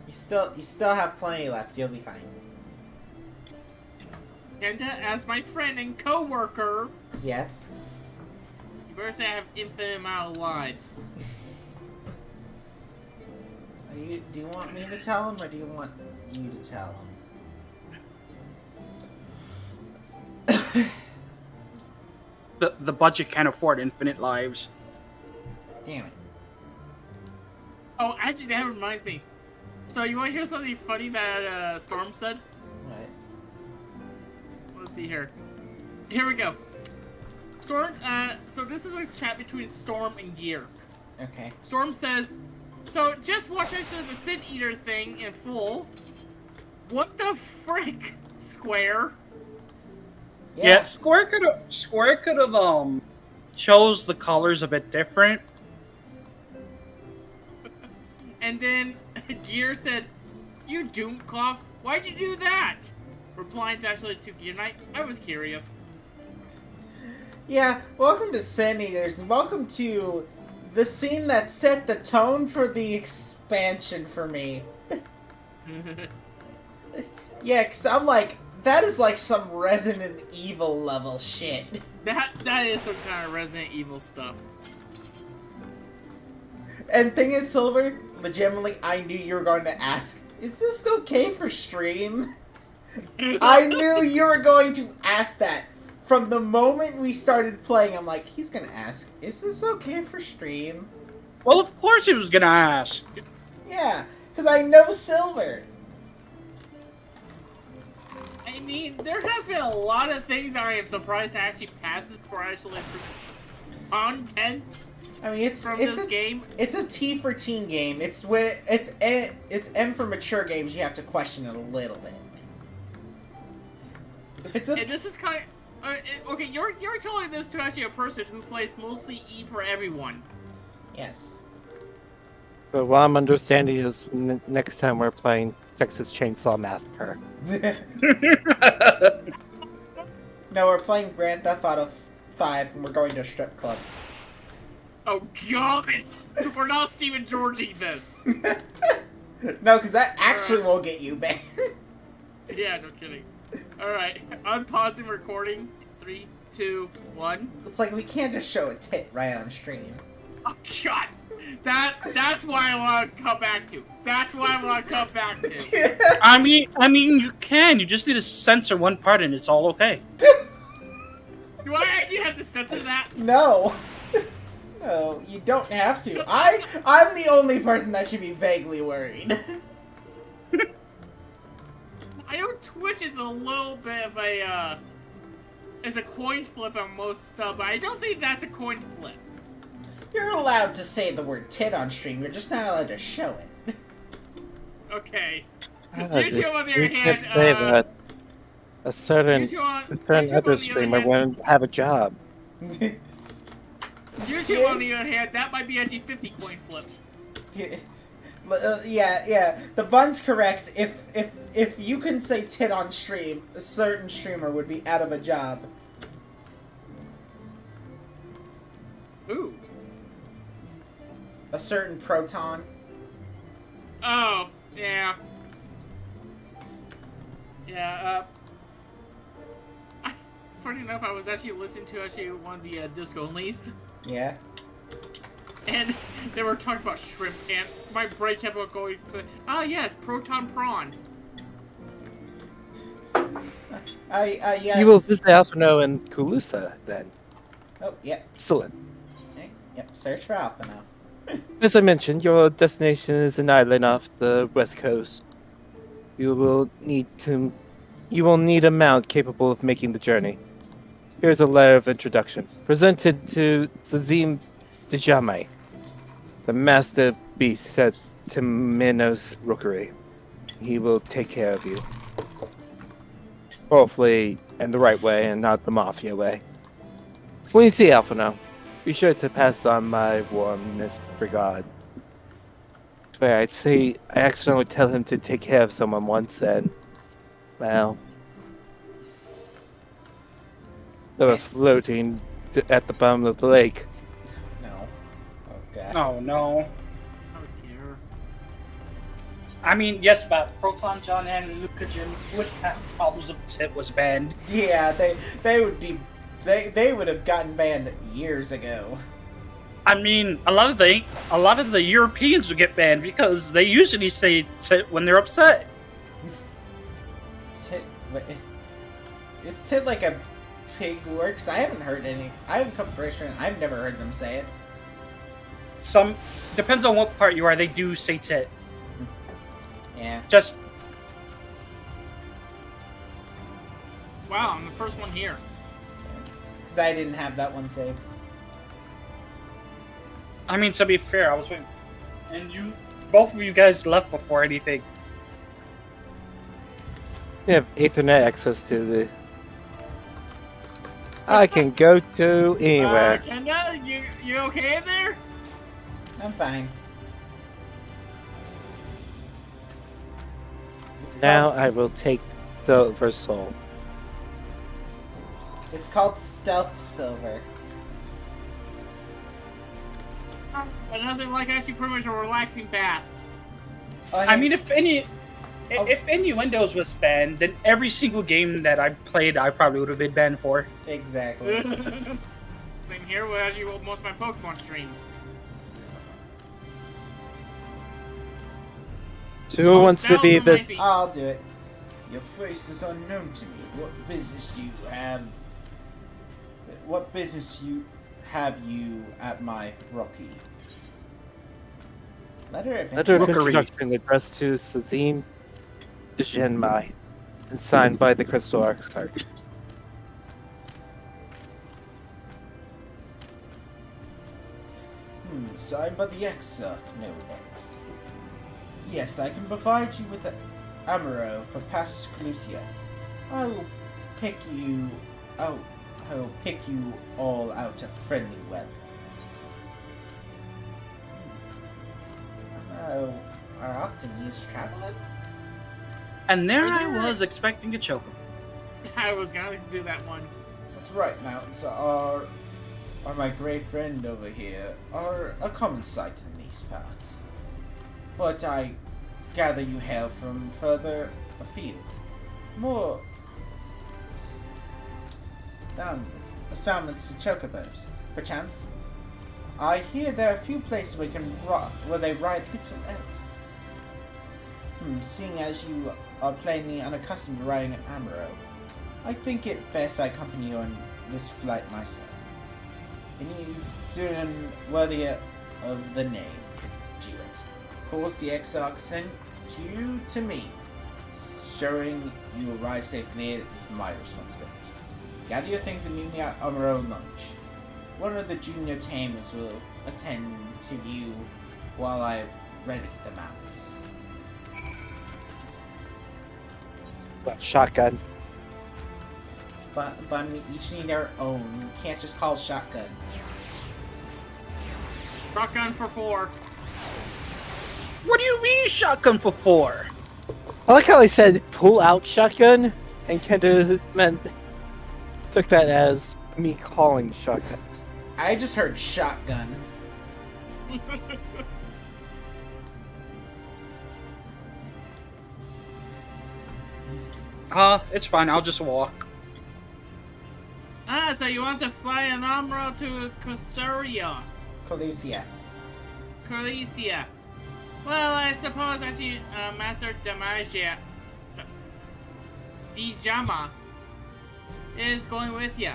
you still have plenty left. You'll be fine. Kenta, as my friend and coworker, Yes. you better say I have infinite amount of lives. Do you want me to tell him, or do you want you to tell him? The budget can't afford infinite lives. Damn it. Oh, actually, that reminds me. So, you want to hear something funny that Storm said? What? Let's see here. Here we go. Storm, so this is a chat between Storm and Gear. Okay. Storm says, so just watch actually the Sin Eater thing in full. What the frick, Square? Yeah, Square could have chose the colors a bit different. And then Gear said, "You Doomcloth, why'd you do that?" Replying to actually to Gear Knight, I was curious. Yeah, welcome to Sin Eaters, and welcome to the scene that set the tone for the expansion for me. Yeah, because I'm like, that is like some Resident Evil level shit. That is some kind of Resident Evil stuff. And thing is, Silver, legitimately, I knew you were going to ask, is this okay for stream? I knew you were going to ask that. From the moment we started playing, I'm like, he's gonna ask, is this okay for stream? Well, of course he was gonna ask. Yeah, because I know Silver. I mean, there has been a lot of things I am surprised actually passes for actually content. I mean, it's this game. It's a T for teen game. It's M for mature games. You have to question it a little bit. If it's a And this is kind of okay. You're telling this to actually a person who plays mostly E for everyone. yes. But what I'm understanding is next time we're playing Texas Chainsaw Massacre. No, we're playing Grand Theft Auto 5, and we're going to a strip club. Oh God! We're not Steven Georgie this. No, because that actually will get you banned. Yeah, no kidding. All right, unpausing recording. 3, 2, 1. It's like we can't just show a tit right on stream. Oh God! That's why I want to come back to. That's why I want to come back to. I mean, you can. You just need to censor one part, and it's all okay. Do I actually have to censor that? No. No, you don't have to. I'm the only person that should be vaguely worried. I know Twitch is a little bit of a is a coin flip on most stuff, but I don't think that's a coin flip. You're allowed to say the word tit on stream, you're just not allowed to show it. Okay. YouTube, on the other hand, say that a certain YouTube other streamer won't have a job. YouTube, on the other hand, that might be actually 50 coin flips. Yeah. The bun's correct. If you can say tit on stream, a certain streamer would be out of a job. Ooh. A certain proton. Oh, yeah. Yeah, funny enough, I was actually listening to one of the disc-onlys. Yeah. And they were talking about shrimp, and my brain kept on going to, yes, proton prawn. Yes. You will visit Alphinaud and Kulusa then. Oh, yeah. Excellent. Okay. Yep, search for Alphinaud. As I mentioned, your destination is an island off the west coast. You will need a mount capable of making the journey. Here's a letter of introduction, presented to Zazim Djamai, the master beast to Minno's rookery. He will take care of you. Hopefully in the right way and not the mafia way. When you see Alphinaud, be sure to pass on my warmest regard. Swear, I'd say I accidentally tell him to take care of someone once and, well, they were floating at the bottom of the lake. No. Okay. Oh no. Oh dear. I mean, yes, but Proton John and Lucagen would have problems if Tit was banned. Yeah, they would be they would have gotten banned years ago. I mean, a lot of the Europeans would get banned because they usually say Tit when they're upset. Is Tit like a pig word? Because I haven't heard any. I have a couple British friends. I've never heard them say it. Some depends on what part you are. They do say Tit. Yeah. Just Wow, I'm the first one here. Because I didn't have that one saved. I mean, to be fair, I was waiting, and both of you guys left before anything. You have Ethernet access to the... I can go to anywhere. Kenda, you okay in there? I'm fine. Now I will take Silver Soul. It's called Stealth Silver. Nothing like actually pretty much a relaxing bath. I mean, if Innuendos was banned, then every single game that I played, I probably would have been banned for. Exactly. Same here with actually most of my Pokemon streams. So who wants to be the... I'll do it. Your face is unknown to me. What business do you have? What business have you at my Rocky? Letter of introduction addressed to Sazine Djenmai and signed by the Crystal Archive. Signed by the Exarch, no less. Yes, I can provide you with the Amaro for past Clusia. I will pick you out. I will pick you all out a friendly weather. Amaro are often used traveling. And there I was expecting to choke him. I was gonna do that one. That's right, mountains are my great friend over here, are a common sight in these parts. But I gather you hail from further afield. More astoundments to chocobos. Perchance, I hear there are a few places where they ride little elves. Seeing as you are plainly unaccustomed to riding an Amaro, I think it best I accompany you on this flight myself. It is soon worthy of the name. Do it. Of course, the Exarch sent you to me. Ensuring you arrive safely is my responsibility. Gather your things and meet me at Amaro lunch. One of the junior tamers will attend to you while I ready the mounts. Shotgun. But we each need our own. You can't just call shotgun. Shotgun for 4. What do you mean shotgun for 4? I like how he said pull out shotgun, and Kenta took that as me calling shotgun. I just heard shotgun. It's fine. I'll just walk. So you want to fly an Amaro to Clusia? Clusia. Well, I suppose actually Master Dijama is going with you.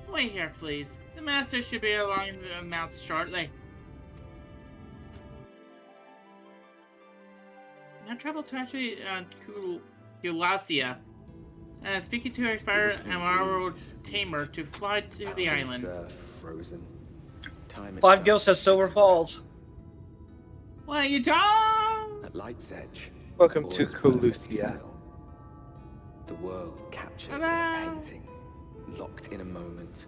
Wait here, please. The Master should be along the mounts shortly. Now travel to actually Kulasia. Speaking to expired Amaro Tamer to fly to the island. Frozen. Time 5 Gil says Silver Falls. What you talking? At Light's Edge. Welcome all to is perfect Colusia. still. The world captured in a Ta-da! painting, locked in a moment.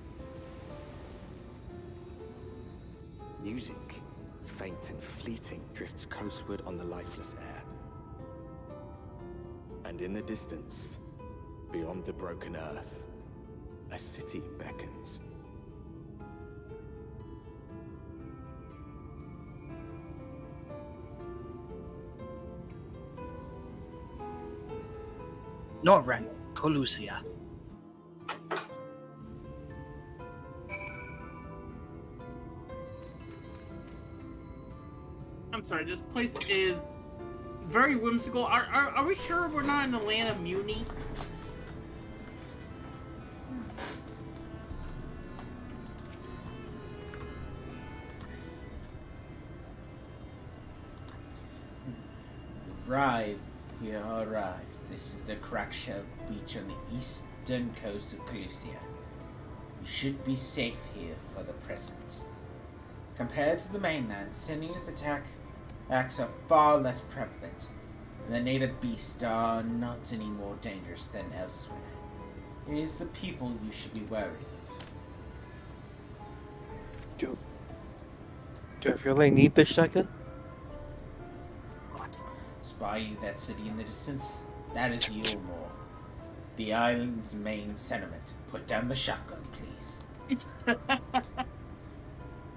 Music, faint and fleeting, drifts coastward on the lifeless air. And in the distance, beyond the broken earth, a city beckons. Norren, Colusia. I'm sorry, this place is very whimsical. Are we sure we're not in the land of Muni? We arrived. This is the Crackshell Beach on the eastern coast of Colusia. You should be safe here for the present. Compared to the mainland, Sini's attacks are far less prevalent, and the native beasts are not any more dangerous than elsewhere. It is the people you should be wary of. Do I really need this shotgun? Spy you that city in the distance? That is Yulmore, the island's main settlement. Put down the shotgun, please.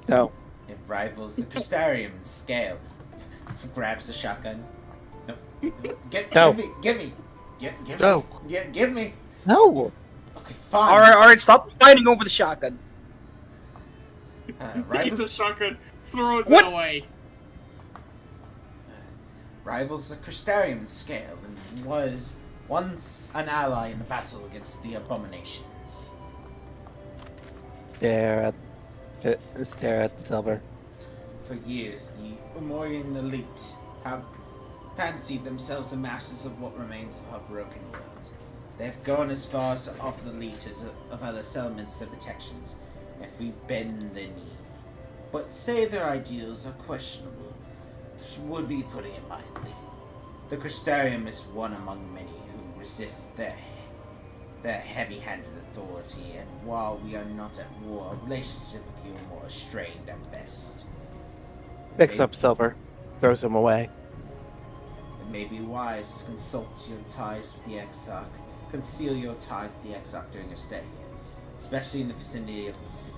No. It rivals the Crystarium in scale. Grabs the shotgun. No. Give me. No. Give me. No. Okay, fine. Alright, stop fighting over the shotgun. Takes a shotgun, throws What? it away. Rivals the Crystarium in scale and was once an ally in the battle against the abominations. Stare at Silver. For years, the Umorian elite have fancied themselves the masters of what remains of our broken world. They have gone as far as to offer the leaders of other settlements their protections if we bend the knee. But say their ideals are questionable, would be putting it mildly. The Crystarium is one among many who resist their heavy-handed authority, and while we are not at war, our relationship with you are more strained at best. Picks up Silver. Throws him away. It may be wise to consult your ties with the Exarch. Conceal your ties with the Exarch during your stay here, especially in the vicinity of the city.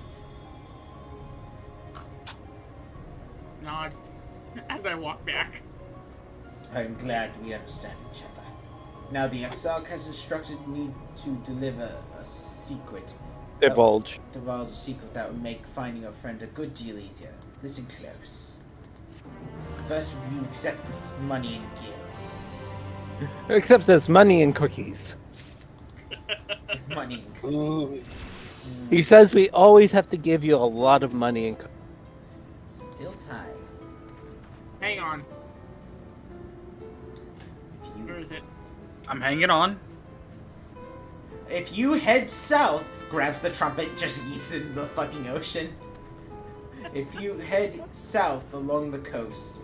Nod. As I walk back. I am glad we understand each other. Now the Exarch has instructed me to deliver a secret. Divulge. Divulge a secret that would make finding your friend a good deal easier. Listen close. First, you accept this money and gear. Except there's money and cookies. Money and cookies. Ooh. He says we always have to give you a lot of money and cookies. Still tied. Hang on. Where is it? I'm hanging on. If you head south, grabs the trumpet, just eats it in the fucking ocean. If you head south along the coast,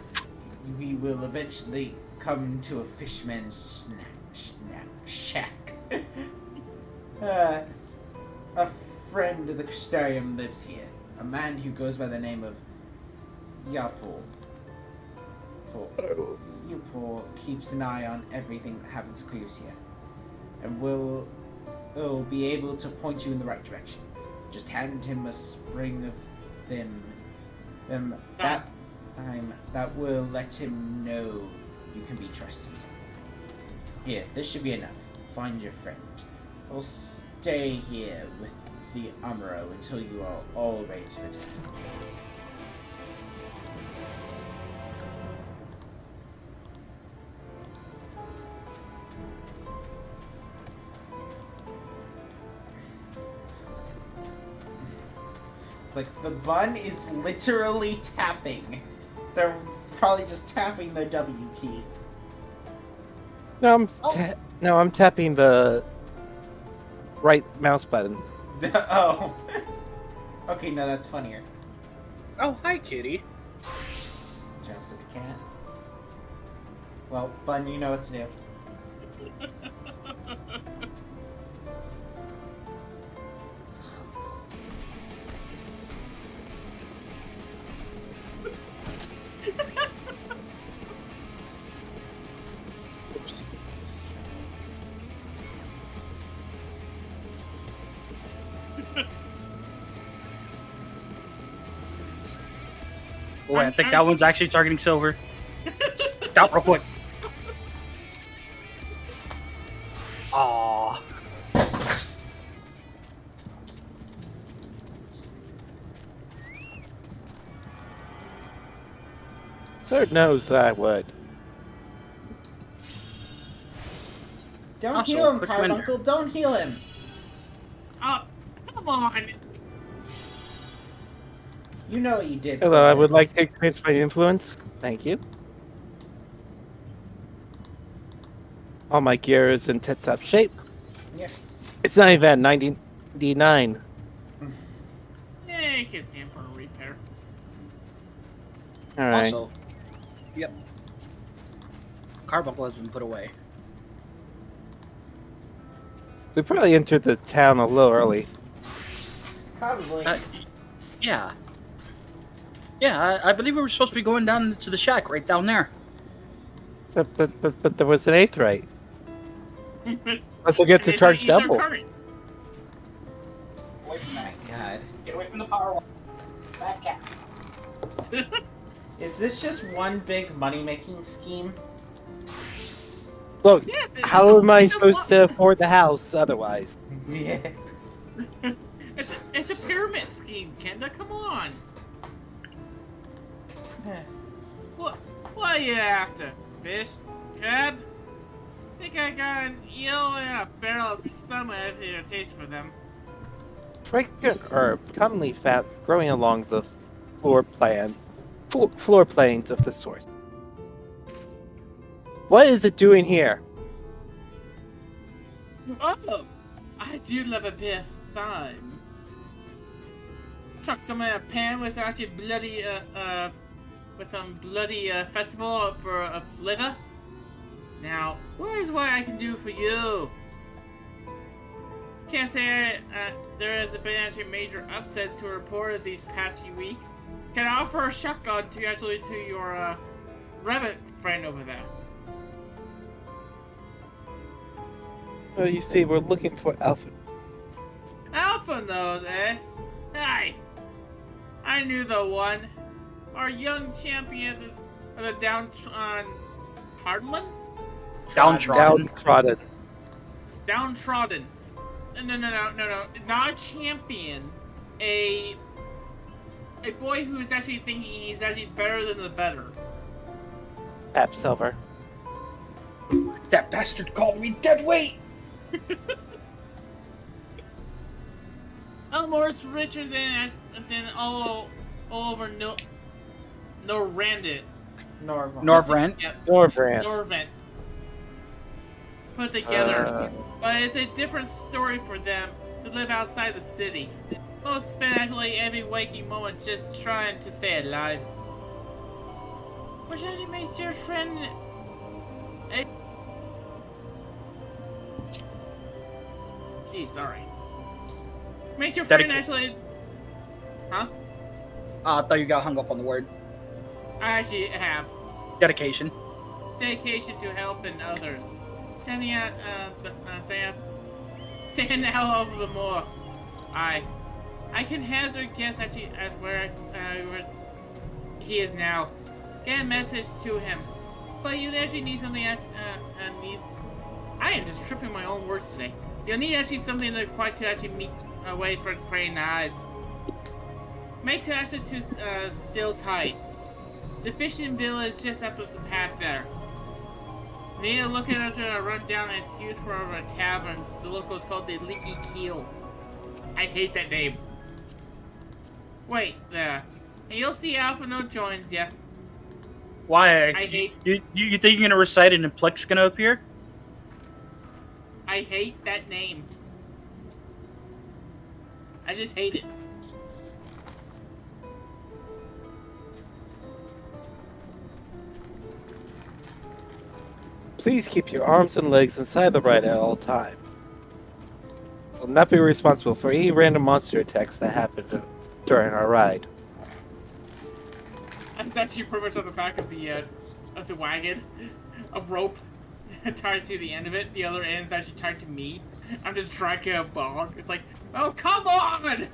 we will eventually come to a fishman's shack. A friend of the Crystarium lives here. A man who goes by the name of Yapul. Yapul keeps an eye on everything that happens to Colusia, and will be able to point you in the right direction. Just hand him a spring of them that time that will let him know you can be trusted. Here, this should be enough. Find your friend. I'll stay here with the Amuro until you are all ready to attack. It's like the bun is literally tapping. They're probably just tapping their W key. No, I'm tapping the right mouse button. Oh. Okay, no, that's funnier. Oh, hi, kitty. Jump for the cat. Well, Bun, you know what to do. Oops. Boy, I think that one's actually targeting silver. Stop real quick. Aww. Sir knows that I would. Don't Also, heal him, quick Carbuncle. Don't heal him. Oh, come on. You know what you did. Hello, I Silver. would like to experience my influence. Thank you. All my gear is in tip-top shape. Yeah. It's not even at 99. Yeah, you can see him for a repair. Alright. Also, yep. Carbuncle has been put away. We probably entered the town a little early. Probably. Yeah. Yeah, I believe we were supposed to be going down to the shack right down there. But there was an eighth right. Let's get to charge double. Oh my god. Get away from the power wall. Bad cat. Is this just one big money-making scheme? Look, Yes, how am I supposed to afford the house otherwise? Yeah. It's a pyramid scheme, Kenda. Come on. What are you after? Fish? Crab? Think I got an eel and a barrel somewhere if you have a taste for them. Fragrant herb, commonly found growing along the floor planes of the source. What is it doing here? Oh, I do love a bit of fun. Truck someone in a pan with actually bloody, with some bloody festival for a flavor. Now, what is what I can do for you? Can't say there has been actually major upsets to report these past few weeks. Can I offer a shotgun to your rabbit friend over there? Well, you see, we're looking for Alpha. Alphinaud, eh? Aye. I knew the one. Our young champion of the downtrodden. Downtrodden. Downtrodden. No. Not a champion. A boy who is actually thinking he's actually better than the better. Pep Silver. That bastard called me dead weight! Almost richer than all over Norvrand. Norvrand? Yep. Norvrand. Norvrand. Put together. But it's a different story for them to live outside the city. Most spend actually every waking moment just trying to stay alive. Which actually makes your friend Gee, sorry. Makes your friend actually... Huh? I thought you got hung up on the word. I actually have. Dedication. Dedication to helping others. Standing out, stand out over the moor. I can hazard guess actually as where he is now. Get a message to him. But you actually need something I am just tripping my own words today. You'll need actually something to actually meet away for praying eyes. Make to actually to still tight. The fishing village just up the path there. Need to look at a run down an excuse for a tavern. The locals called the Leaky Keel. I hate that name. Wait there, and you'll see Alphinaud joins ya. Why? I hate. You think you're gonna recite it and Plex gonna appear? I hate that name. I just hate it. Please keep your arms and legs inside the ride at all times. Will not be responsible for any random monster attacks that happen during our ride. It's actually pretty much on the back of the wagon. A rope ties to the end of it. The other end is actually tied to me. I'm just dragging a bog. It's like, oh, come on!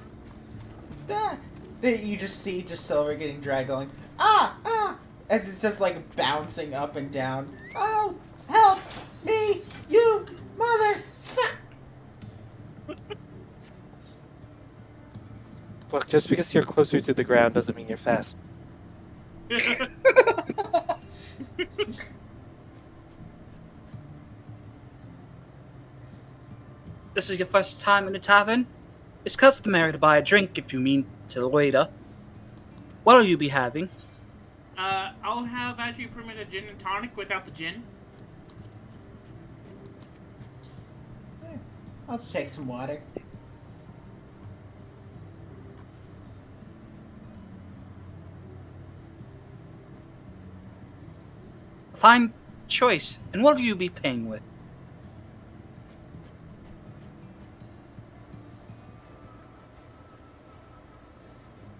You just see Silver getting dragged going, ah! As it's just like bouncing up and down. Oh, help me, you mother. Look, just because you're closer to the ground doesn't mean you're fast. This is your first time in the tavern? It's customary to buy a drink if you mean to later. What'll you be having? I'll have actually pretty much a gin and tonic without the gin. I'll just take some water. Fine choice. And what will you be paying with?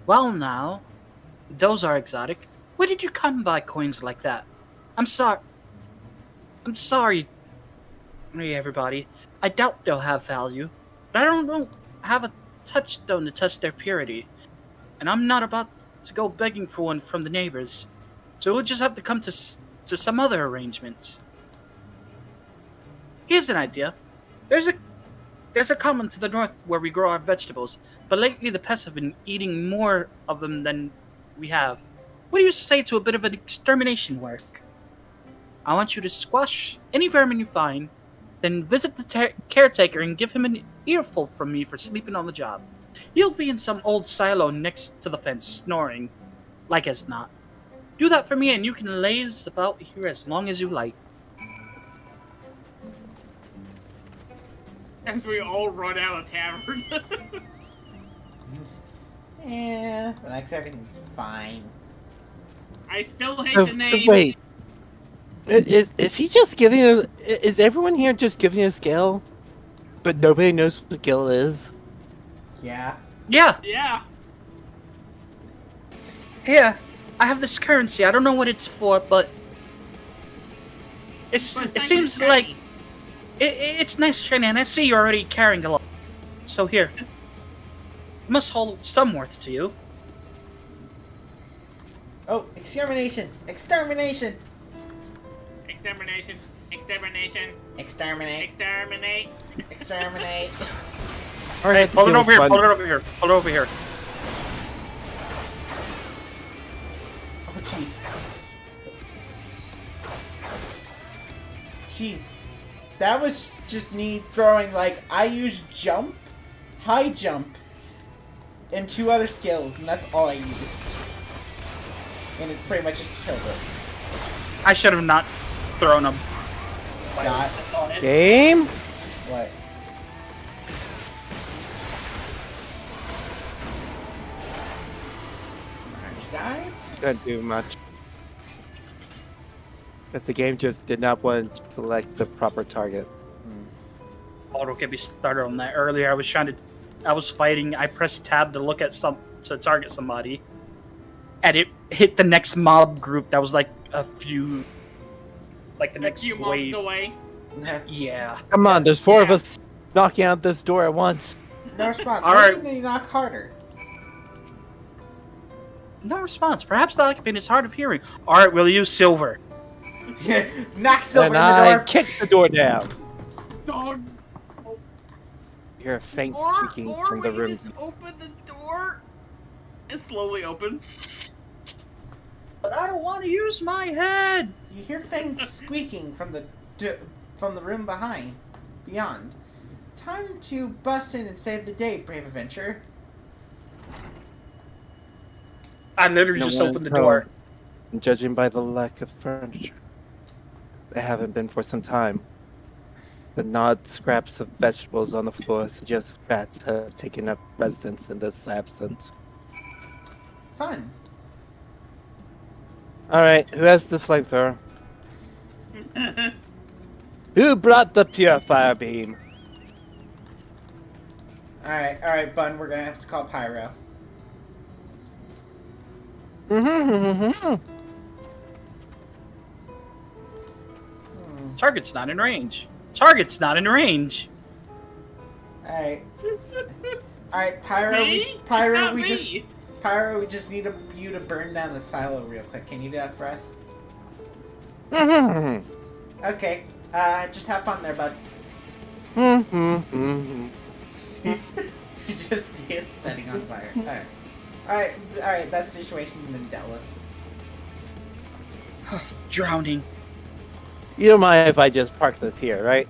Well now, those are exotic. Where did you come by coins like that? I'm sorry, everybody. I doubt they'll have value, but I don't have a touchstone to test their purity. And I'm not about to go begging for one from the neighbors. So we'll just have to come to some other arrangements. Here's an idea. There's a common to the north where we grow our vegetables, but lately the pests have been eating more of them than we have. What do you say to a bit of an extermination work? I want you to squash any vermin you find, then visit the caretaker and give him an earful from me for sleeping on the job. He'll be in some old silo next to the fence, snoring, like as not. Do that for me and you can laze about here as long as you like. As we all run out of tavern. Yeah, relax, everything's fine. I still hate the name. Wait. Is he just giving us... Is everyone here just giving a scale? But nobody knows what the scale is? Yeah. Yeah. Yeah. Here, I have this currency. I don't know what it's for, but it seems like it's nice shiny, and I see you're already carrying a lot. So here, it must hold some worth to you. Oh, extermination! Extermination! Extermination. Extermination. Exterminate! Exterminate. Exterminate! Alright, Hold it over here. Hold it over here. Hold it over here. Oh, jeez. Jeez. That was just me throwing, like, I used jump, high jump, and 2 other skills, and that's all I used. And it pretty much just killed it. I should have not thrown him. Not. Game? What? Guys? Couldn't do much. Because the game just did not want to select the proper target. Oh, don't get me started on that. Earlier, I was fighting. I pressed tab to look at to target somebody, and it hit the next mob group that was like a few Next few mobs away. Yeah. Come on, there's 4 of us knocking out this door at once. No response. All Why right. didn't you knock harder? No response. Perhaps the occupant is hard of hearing. All right, we'll use silver. Knock Silver And in the I door. kick the door down. Dog. You hear a faint Or squeaking from the we room. just open the door. It slowly opens. But I don't want to use my head. You hear faint squeaking from the room beyond. Time to bust in and save the day, brave adventurer. I literally No just one opened the is home. door. Judging by the lack of furniture, they haven't been for some time. The gnawed scraps of vegetables on the floor suggest rats have taken up residence in this absence. Fun. Alright, who has the flamethrower? Who brought the purifier beam? Alright, Bun, we're gonna have to call Pyro. Target's not in range. Target's not in range. Alright. Alright, Pyro, See? Pyro, Not we me. just need you to burn down the silo real quick. Can you do that for us? Okay. Just have fun there, bud. You just see it setting on fire. Alright, that situation's been dealt with. Drowning. You don't mind if I just park this here, right?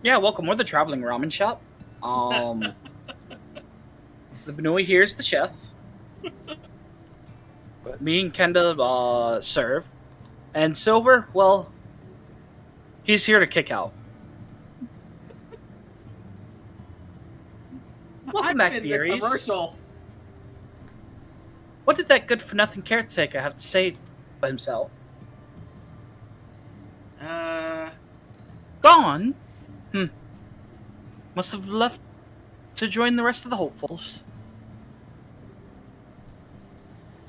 Yeah, welcome. We're the traveling ramen shop. The Benui here is the chef. Me and Kenda serve. And Silver, well, he's here to kick out. Welcome back, dearies. Commercial. What did that good-for-nothing caretaker have to say for himself? Gone? Must have left to join the rest of the hopefuls.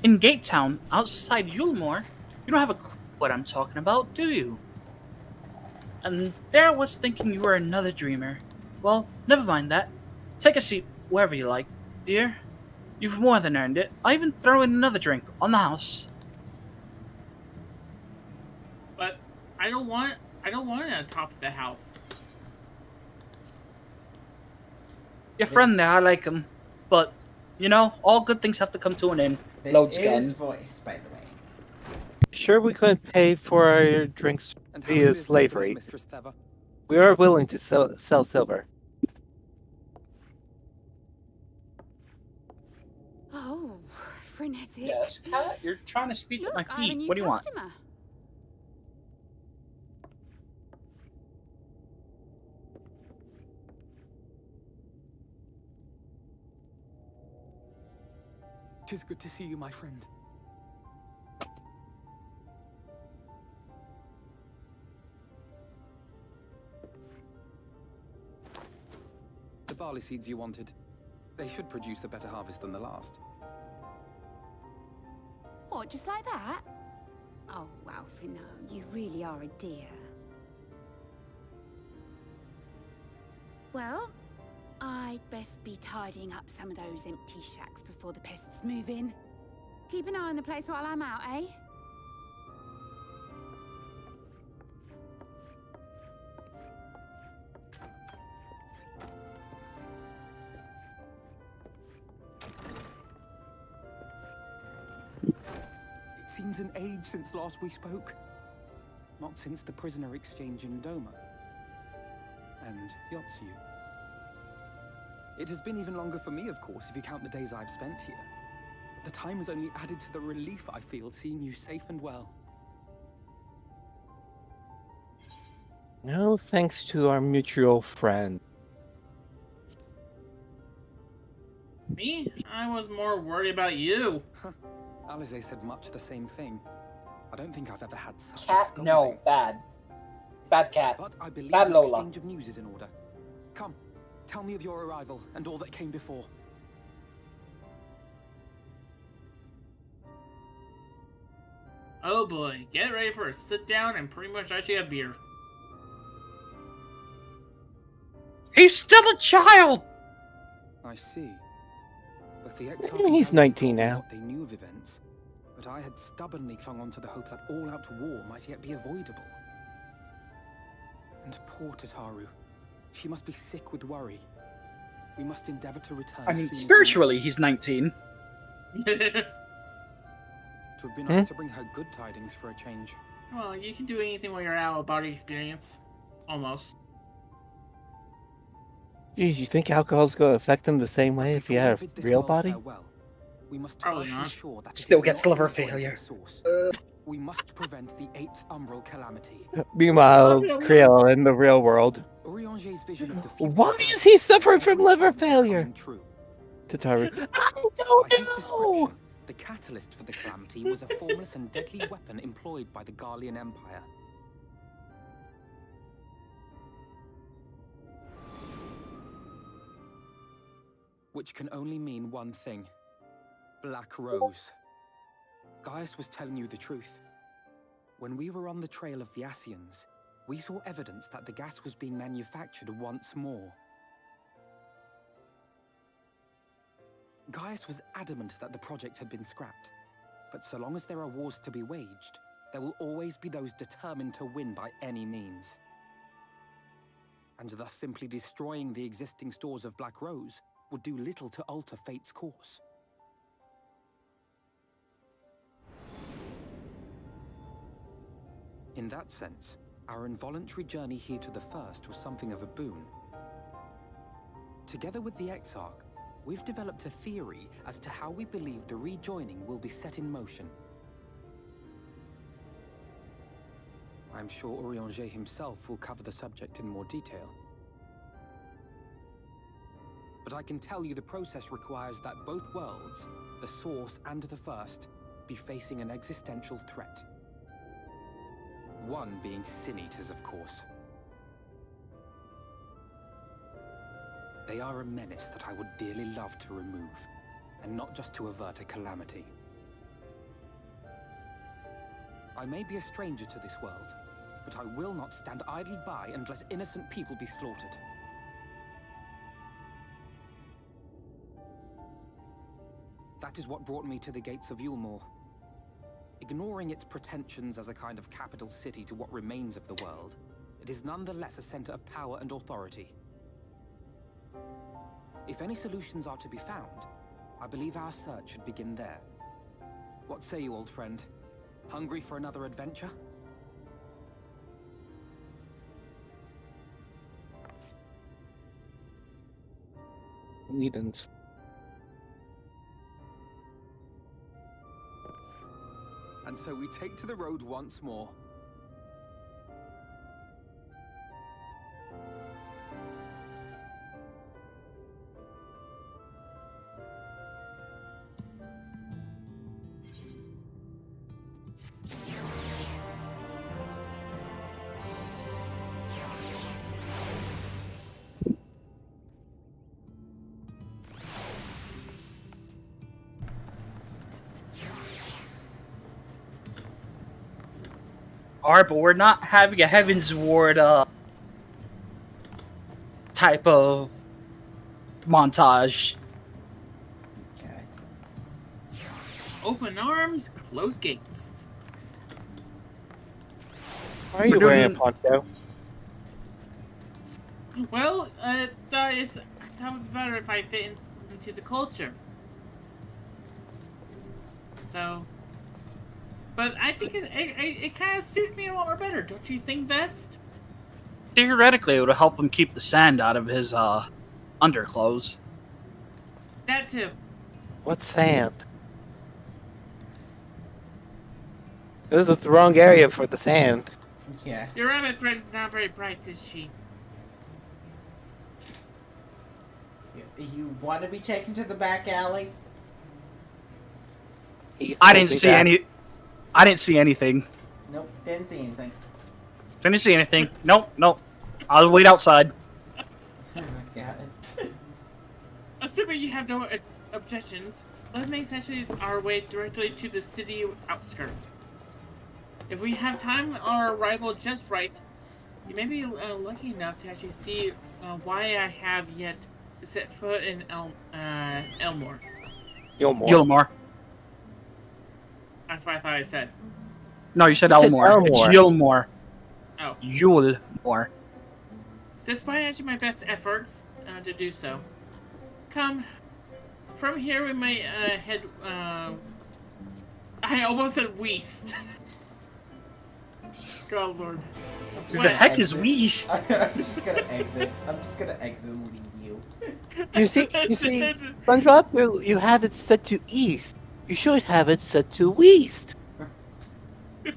In Gate Town, outside Yulemore, you don't have a clue what I'm talking about, do you? And there I was thinking you were another dreamer. Well, never mind that. Take a seat wherever you like, dear. You've more than earned it. I'll even throw in another drink on the house. But I don't want it on top of the house. Your friend there, I like him. But, you know, all good things have to come to an end. This Loads is gun. voice, by the way. Sure, we couldn't pay for our drinks And how via is slavery. Mistress Theva? We are willing to sell silver. Oh, frenetic. Yes, Cat, you're trying to sleep Look, at my I have a feet. new What do you want? customer. Tis good to see you, my friend. The barley seeds you wanted. They should produce a better harvest than the last. What, just like that? Oh, Alphinaud, you really are a dear. Well, I'd best be tidying up some of those empty shacks before the pests move in. Keep an eye on the place while I'm out, eh? It seems an age since last we spoke. Not since the prisoner exchange in Doma. And Yotsu. It has been even longer for me, of course, if you count the days I've spent here. The time has only added to the relief I feel seeing you safe and well. No thanks to our mutual friend. Me? I was more worried about you. Alisaie said much the same thing. I don't think I've ever had such a Cat? scolding. No, bad. Bad cat. But I believe Bad an Lola. exchange of news is in order. Come, tell me of your arrival and all that came before. Oh boy, get ready for a sit down and pretty much actually a beer. He's still a child! I see. But the exile He's companions 19 told me now. what they knew of events, but I had stubbornly clung on to the hope that all-out war might yet be avoidable. And poor Tataru. She must be sick with worry. We must endeavor to return I mean, soon as we spiritually, he's 19. It would be nice to bring her good tidings for a change. Well, you can do anything while you're out of body experience. Almost. Geez, you think alcohol's going to affect him the same way if he Before had we a bid this real world body? farewell, we must Probably first not. ensure that it Still is gets not liver all the way to failure. the source. We must prevent the 8th Umbral calamity. Meanwhile, Creel in the real world. Urianger's vision of the future Why is he suffering from liver is coming failure? true. Tataru. I By his don't know! description, catalyst for the calamity was a formless and deadly weapon employed by the Garlean Empire. Which can only mean one thing. Black Rose. Gaius was telling you the truth. When we were on the trail of the Ascians, we saw evidence that the gas was being manufactured once more. Gaius was adamant that the project had been scrapped. But so long as there are wars to be waged, there will always be those determined to win by any means. And thus simply destroying the existing stores of Black Rose would do little to alter fate's course. In that sense, our involuntary journey here to the First was something of a boon. Together with the Exarch, we've developed a theory as to how we believe the rejoining will be set in motion. I'm sure Urianger himself will cover the subject in more detail. But I can tell you the process requires that both worlds, the Source and the First, be facing an existential threat. One being Sin Eaters, of course. They are a menace that I would dearly love to remove, and not just to avert a calamity. I may be a stranger to this world, but I will not stand idly by and let innocent people be slaughtered. That is what brought me to the gates of Yulmore. Ignoring its pretensions as a kind of capital city to what remains of the world, it is nonetheless a center of power and authority. If any solutions are to be found, I believe our search should begin there. What say you, old friend? Hungry for another adventure? Whedon's. And so we take to the road once more. But we're not having a Heaven's Ward type of montage. Okay. Open arms, close gates. Why are you wearing a poncho? Well, that would be better if I fit into the culture. So, but I think it kind of suits me a lot more better, don't you think, Vest? Theoretically, it would help him keep the sand out of his underclothes. That too. What sand? This is the wrong area for the sand. Yeah. Your rabbit thread is not very bright, is she? You want to be taken to the back alley? I didn't see any. I didn't see anything. Nope, didn't see anything. Didn't see anything. Nope, nope. I'll wait outside. Oh my god. Assuming you have no objections, let's make essentially our way directly to the city outskirts. If we have time on our arrival just right, you may be lucky enough to actually see why I have yet set foot in Elmore. Yulmore. That's what I thought I said. No, you said You said Elmore. It's Elmore. Yulmore. Oh. Yulmore. Despite actually my best efforts to do so. Come. From here we might head, I almost said west. God lord. Who the heck is Weast? I'm just gonna exit. I'm just gonna exit and leave you. You see, SpongeBob, you have it set to east. You should have it set to west.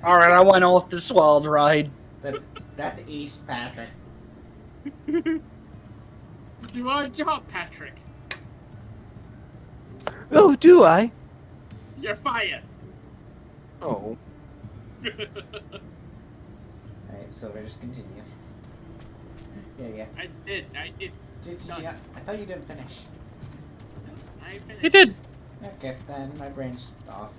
Alright, I went off this wild ride. That's East, Patrick. Do our job, Patrick. Oh, do I? You're fired. Oh. Alright, Silver, just continue. Yeah. I did. Did you not? I thought you didn't finish. I finished. You did. Okay, then my brain's off.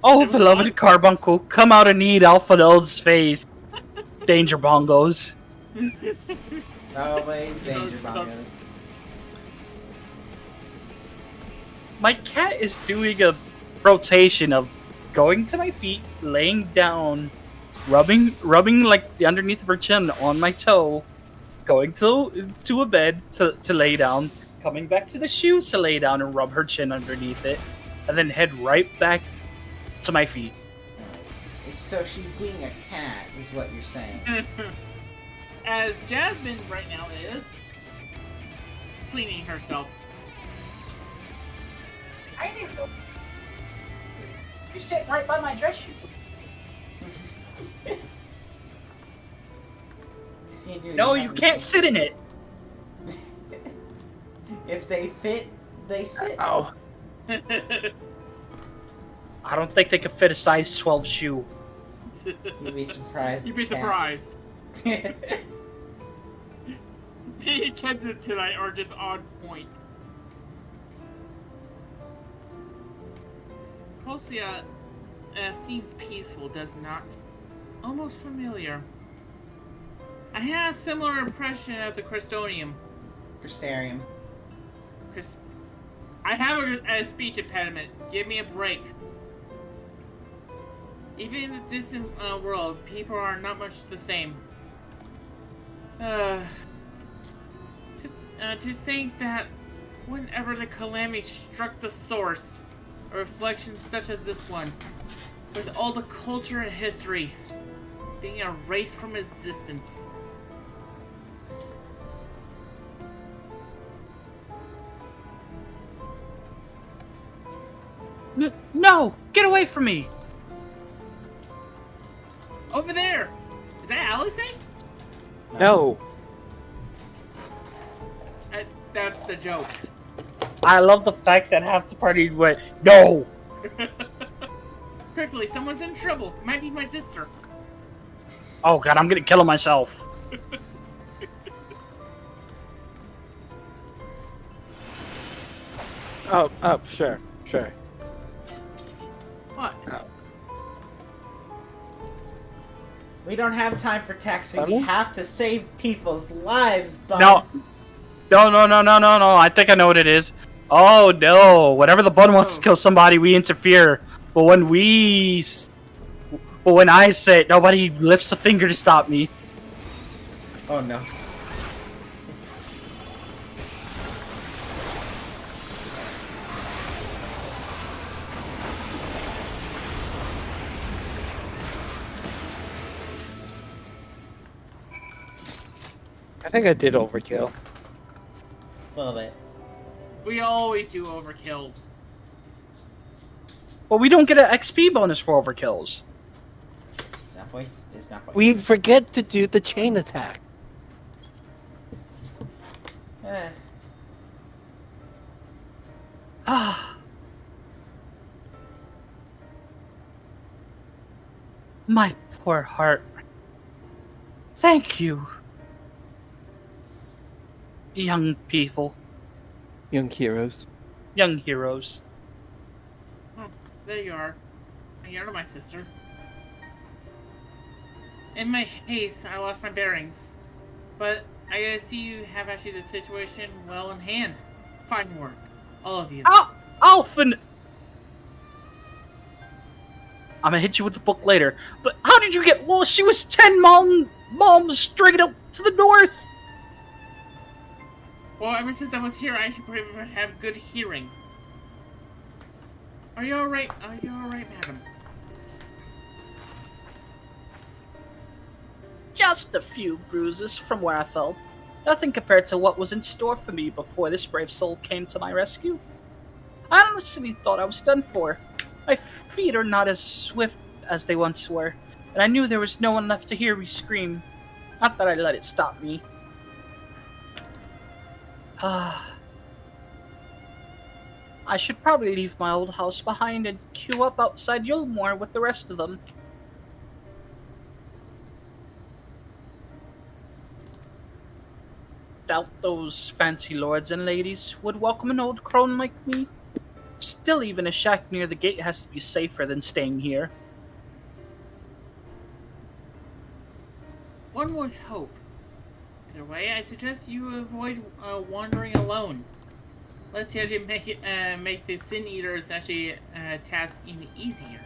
Oh, It was beloved fun. Carbuncle, come out and eat Alphinaud's face. Danger bongos. Always danger bongos. My cat is doing a rotation of going to my feet, laying down, rubbing like the underneath of her chin on my toe, going to a bed to lay down, coming back to the shoes to lay down and rub her chin underneath it, and then head right back to my feet. So she's being a cat, is what you're saying. As Jasmine right now is cleaning herself. I didn't know. You're sitting right by my dress shoe. No, you can't sit in it. If they fit, they sit. Oh. I don't think they could fit a size 12 shoe. You'd be surprised. You'd be surprised. Kids tonight are just on point. Kosia seems peaceful, does not? Almost familiar. I had a similar impression of the Crystonium. Crystarium. I have a speech impediment. Give me a break. Even in the distant world, people are not much the same. To think that whenever the calamity struck the source, a reflection such as this one, with all the culture and history being erased from existence. No! Get away from me! Over there! Is that Alisaie? No. That's the joke. I love the fact that half the party went, no! Quickly, someone's in trouble. Might be my sister. Oh god, I'm gonna kill him myself. Oh, sure. What? We don't have time for taxing. Funny? We have to save people's lives, bud. No. No. I think I know what it is. Oh no. Whenever the bun wants to kill somebody, we interfere. But when I say it, nobody lifts a finger to stop me. Oh no. I think I did overkill. A little bit. We always do overkills. Well, we don't get an XP bonus for overkills. It's not voice. It's not voice. We forget to do the chain attack. Ah. My poor heart. Thank you. Young people. Young heroes. Young heroes. Oh, there you are. You're my sister. In my haste, I lost my bearings. But I see you have actually the situation well in hand. Fine work. All of you. Alphin! I'm gonna hit you with the book later. But how did you get... Well, she was 10 moms straight up to the north! Well, ever since I was here, I should probably have good hearing. Are you alright? Are you alright, madam? Just a few bruises from where I fell. Nothing compared to what was in store for me before this brave soul came to my rescue. I honestly thought I was done for. My feet are not as swift as they once were, and I knew there was no one left to hear me scream. Not that I let it stop me. I should probably leave my old house behind and queue up outside Yulmore with the rest of them. Doubt those fancy lords and ladies would welcome an old crone like me. Still, even a shack near the gate has to be safer than staying here. One would hope. Either way, I suggest you avoid wandering alone. Let's actually make the Sin Eaters actually task even easier.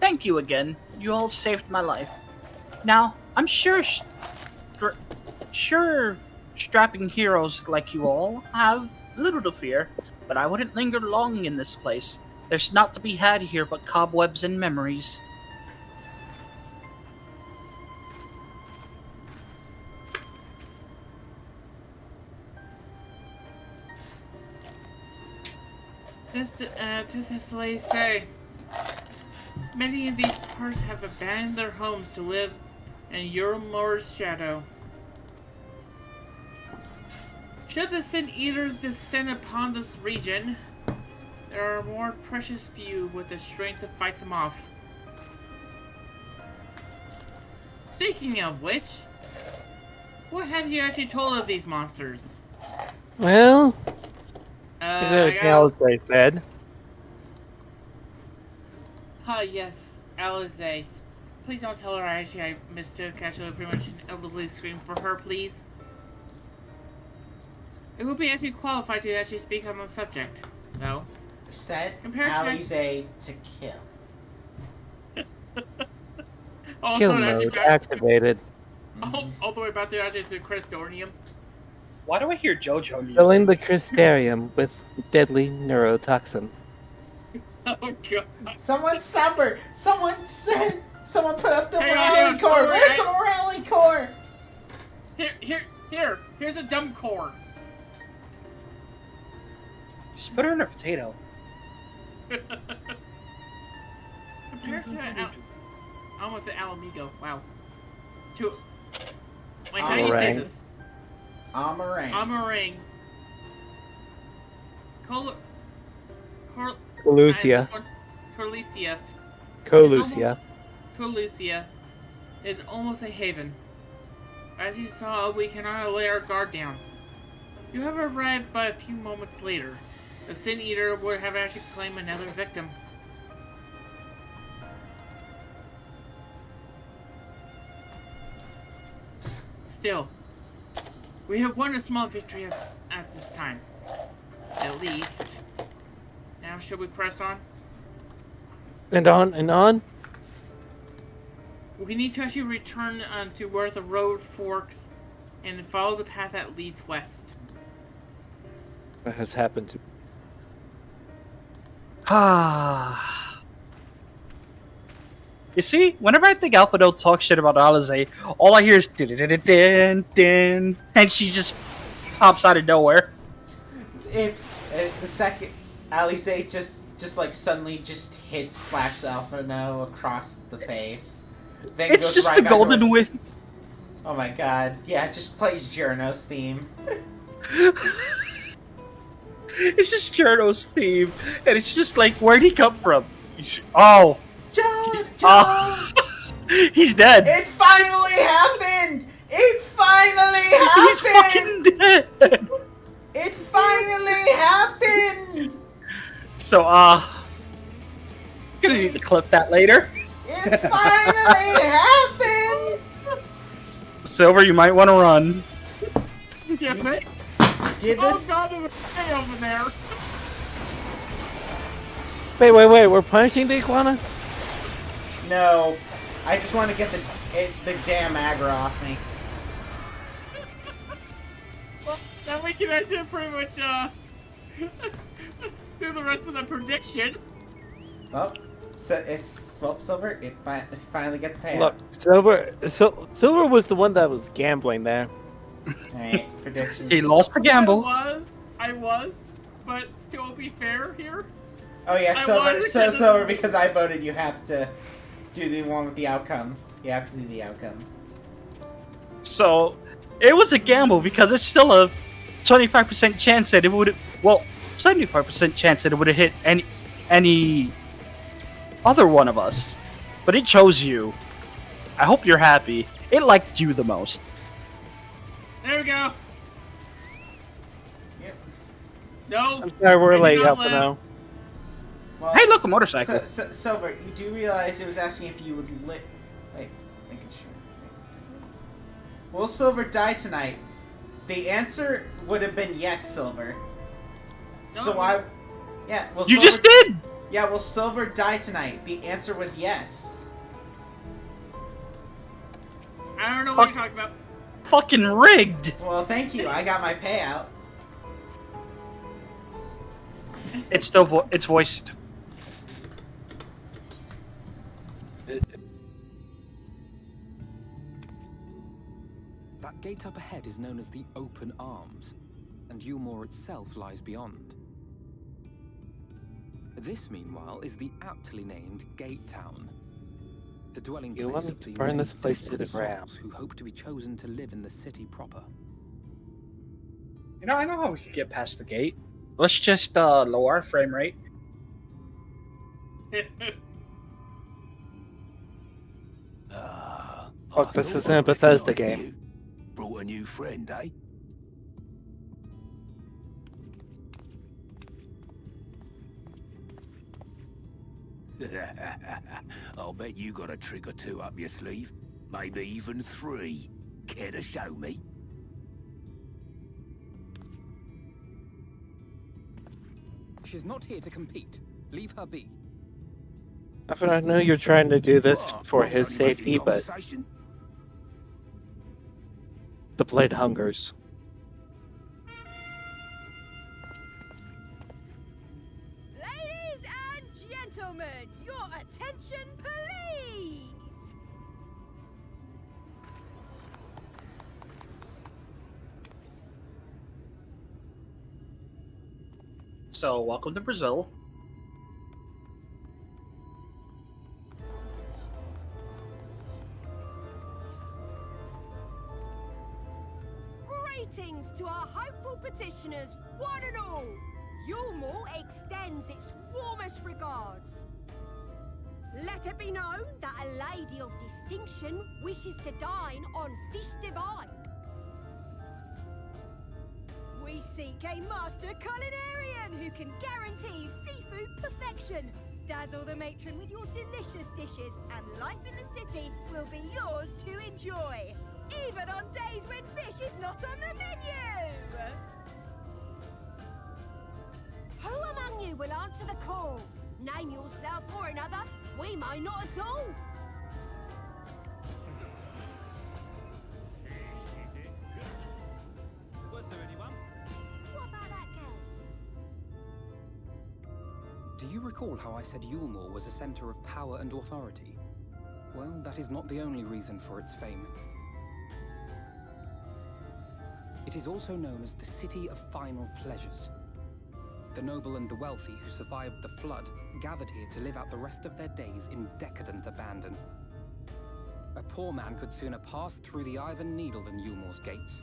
Thank you again. You all saved my life. Now, I'm sure strapping heroes like you all have little to fear, but I wouldn't linger long in this place. There's naught to be had here but cobwebs and memories. Just as they say, many of these parts have abandoned their homes to live in Yurmore's shadow. Should the Sin Eaters descend upon this region, there are more precious few with the strength to fight them off. Speaking of which, what have you actually told of these monsters? Well, is it Alisaie said? Yes, Alisaie. Please don't tell her I mistook actually pretty much an elderly scream for her, please. It would be actually qualified to actually speak on the subject, though. Set Compared to Alisaie to kill. Also, Kill mode activated. All the way back to actually to Crystonium. Why do I hear JoJo music? Filling the Crystarium with deadly neurotoxin. Oh god. Someone stop her! Someone put up the Hang on, rally core! alright. Where's the rally core? Here's a dumb core. Just put her in a potato. Compared to I almost said Alamigo. Wow. Wait, how do you say this? Amarang. Amarang. Colucia. Colucia. Colucia. Colucia is almost a haven. As you saw, we cannot lay our guard down. You have arrived but a few moments later. The Sin Eater would have actually claimed another victim. Still, we have won a small victory at this time. At least. Now, should we press on? And on and on? We need to actually return to where the road forks and follow the path that leads west. What has happened to... You see, whenever I think Alphinaud talks shit about Alisaie, all I hear is din din, and she just pops out of nowhere. If the second Alisaie just like suddenly just slaps Alphinaud across the face, then It's goes just right the back to golden her- wind. Oh my god! Yeah, it just plays Journo's theme. It's just Journo's theme, and it's just like, where'd he come from? Oh. Joe! He's dead. It finally happened! It finally He's happened! fucking dead. It finally happened! So, gonna need to clip that later. It finally happened! Silver, you might want to run. Yeah, mate. Did Oh this? god, there's a guy over there. Wait, we're punishing the iguana? No. I just want to get the damn aggro off me. Well, then we can actually pretty much do the rest of the prediction. Well, Silver, it finally get the payout. Look, Silver was the one that was gambling there. Alright, prediction. He lost the gamble. I was, but to be fair here. Oh yeah, I Silver, was so because- Silver, because I voted, you have to do the one with the outcome. You have to do the outcome. So, it was a gamble because it's still a 25% chance that it would, well, 75% chance that it would have hit any other one of us. But it chose you. I hope you're happy. It liked you the most. There we go. Yep. No. I'm sorry we're I did late, not Alphinaud. Well, Hey, look, a motorcycle. Silver, you do realize it was asking if you would Wait, making sure. Will Silver die tonight? The answer would have been yes, Silver. No. So I... Yeah, will You Silver, just did! Yeah, will Silver die tonight? The answer was yes. I don't know what you're talking about. Fucking rigged! Well, thank you. I got my payout. It's still it's voiced. That gate up ahead is known as the Open Arms, and Yulmore itself lies beyond. This, meanwhile, is the aptly named Gate Town, the dwelling You place want me of to the burn many this place to the desperate ground? souls who hope to be chosen to live in the city proper. You know, I know how we could get past the gate. Let's just lower our frame rate. Fuck, this is an Bethesda game. Brought a new friend, eh? I'll bet you got a trick or two up your sleeve. Maybe even 3. Care to show me? She's not here to compete. Leave her be. I know you're trying to do this for What, his only safety, making but conversation? the blade hungers. Ladies and gentlemen, your attention, please! So, welcome to Brazil. Greetings to our hopeful petitioners, one and all. Yulmore extends its warmest regards. Let it be known that a lady of distinction wishes to dine on fish divine. We seek a master culinarian who can guarantee seafood perfection. Dazzle the matron with your delicious dishes, and life in the city will be yours to enjoy. Even on days when fish is not on the menu! Who among you will answer the call? Name yourself or another. We may not at all. Was there anyone? What about that girl? Do you recall how I said Yulmore was a center of power and authority? Well, that is not the only reason for its fame. It is also known as the City of Final Pleasures. The noble and the wealthy who survived the flood gathered here to live out the rest of their days in decadent abandon. A poor man could sooner pass through the Iron Needle than Yulmore's gates.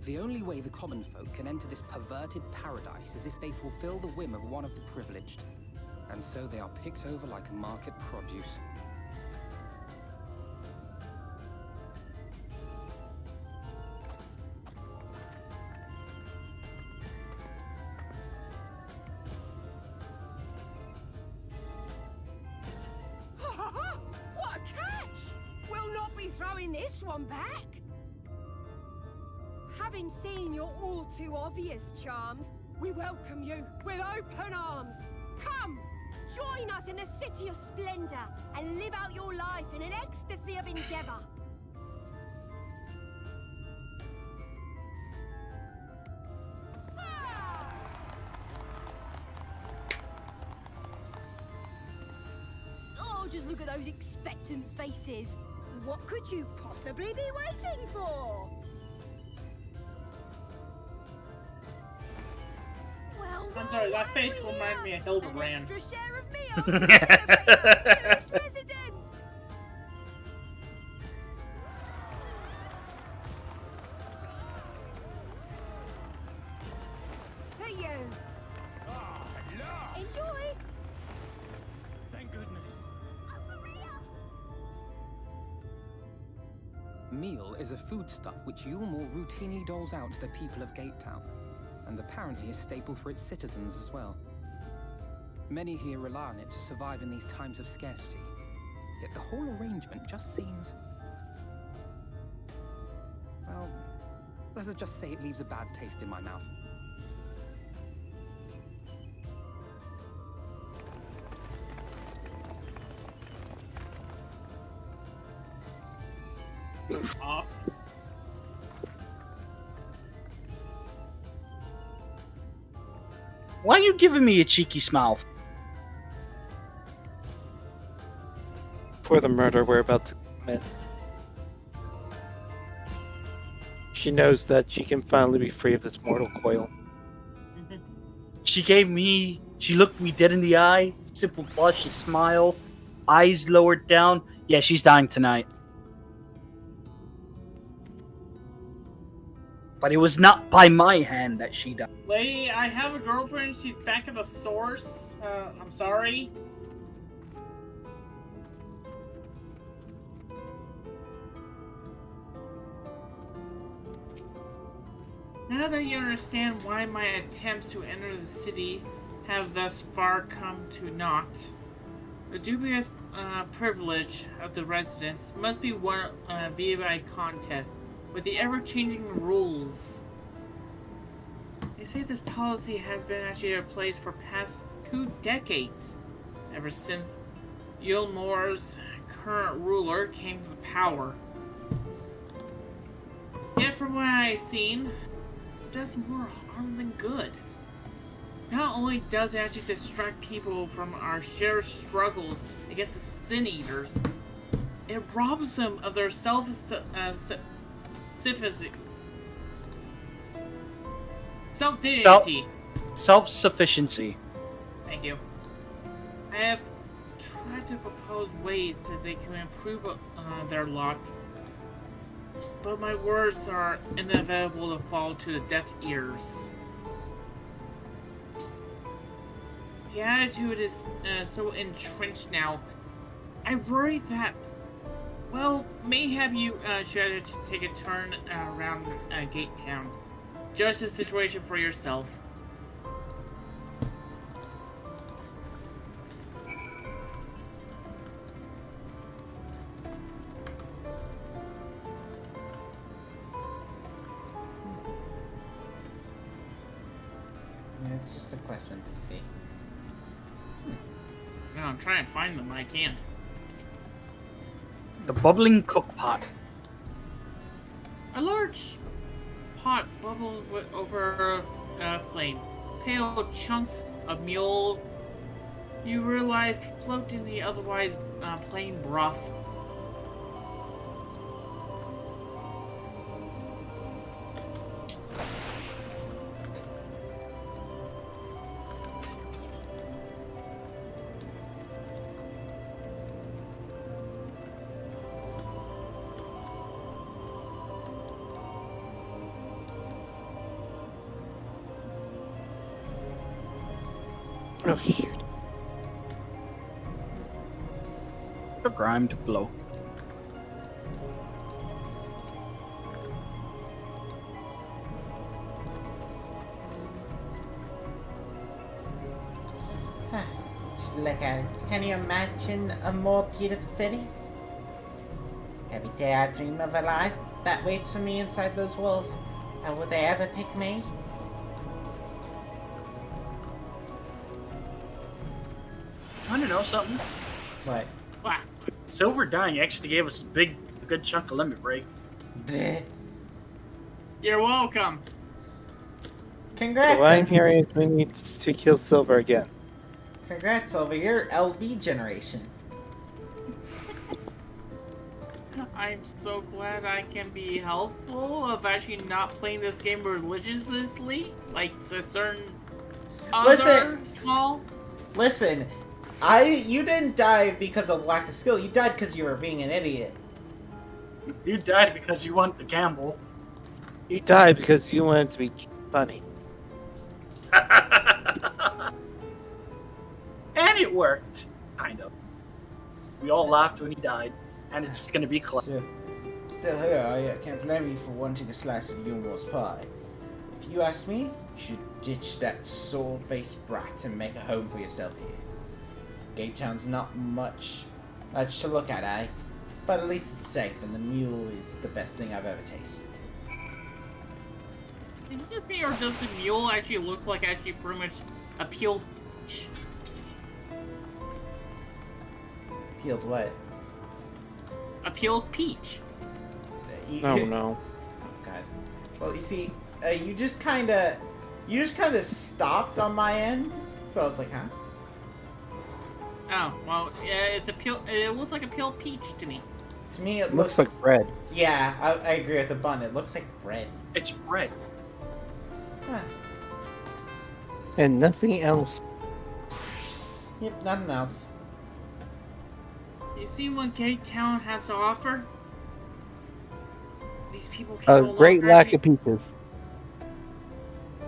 The only way the common folk can enter this perverted paradise is if they fulfill the whim of one of the privileged. And so they are picked over like market produce. What a catch! We'll not be throwing this one back. Having seen your all too obvious charms, we welcome you with open arms. Come, join us in the City of Splendor and live out your life in an ecstasy of endeavor. Oh, just look at those expectant faces. What could you possibly be waiting for? Well, I'm sorry, that face reminded me of Hildebrand. extra share of meal to celebrate our newest resident. see you. Enjoy. Thank goodness. Meal is a foodstuff which Yulmore routinely doles out to the people of Gatetown, and apparently a staple for its citizens as well. Many here rely on it to survive in these times of scarcity, yet the whole arrangement just seems... well, let's just say it leaves a bad taste in my mouth. Off. Why are you giving me a cheeky smile? For the murder we're about to commit. She knows that she can finally be free of this mortal coil. She looked me dead in the eye, simple blush, a smile, eyes lowered down. Yeah, she's dying tonight. But it was not by my hand that she died. Lady, I have a girlfriend. She's back at the source. I'm sorry. Now that you understand why my attempts to enter the city have thus far come to naught, the dubious privilege of the residents must be won via a contest with the ever-changing rules. They say this policy has been actually in place for past 2 decades, ever since Yulmore's current ruler came to power. Yet from what I've seen, it does more harm than good. Not only does it actually distract people from our shared struggles against the Sin Eaters, it robs them of their self-dignity. Self-sufficiency. Thank you. I have tried to propose ways that they can improve their lot, but my words are inevitable to fall to the deaf ears. The attitude is so entrenched now. I worry that, well, may have you should take a turn around Gate Town. Judge the situation for yourself. Yeah, it's just a question to see. No, I'm trying to find them. I can't. The bubbling cook pot. A large pot bubbles over a flame. Pale chunks of mule you realize float in the otherwise plain broth. Oh, shoot. The grime to blow. Just look at it. Can you imagine a more beautiful city? Every day I dream of a life that waits for me inside those walls. And will they ever pick me? Want to know something? What? What? Silver Dying actually gave us a good chunk of limit break. You're welcome. Congrats. So I'm hearing we need to kill Silver again. Congrats, Silver. You're LB generation. I'm so glad I can be helpful of actually not playing this game religiously, like a certain other small. Listen, you didn't die because of lack of skill. You died because you were being an idiot. You died because you wanted to gamble. You died because you wanted to be funny. And it worked. Kind of. We all laughed when he died, and it's gonna be clever. Still here, I can't blame you for wanting a slice of Yulmore's pie. If you ask me, you should ditch that soul-faced brat and make a home for yourself here. Gatetown's not much to look at, eh? But at least it's safe, and the mule is the best thing I've ever tasted. Is it just me, or does the mule actually look like actually pretty much a peeled peach? Peeled what? A peeled peach. Oh no. Oh god. Well, you see, you just kind of stopped on my end, so I was like, huh? Oh, well, yeah, it looks like a peeled peach to me. To me, it Looks like bread. Yeah, I agree with the bun. It looks like bread. It's bread. Huh. And nothing else. Yep, nothing else. You see what Gatetown has to offer? These people can A no great longer lack actually, of peaches.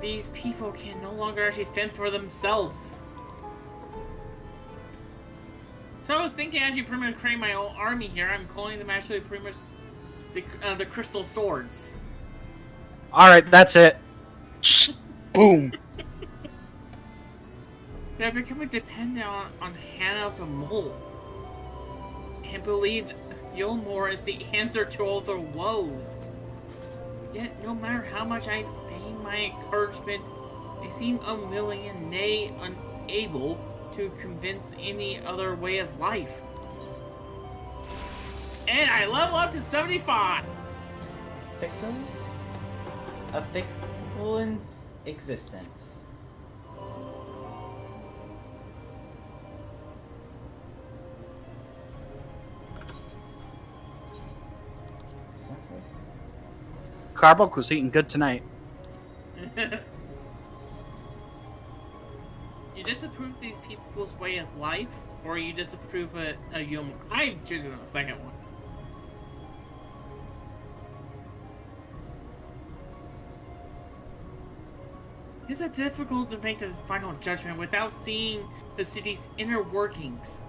These people can no longer actually fend for themselves. So I was thinking actually pretty much creating my own army here. I'm calling them actually pretty much the Crystal Swords. Alright, that's it. Boom. They're becoming dependent on handouts of mole. And believe Yulmore is the answer to all their woes. Yet no matter how much I feign my encouragement, they seem unwilling and nay unable to convince any other way of life. And I level up to 75! Fickle? A fickle existence. Carbok was eating good tonight. You disapprove these people's way of life, or you disapprove a Yulmore? I'm choosing the second one. Is it difficult to make the final judgment without seeing the city's inner workings?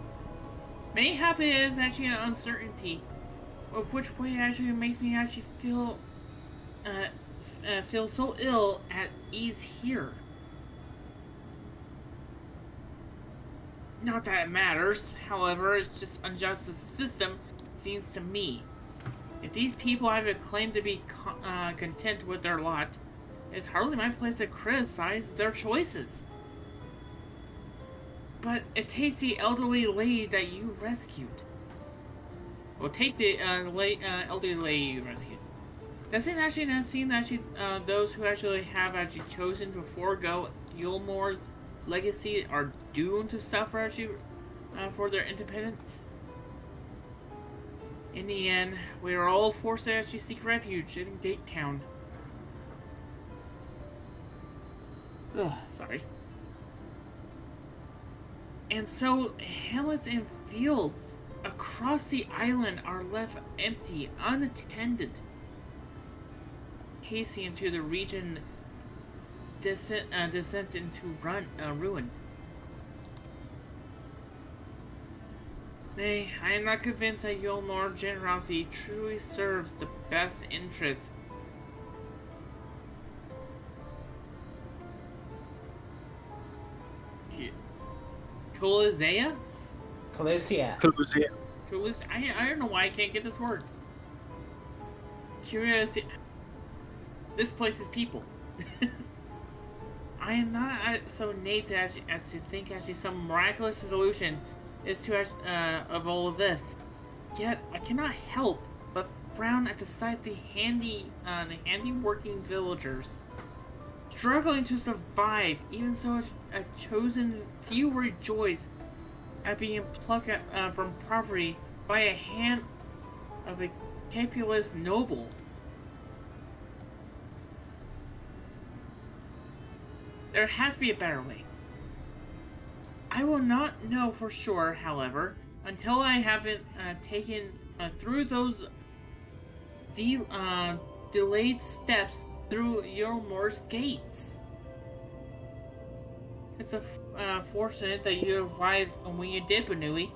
Mayhap it is actually an uncertainty of which way actually makes me actually feel so ill at ease here. Not that it matters, however, it's just unjust the system seems to me. If these people have a claim to be content with their lot, it's hardly my place to criticize their choices. But it takes the elderly lady that you rescued. Well, take the elderly lady you rescued. Does it actually not seem that those who actually have actually chosen to forego Yulmore's legacy are doomed to suffer actually for their independence? In the end, we are all forced to actually seek refuge in Gatetown. Ugh, sorry. And so, hamlets and fields across the island are left empty, unattended. Hastening into the region descent into ruin. Nay, I am not convinced that Yulmore's generosity truly serves the best interest. Colisea? Colusia. I don't know why I can't get this word. Curiosity. This place is people. I am not so innate as to think actually some miraculous solution is to of all of this. Yet I cannot help but frown at the sight of the handy working villagers struggling to survive. Even so, a chosen few rejoice at being plucked from poverty by a hand of a capulous noble. There has to be a better way. I will not know for sure, however, until I have been taken through those delayed steps through Yulmore's gates. It's fortunate that you arrived when you did, Banui.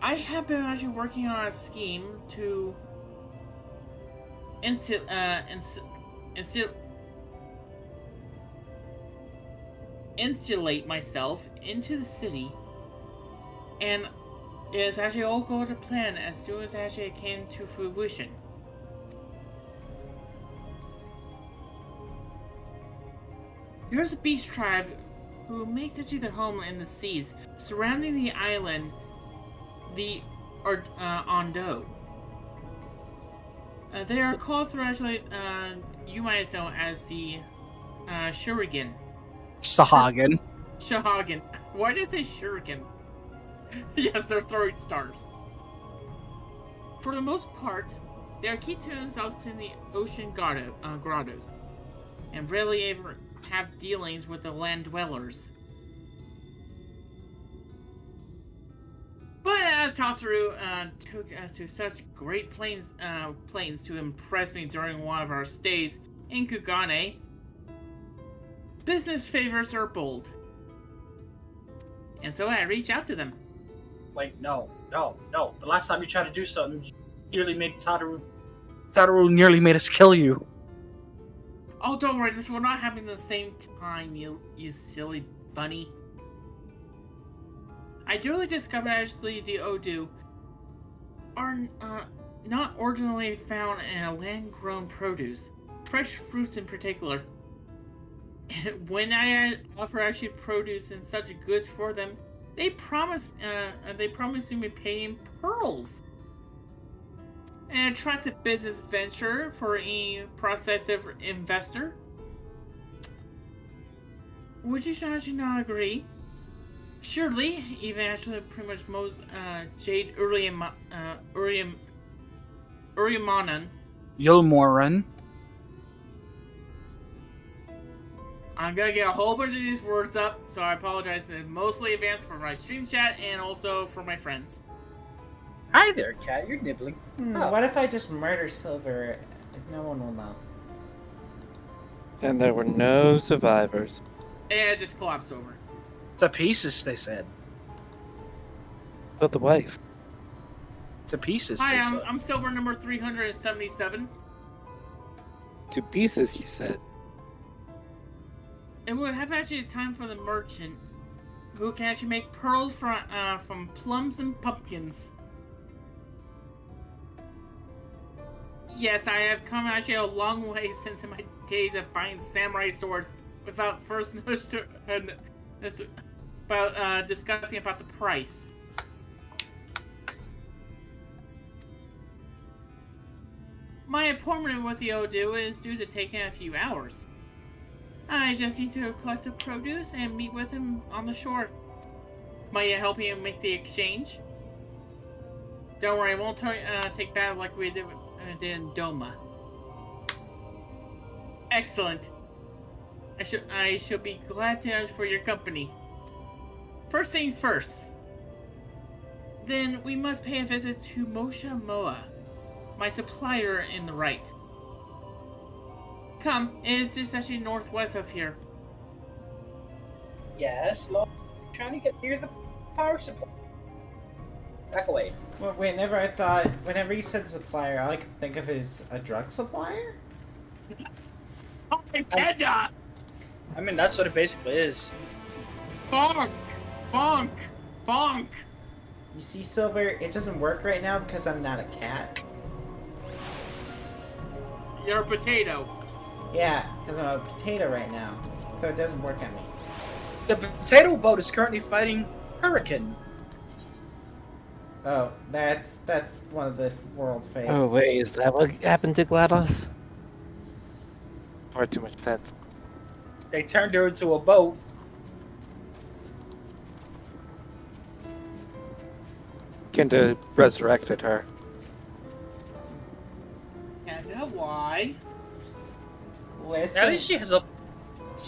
I have been actually working on a scheme to insulate myself into the city, and it's actually all going to plan as soon as actually it came to fruition. There's a beast tribe who makes actually their home in the seas surrounding the island, Ondo. They are called through actually, you might know as the Shuriken. Sahagin. Shahagan. Why did I say Shuriken? Yes, they're throwing stars. For the most part, they are key to themselves in the ocean grottos, and rarely ever have dealings with the land dwellers. But as Tataru took us to such great plains to impress me during one of our stays in Kugane, business favors are bold. And so I reached out to them. Wait, no. The last time you tried to do something, you nearly made Tataru nearly made us kill you. Oh, don't worry, this will not happen at the same time, you silly bunny. I duly discovered actually the Odu are not ordinarily found in land-grown produce, fresh fruits in particular. When I offer actually produce and such goods for them, they promise to be paying pearls. An attractive business venture for any prospective investor. Would you actually not agree? Surely, even actually pretty much most Jade Uriamanan. Yulmoran. I'm gonna get a whole bunch of these words up, so I apologize in mostly advance for my stream chat and also for my friends. Hi there, cat. You're nibbling. What if I just murder Silver? No one will know. And there were no survivors. And it just collapsed over. To pieces, they said. But the wife. To pieces, Hi, they said. I'm Silver number 377. To pieces, you said. And we'll have actually time for the merchant, who can actually make pearls from plums and pumpkins. Yes, I have come actually a long way since my days of buying samurai swords without first discussing about the price. My appointment with the Odu is due to take in a few hours. I just need to collect the produce and meet with him on the shore. Might you help me make the exchange? Don't worry, it won't take bad like we did in Doma. Excellent. I should be glad to ask for your company. First things first. Then we must pay a visit to Mosha Moa, my supplier in the right. Come, it is just actually northwest of here. Yes, Lord. Trying to get near the power supply. Back away. Well, whenever you said supplier, all I could think of is a drug supplier? I mean, that's what it basically is. Bonk! Bonk! Bonk! You see, Silver, it doesn't work right now because I'm not a cat. You're a potato. Yeah, because I'm a potato right now, so it doesn't work on me. The potato boat is currently fighting Hurricane. Oh, that's one of the world fates. Oh wait, is that what happened to GLaDOS? Far too much sense. They turned her into a boat. Kinda resurrected her. And why? Listen, At least she has a...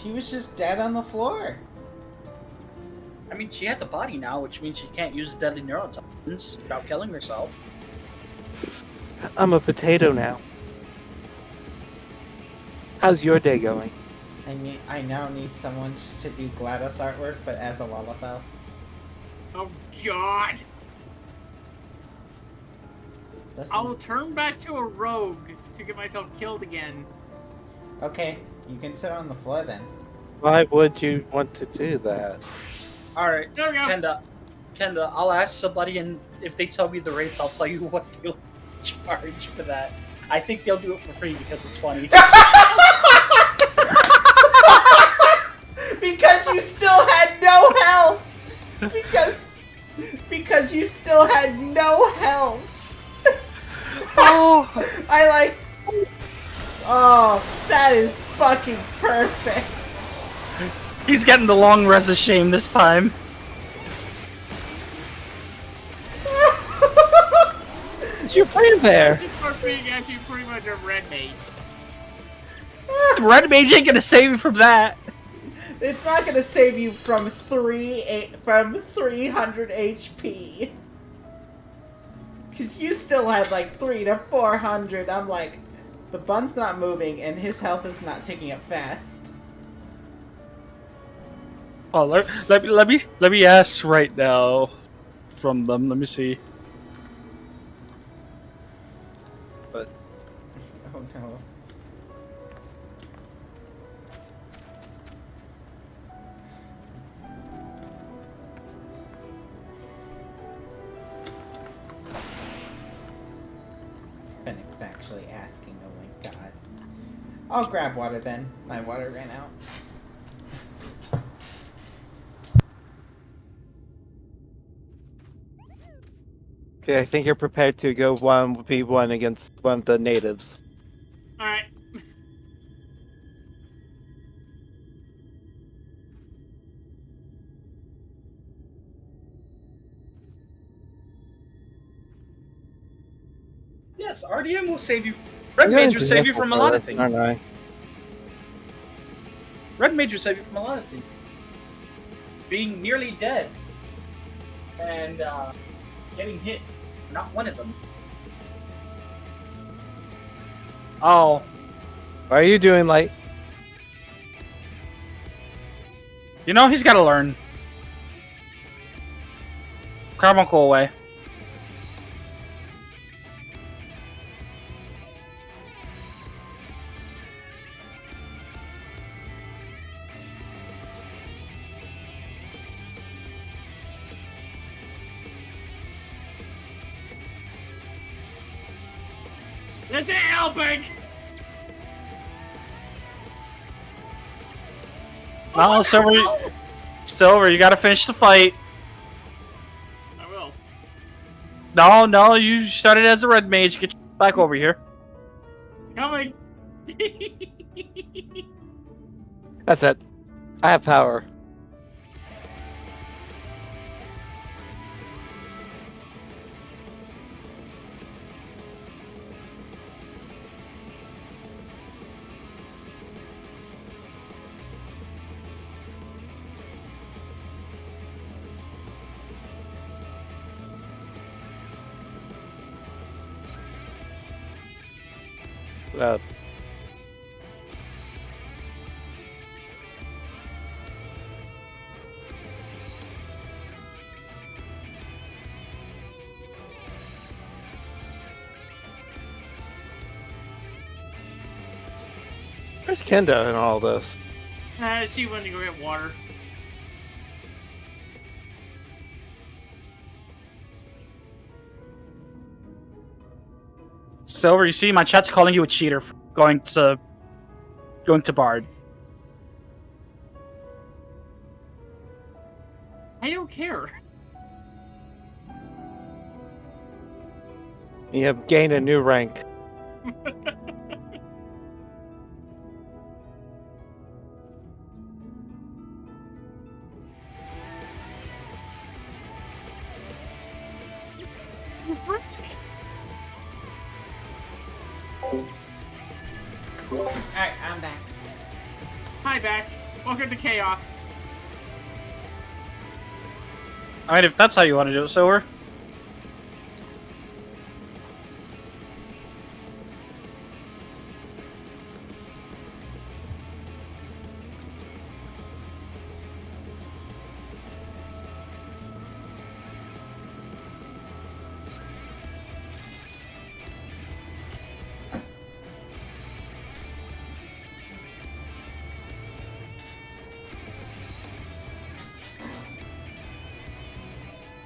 She was just dead on the floor. I mean, she has a body now, which means she can't use deadly neurotoxins without killing herself. I'm a potato now. How's your day going? I now need someone just to do GLaDOS artwork, but as a Lalafell. Oh God! Listen. I'll turn back to a rogue to get myself killed again. Okay, you can sit on the floor then. Why would you want to do that? Alright, There we go. Kenda, I'll ask somebody, and if they tell me the rates, I'll tell you what they'll charge for that. I think they'll do it for free because it's funny. Because you still had no health! Because you still had no health! Oh! I like... Oh, that is fucking perfect! He's getting the long res of shame this time. What's your plan there? Just for being actually pretty much a red mage. Red mage ain't gonna save you from that. It's not gonna save you from 300 HP. Cause you still had like 300 to 400. I'm like, the bun's not moving and his health is not ticking up fast. Oh, let me ask right now from them. Let me see. But oh no. Phoenix actually asking, oh my god. I'll grab water then. My water ran out. okay, I think you're prepared to go 1v1 against one of the natives. Alright. Yes, RDM will save you. Red mage will save you from a lot of things. Aren't I? Red mage will save you from a lot of things. Being nearly dead and getting hit. Not one of them. Oh. Why are you doing like? You know, he's gotta learn. Carbuncle away. This ain't helping! No, Silver, you gotta finish the fight. I will. No, you started as a red mage. Get back over here. Coming! That's it. I have power. Well, where's Kenda in all this? She went to go get water. Silver, you see, my chat's calling you a cheater for going to Bard. I don't care. You have gained a new rank. Alright, I'm back. Hi, back. Welcome to Chaos. Alright, if that's how you want to do it, Silver.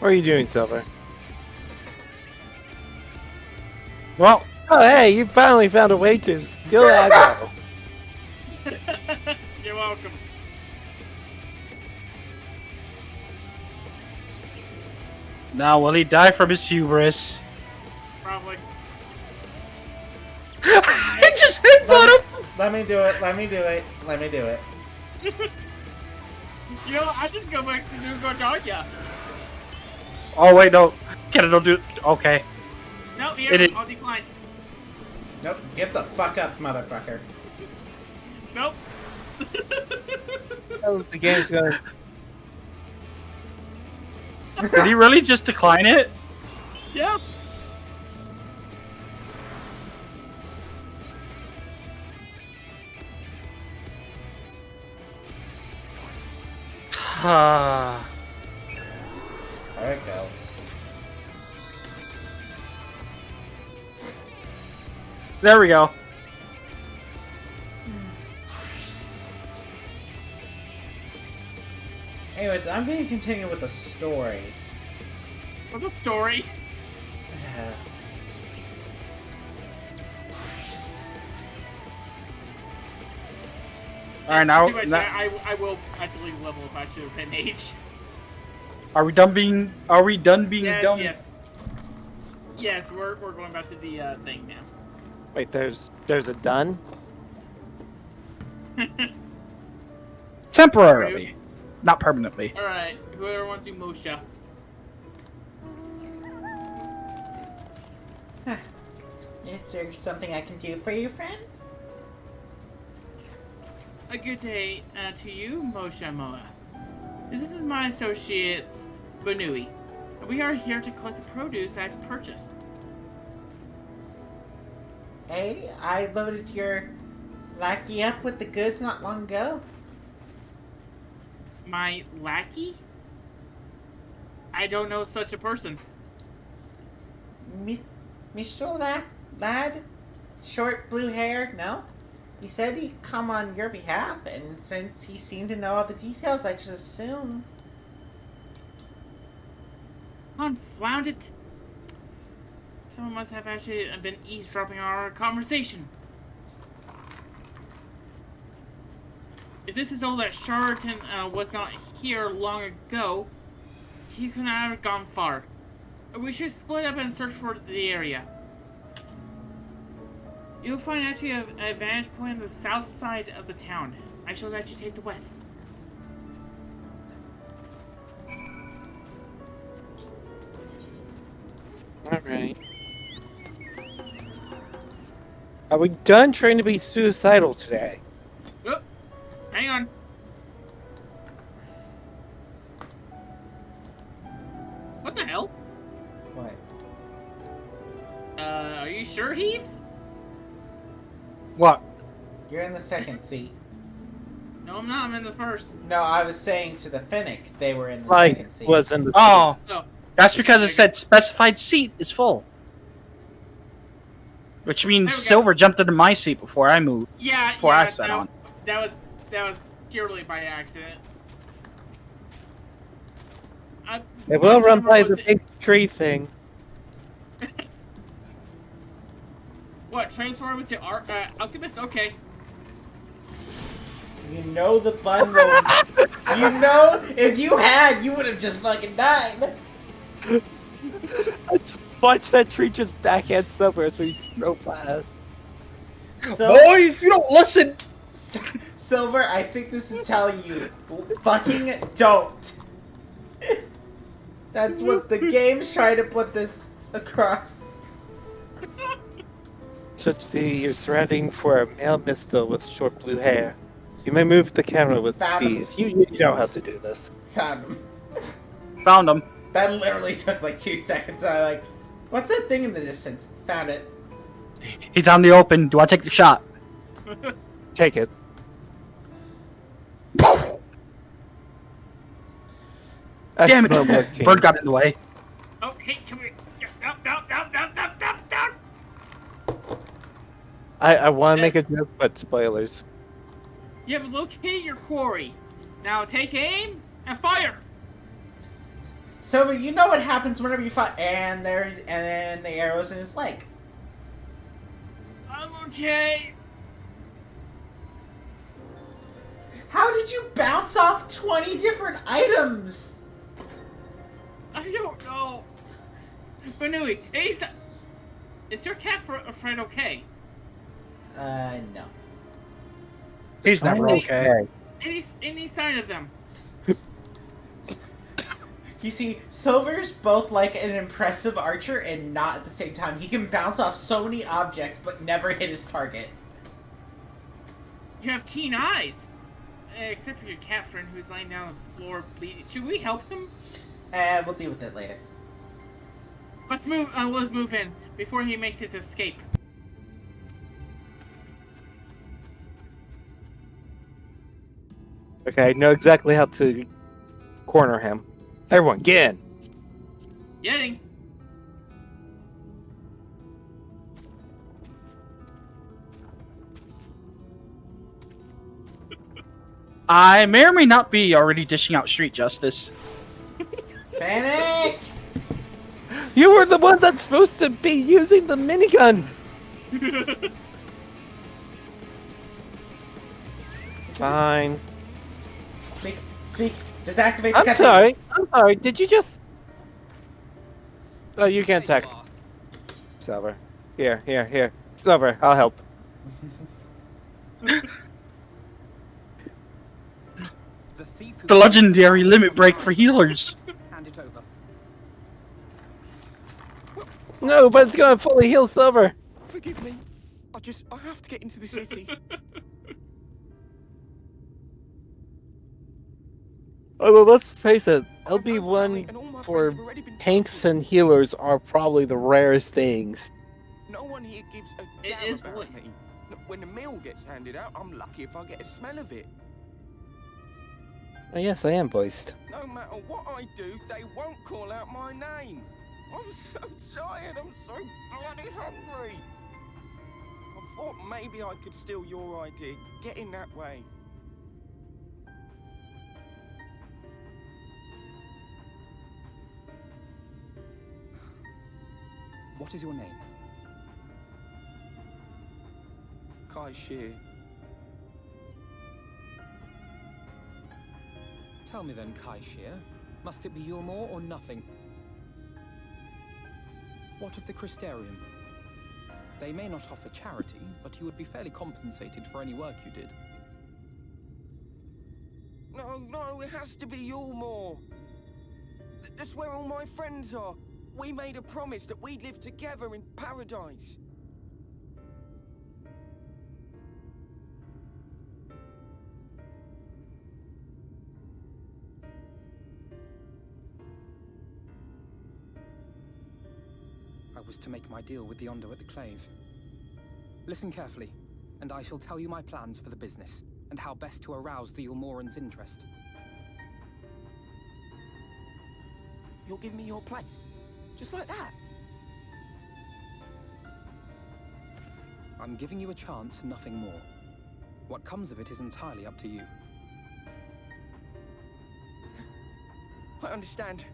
What are you doing, Silver? Well, oh hey, you finally found a way to steal aggro. You're welcome. now will he die from his hubris? Probably. I just headbutt him! Let me do it. Let me do it. Let me do it. You know, I just go back to Nugodonya. Oh wait, no. Can don't do it. Okay. No, here, I'll decline. Nope. Get the fuck up, motherfucker. Nope. Oh, the game's going. Did he really just decline it? Yeah. There we go. There we go. Anyways, I'm going to continue with the story. What's a story? Alright, now. I will actually level if I should have been H. Are we done being? Are we done being dumb? Yes. Yes, we're going back to the thing now. Wait, there's a done? Temporarily, not permanently. All right, whoever wants to do Mosha. Is there something I can do for you, friend? A good day to you, Mosha Moa. This is my associate, Banui. We are here to collect the produce I purchased. Hey, I loaded your lackey up with the goods not long ago. My lackey? I don't know such a person. Mr. Lad? Short blue hair? No? He said he'd come on your behalf, and since he seemed to know all the details, I just assumed. Confound it. Someone must have actually been eavesdropping on our conversation. If this is all that charlatan was not here long ago, he could not have gone far. We should split up and search for the area. You'll find actually a vantage point on the south side of the town. I shall let you take the west. Alright. Are we done trying to be suicidal today? Oh, hang on. What the hell? What? Are you sure, Heath? What? You're in the second seat. No, I'm not. I'm in the first. No, I was saying to the Finnick, they were in the Like, second seat. was in the Oh, Oh. that's because it said specified seat is full. Which means Silver jumped into my seat before I moved. Yeah, Before I sat on. That was purely by accident. It will run by the big tree thing. What, transform into Alchemist? Okay. You know the bundle. You know, if you had, you would have just fucking died. I just watched that tree just backhand Silver as we drove past. Boy, if you don't listen. Silver, I think this is telling you, fucking don't. That's what the game's trying to put this across. Such you're surrounding for a male mistle with short blue hair. You may move the camera with ease. You know how to do this. Found him. Found him. That literally took like 2 seconds. And I'm like, what's that thing in the distance? Found it. He's on the open. Do I take the shot? Take it. Damn it! Bird got in the way. Oh, hey, come here. Down. I want to make a joke, but spoilers. You have located your quarry. Now take aim and fire. So you know what happens whenever you fight, and then the arrow's in his leg. I'm okay. How did you bounce off 20 different items? I don't know. Banui, is your cat friend okay? No. He's never okay. Any sign of them? You see, Silver's both like an impressive archer and not at the same time. He can bounce off so many objects but never hit his target. You have keen eyes. Except for your cat friend who's lying down on the floor bleeding. Should we help him? We'll deal with it later. Let's move in before he makes his escape. Okay, I know exactly how to corner him. Everyone, get in. Getting. I may or may not be already dishing out street justice. Panic! You were the one that's supposed to be using the minigun. Fine. Speak. Just activate the I'm sorry. Did you just... Oh, you can't attack. Silver. Here. Silver, I'll help. The legendary limit break for healers. Hand it over. No, but it's gonna fully heal Silver. Forgive me. I have to get into the city. Although, let's face it, LB1 for tanks and healers are probably the rarest things. No one here gives a damn about me. When the meal gets handed out, I'm lucky if I get a smell of it. Oh, yes, I am voiced. No matter what I do, they won't call out my name. I'm so tired, I'm so bloody hungry. I thought maybe I could steal your idea, get in that way. What is your name? Kai Shear. Tell me then, Kai Shear, must it be Yulmore or nothing? What of the Crystarium? They may not offer charity, but you would be fairly compensated for any work you did. No, it has to be Yulmore. That's where all my friends are. We made a promise that we'd live together in paradise. I was to make my deal with the Ondo at the Clave. Listen carefully, and I shall tell you my plans for the business, and how best to arouse the Yulmoran's interest. You'll give me your place? Just like that? I'm giving you a chance, nothing more. What comes of it is entirely up to you. I understand.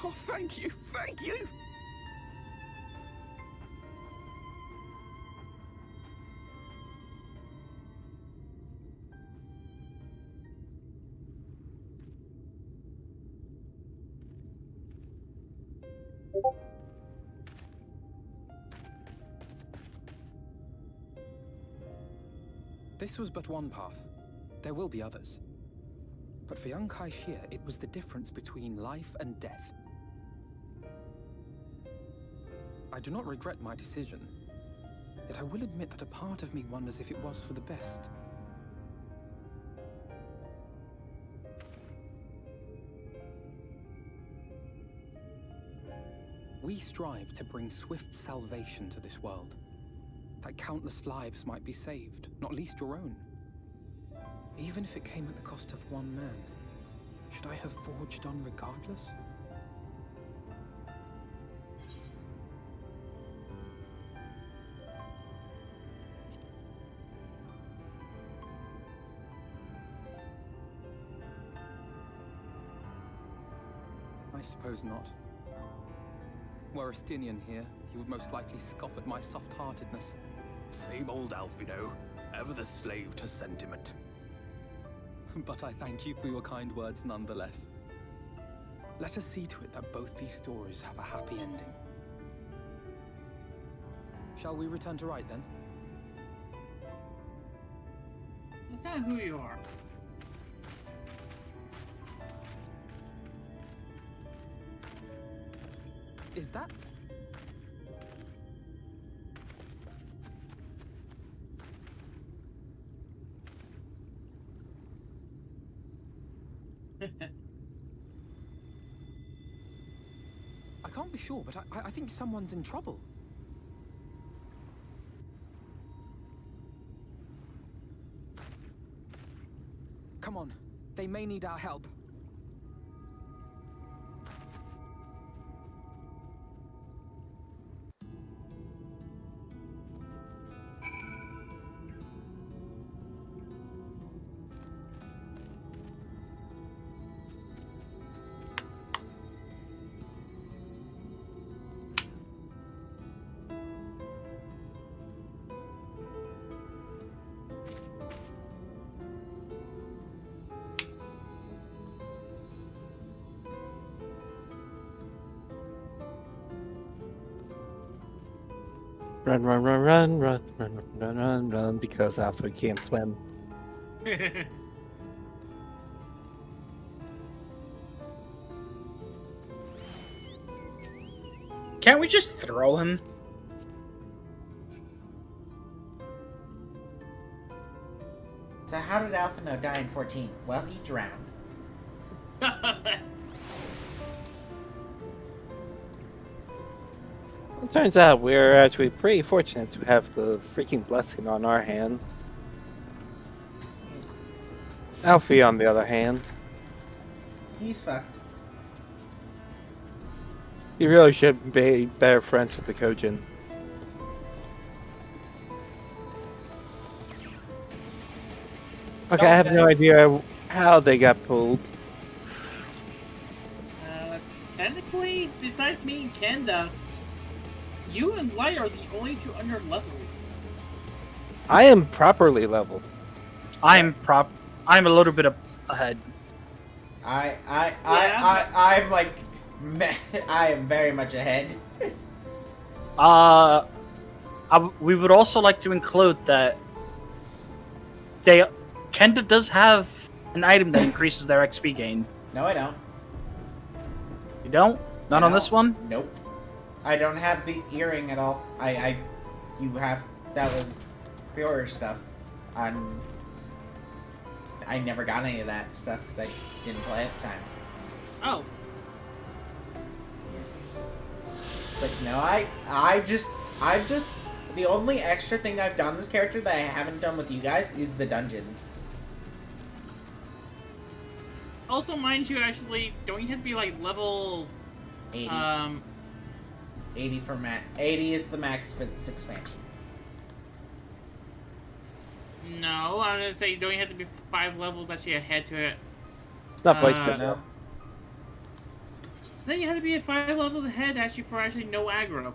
Oh, thank you. This was but one path. There will be others. But for young Kai Shear, it was the difference between life and death. I do not regret my decision, yet I will admit that a part of me wonders if it was for the best. We strive to bring swift salvation to this world, that countless lives might be saved, not least your own. Even if it came at the cost of one man, should I have forged on regardless? I I suppose not. Were Estinian here, he would most likely scoff at my soft-heartedness. Same old Alphinaud, ever the slave to sentiment. But I thank you for your kind words nonetheless. Let us see to it that both these stories have a happy ending. Shall we return to Wright then? That's not who you are. Is that... I can't be sure, but I think someone's in trouble. Come on, they may need our help. Run, run, run, run, run, run, run, run, run, because Alpha can't swim. Can't we just throw him? So how did Alphinaud die in 14? Well, he drowned. It turns out we're actually pretty fortunate to have the freaking blessing on our hand. Alfie, on the other hand, He's fucked. he really should be better friends with the Kojin. Okay, I have no idea how they got pulled. Technically, besides me and Kenda, you and Light are the only two under levels. I am properly leveled. I'm a little bit ahead. I'm like, I am very much ahead. We would also like to include that Kenda does have an item that increases their XP gain. No, I don't. You don't? Not on this one? Nope. I don't have the earring at all. You have, that was pure stuff. I never got any of that stuff because I didn't play at the time. Oh. But no, I've just, the only extra thing I've done this character that I haven't done with you guys is the dungeons. Also, mind you, actually, don't you have to be like level 80. 80 for 80 is the max for this expansion. No, I'm gonna say don't you have to be 5 levels actually ahead to it? It's not voice split, no. Then you have to be at 5 levels ahead actually for actually no aggro.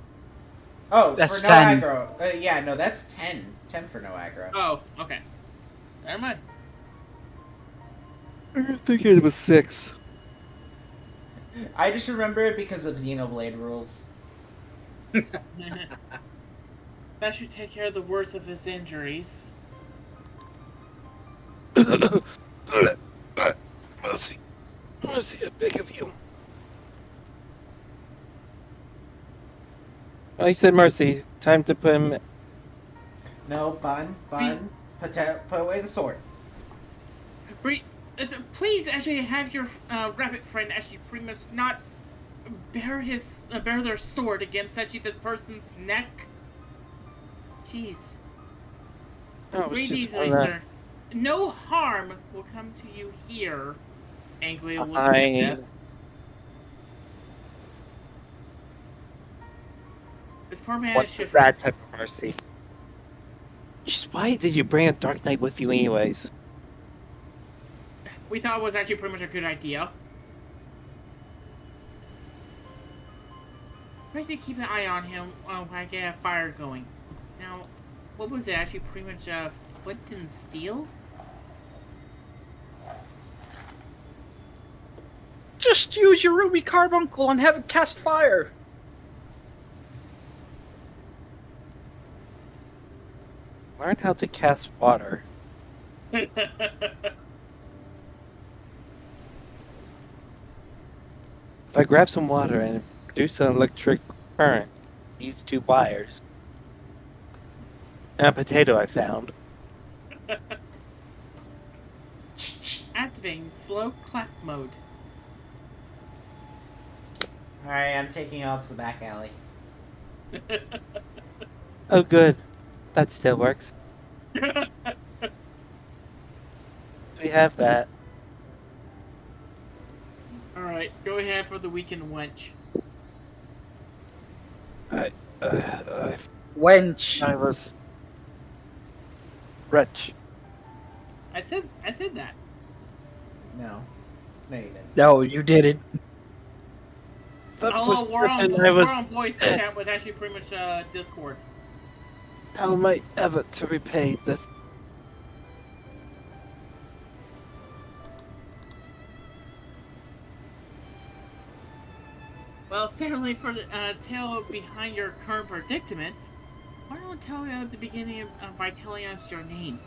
Oh, that's for no 10. aggro. Yeah, no, that's 10. 10 for no aggro. Oh, okay. Never mind. I think it was 6. I just remember it because of Xenoblade rules. That should take care of the worst of his injuries. Mercy. Mercy, I beg of you. Oh, he said mercy. Time to put him... No, Bun. Put away the sword. Please actually have your rabbit friend actually pretty much not bear their sword against actually this person's neck. Jeez. Oh, Breathe shit, easily, on that. sir. No harm will come to you here. Angrily looking at Fine. this. This poor man is What's shivering. that type of mercy? Just why did you bring a Dark Knight with you anyways? We thought it was actually pretty much a good idea. Try to keep an eye on him while I get a fire going. Now, what was it? Actually, pretty much flint and steel? Just use your ruby carbuncle and have it cast fire. Learn how to cast water. If I grab some water and produce an electric current, these two wires, and a potato I found. Activating slow clap mode. Alright, I'm taking you out to the back alley. Oh, good. That still works. We have that. Alright, go ahead for the weekend wench. Wench. I was... Wretch. I said that. No. No, you didn't. No, you did it. Oh, we're on voice chat with actually pretty much Discord. How am I ever to repay this? Well, certainly for the tale behind your current predicament, why don't you tell you at the beginning by telling us your name?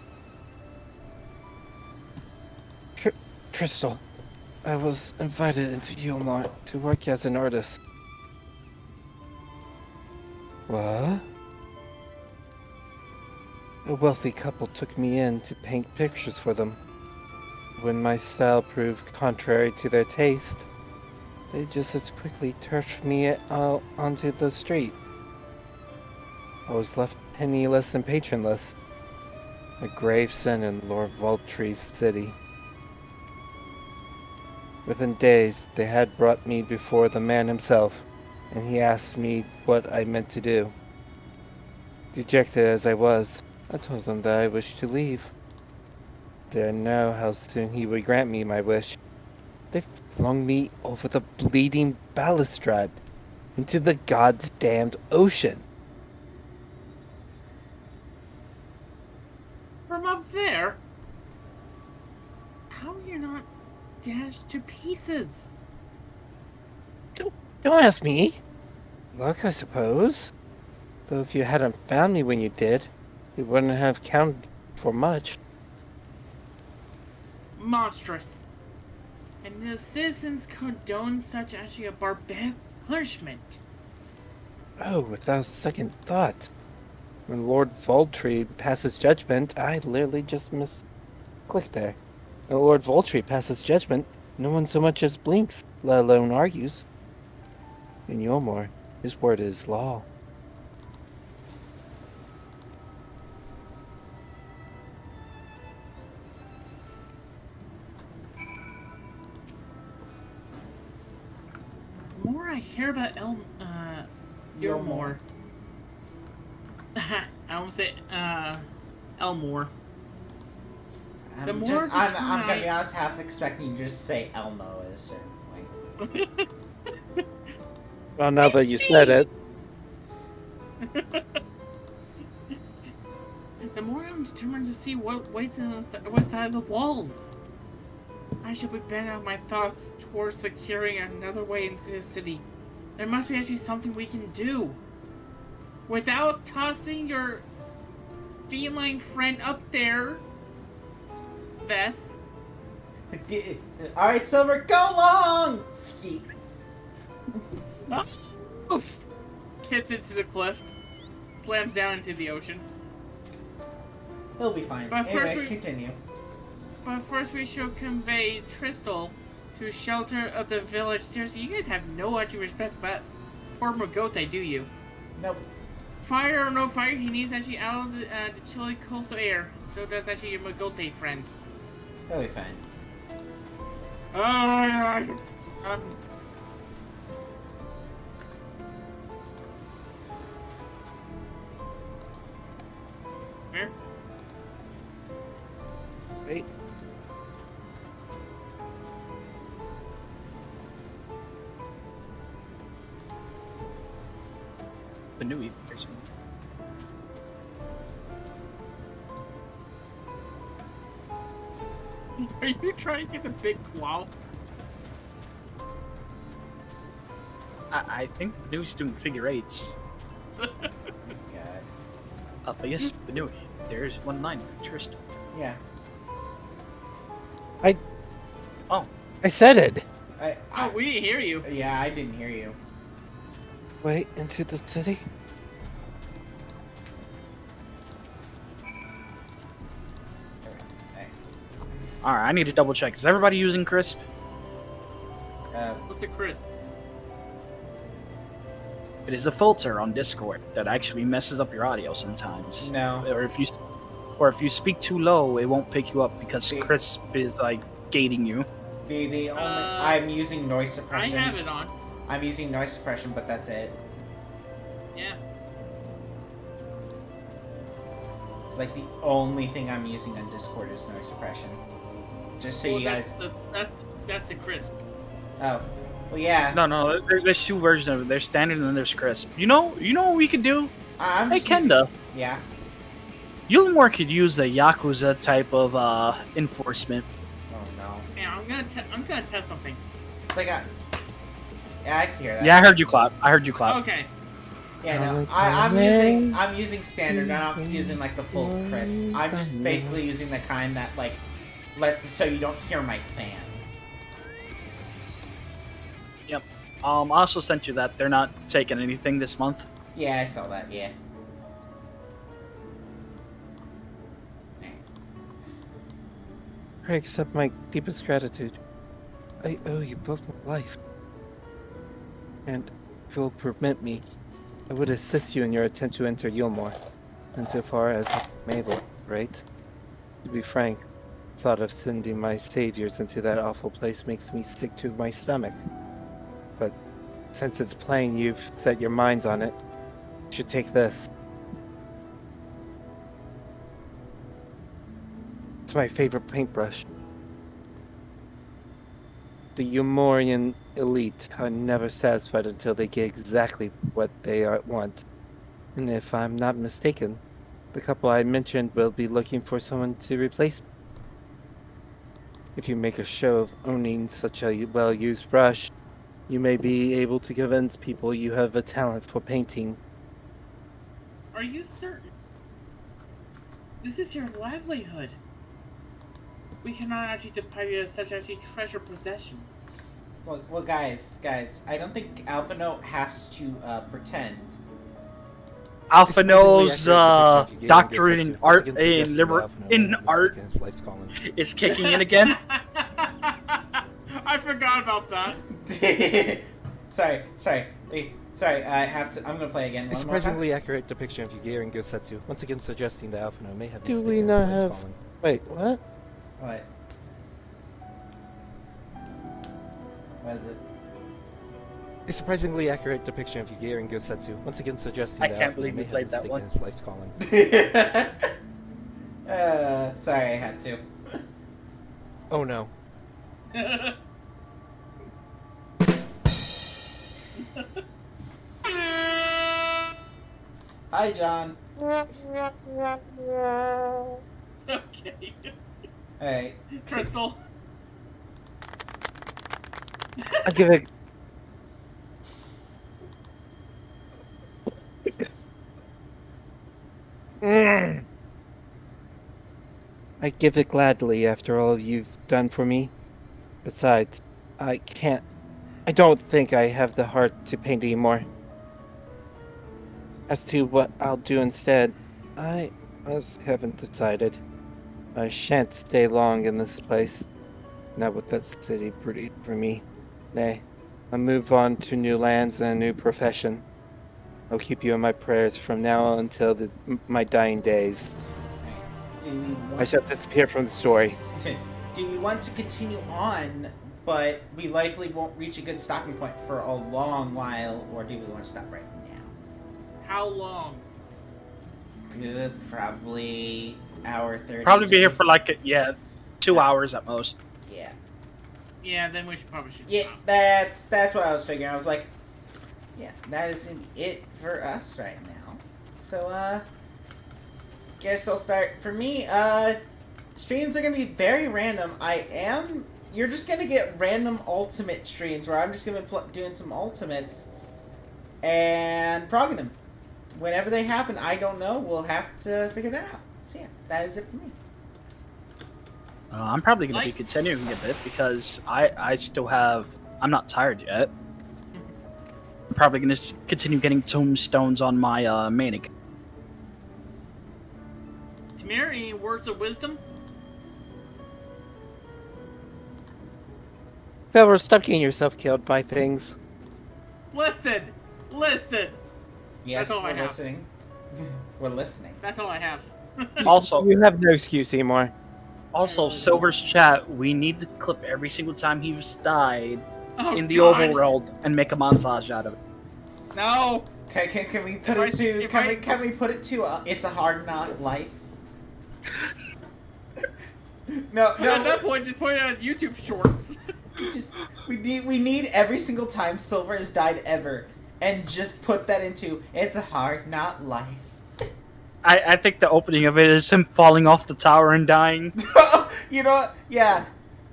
Crystal. I was invited into Yulmar to work as an artist. What? A wealthy couple took me in to paint pictures for them. When my style proved contrary to their taste, they just as quickly turfed me out onto the street. I was left penniless and patronless. A grave sin in Lord Vultree's city. Within days, they had brought me before the man himself, and he asked me what I meant to do. Dejected as I was, I told him that I wished to leave. Didn't know how soon he would grant me my wish. They flung me over the bleeding balustrade into the god's damned ocean. From up there? How are you not dashed to pieces? Don't ask me. Luck, I suppose. Though if you hadn't found me when you did, it wouldn't have counted for much. Monstrous. And the citizens condone such actually a barbaric punishment. Oh, without second thought. When Lord Vultree passes judgment, I literally just clicked there. When Lord Vultree passes judgment, no one so much as blinks, let alone argues. In Yulmar, his word is law. The more I hear about Gilmore. I almost say Elmore. I'm gonna be honest, half expecting you to just say Elmo at a certain point. Well, now that you said it. The more I'm determined to see what waits on what side of the walls. I should be bent out my thoughts towards securing another way into the city. There must be actually something we can do. Without tossing your feline friend up there, Vess. Alright, Silver, go long! Oof. Hits into the cliff. Slams down into the ocean. He'll be fine. But Anyways, continue. But first we should convey Tristal to shelter of the village. Seriously, you guys have no actual respect for that poor Magote, do you? Nope. Fire or no fire, he needs actually out of the chilly coastal air. So does actually your Magote friend. He'll be fine. Oh my god, Where? Wait. Banui. There's one. Are you trying to get the big claw? I think the Banui's doing figure eights. God. But yes, Banui. There's 1 line for Tristan. Yeah. I said it! Oh, we didn't hear you. Yeah, I didn't hear you. Wait, into the city? Alright, I need to double check. Is everybody using Crisp? What's a crisp? It is a filter on Discord that actually messes up your audio sometimes. No. Or if you speak too low, it won't pick you up because Crisp is like gating you. The only I'm using noise suppression. I have it on. I'm using noise suppression, but that's it. Yeah. It's like the only thing I'm using on Discord is noise suppression. Just so you guys. That's the crisp. Oh, well, yeah. No. There's 2 versions of it. There's standard and then there's Crisp. You know what we could do? I'm Hey, just Kenda. using- Yeah. Yulmore could use the Yakuza type of enforcement. Oh no. Yeah, I'm gonna test something. It's like yeah, I can hear that. Yeah, I heard you clap. Okay. Yeah, no, I'm using standard. I'm not using like the full crisp. I'm just basically using the kind that like lets it so you don't hear my fan. Yep. I also sent you that they're not taking anything this month. Yeah, I saw that. Yeah. I accept my deepest gratitude. I owe you both my life. And if you'll permit me, I would assist you in your attempt to enter Yulmore, insofar as I'm able, right? To be frank, the thought of sending my saviors into that awful place makes me sick to my stomach. But since it's plain you've set your minds on it, you should take this. It's my favorite paintbrush. The Yulmorian elite are never satisfied until they get exactly what they want. And if I'm not mistaken, the couple I mentioned will be looking for someone to replace me. If you make a show of owning such a well-used brush, you may be able to convince people you have a talent for painting. Are you certain? This is your livelihood. We cannot actually deprive you of such actually treasure possession. Well, guys, I don't think Alphinaud has to pretend. Alphinaud's doctorate in art is kicking in again. I forgot about that. Sorry. I have to. I'm gonna play again. A surprisingly accurate depiction of Yugiri and Gosetsu, once again suggesting that Alphinaud may have Do we not have... Wait, what? What? What is it? A surprisingly accurate depiction of Yugiri and Gosetsu, once again suggesting I that can't Alphinaud believe may you have played that mistaken one. his life's calling. Sorry, I had to. Oh no. Hi, John. Okay. Hey. Crystal. I give it... I give it gladly after all you've done for me. Besides, I don't think I have the heart to paint anymore. As to what I'll do instead, I haven't decided. I shan't stay long in this place. Not with that city brooding for me. Nay, I'll move on to new lands and a new profession. I'll keep you in my prayers from now until my dying days. I shall disappear from the story. Do we want to continue on, but we likely won't reach a good stopping point for a long while, or do we want to stop right now? How long? Good, probably hour 30. Probably be here for like 2 hours at most. Yeah. Yeah, then we probably should. Yeah, that's what I was figuring. I was like, yeah, that is it for us right now. So, guess I'll start. For me, streams are gonna be very random. You're just gonna get random ultimate streams where I'm just gonna be doing some ultimates and progging them. Whenever they happen, I don't know. We'll have to figure that out. So yeah, that is it for me. I'm probably going to be continuing a bit because I still have... I'm not tired yet. I'm probably going to continue getting tombstones on my main account. Tamir, any words of wisdom? Silver, stop getting yourself killed by things. Listen! Yes, That's all I we're have. listening. We're listening. That's all I have. Also, You have no excuse anymore. Also, Silver's chat, we need to clip every single time he's died in the God. overworld and make a montage out of it. No! Can we put it to? Can we put it to? It's a hard knock life. No. At that point, just put it on YouTube Shorts. We need every single time Silver has died ever, and just put that into it's a hard knock life. I think the opening of it is him falling off the tower and dying. You know what? Yeah.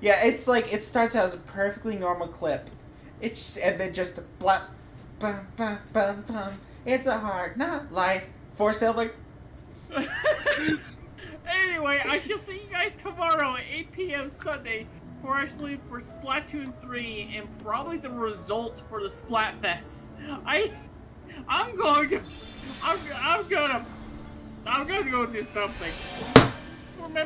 It's like it starts out as a perfectly normal clip, and then just a blap, bum bum bum bum. It's a hard knock life for Silver. Anyway, I shall see you guys tomorrow at 8 p.m. Sunday for Splatoon 3 and probably the results for the Splatfest. I'm going to go do something. Remember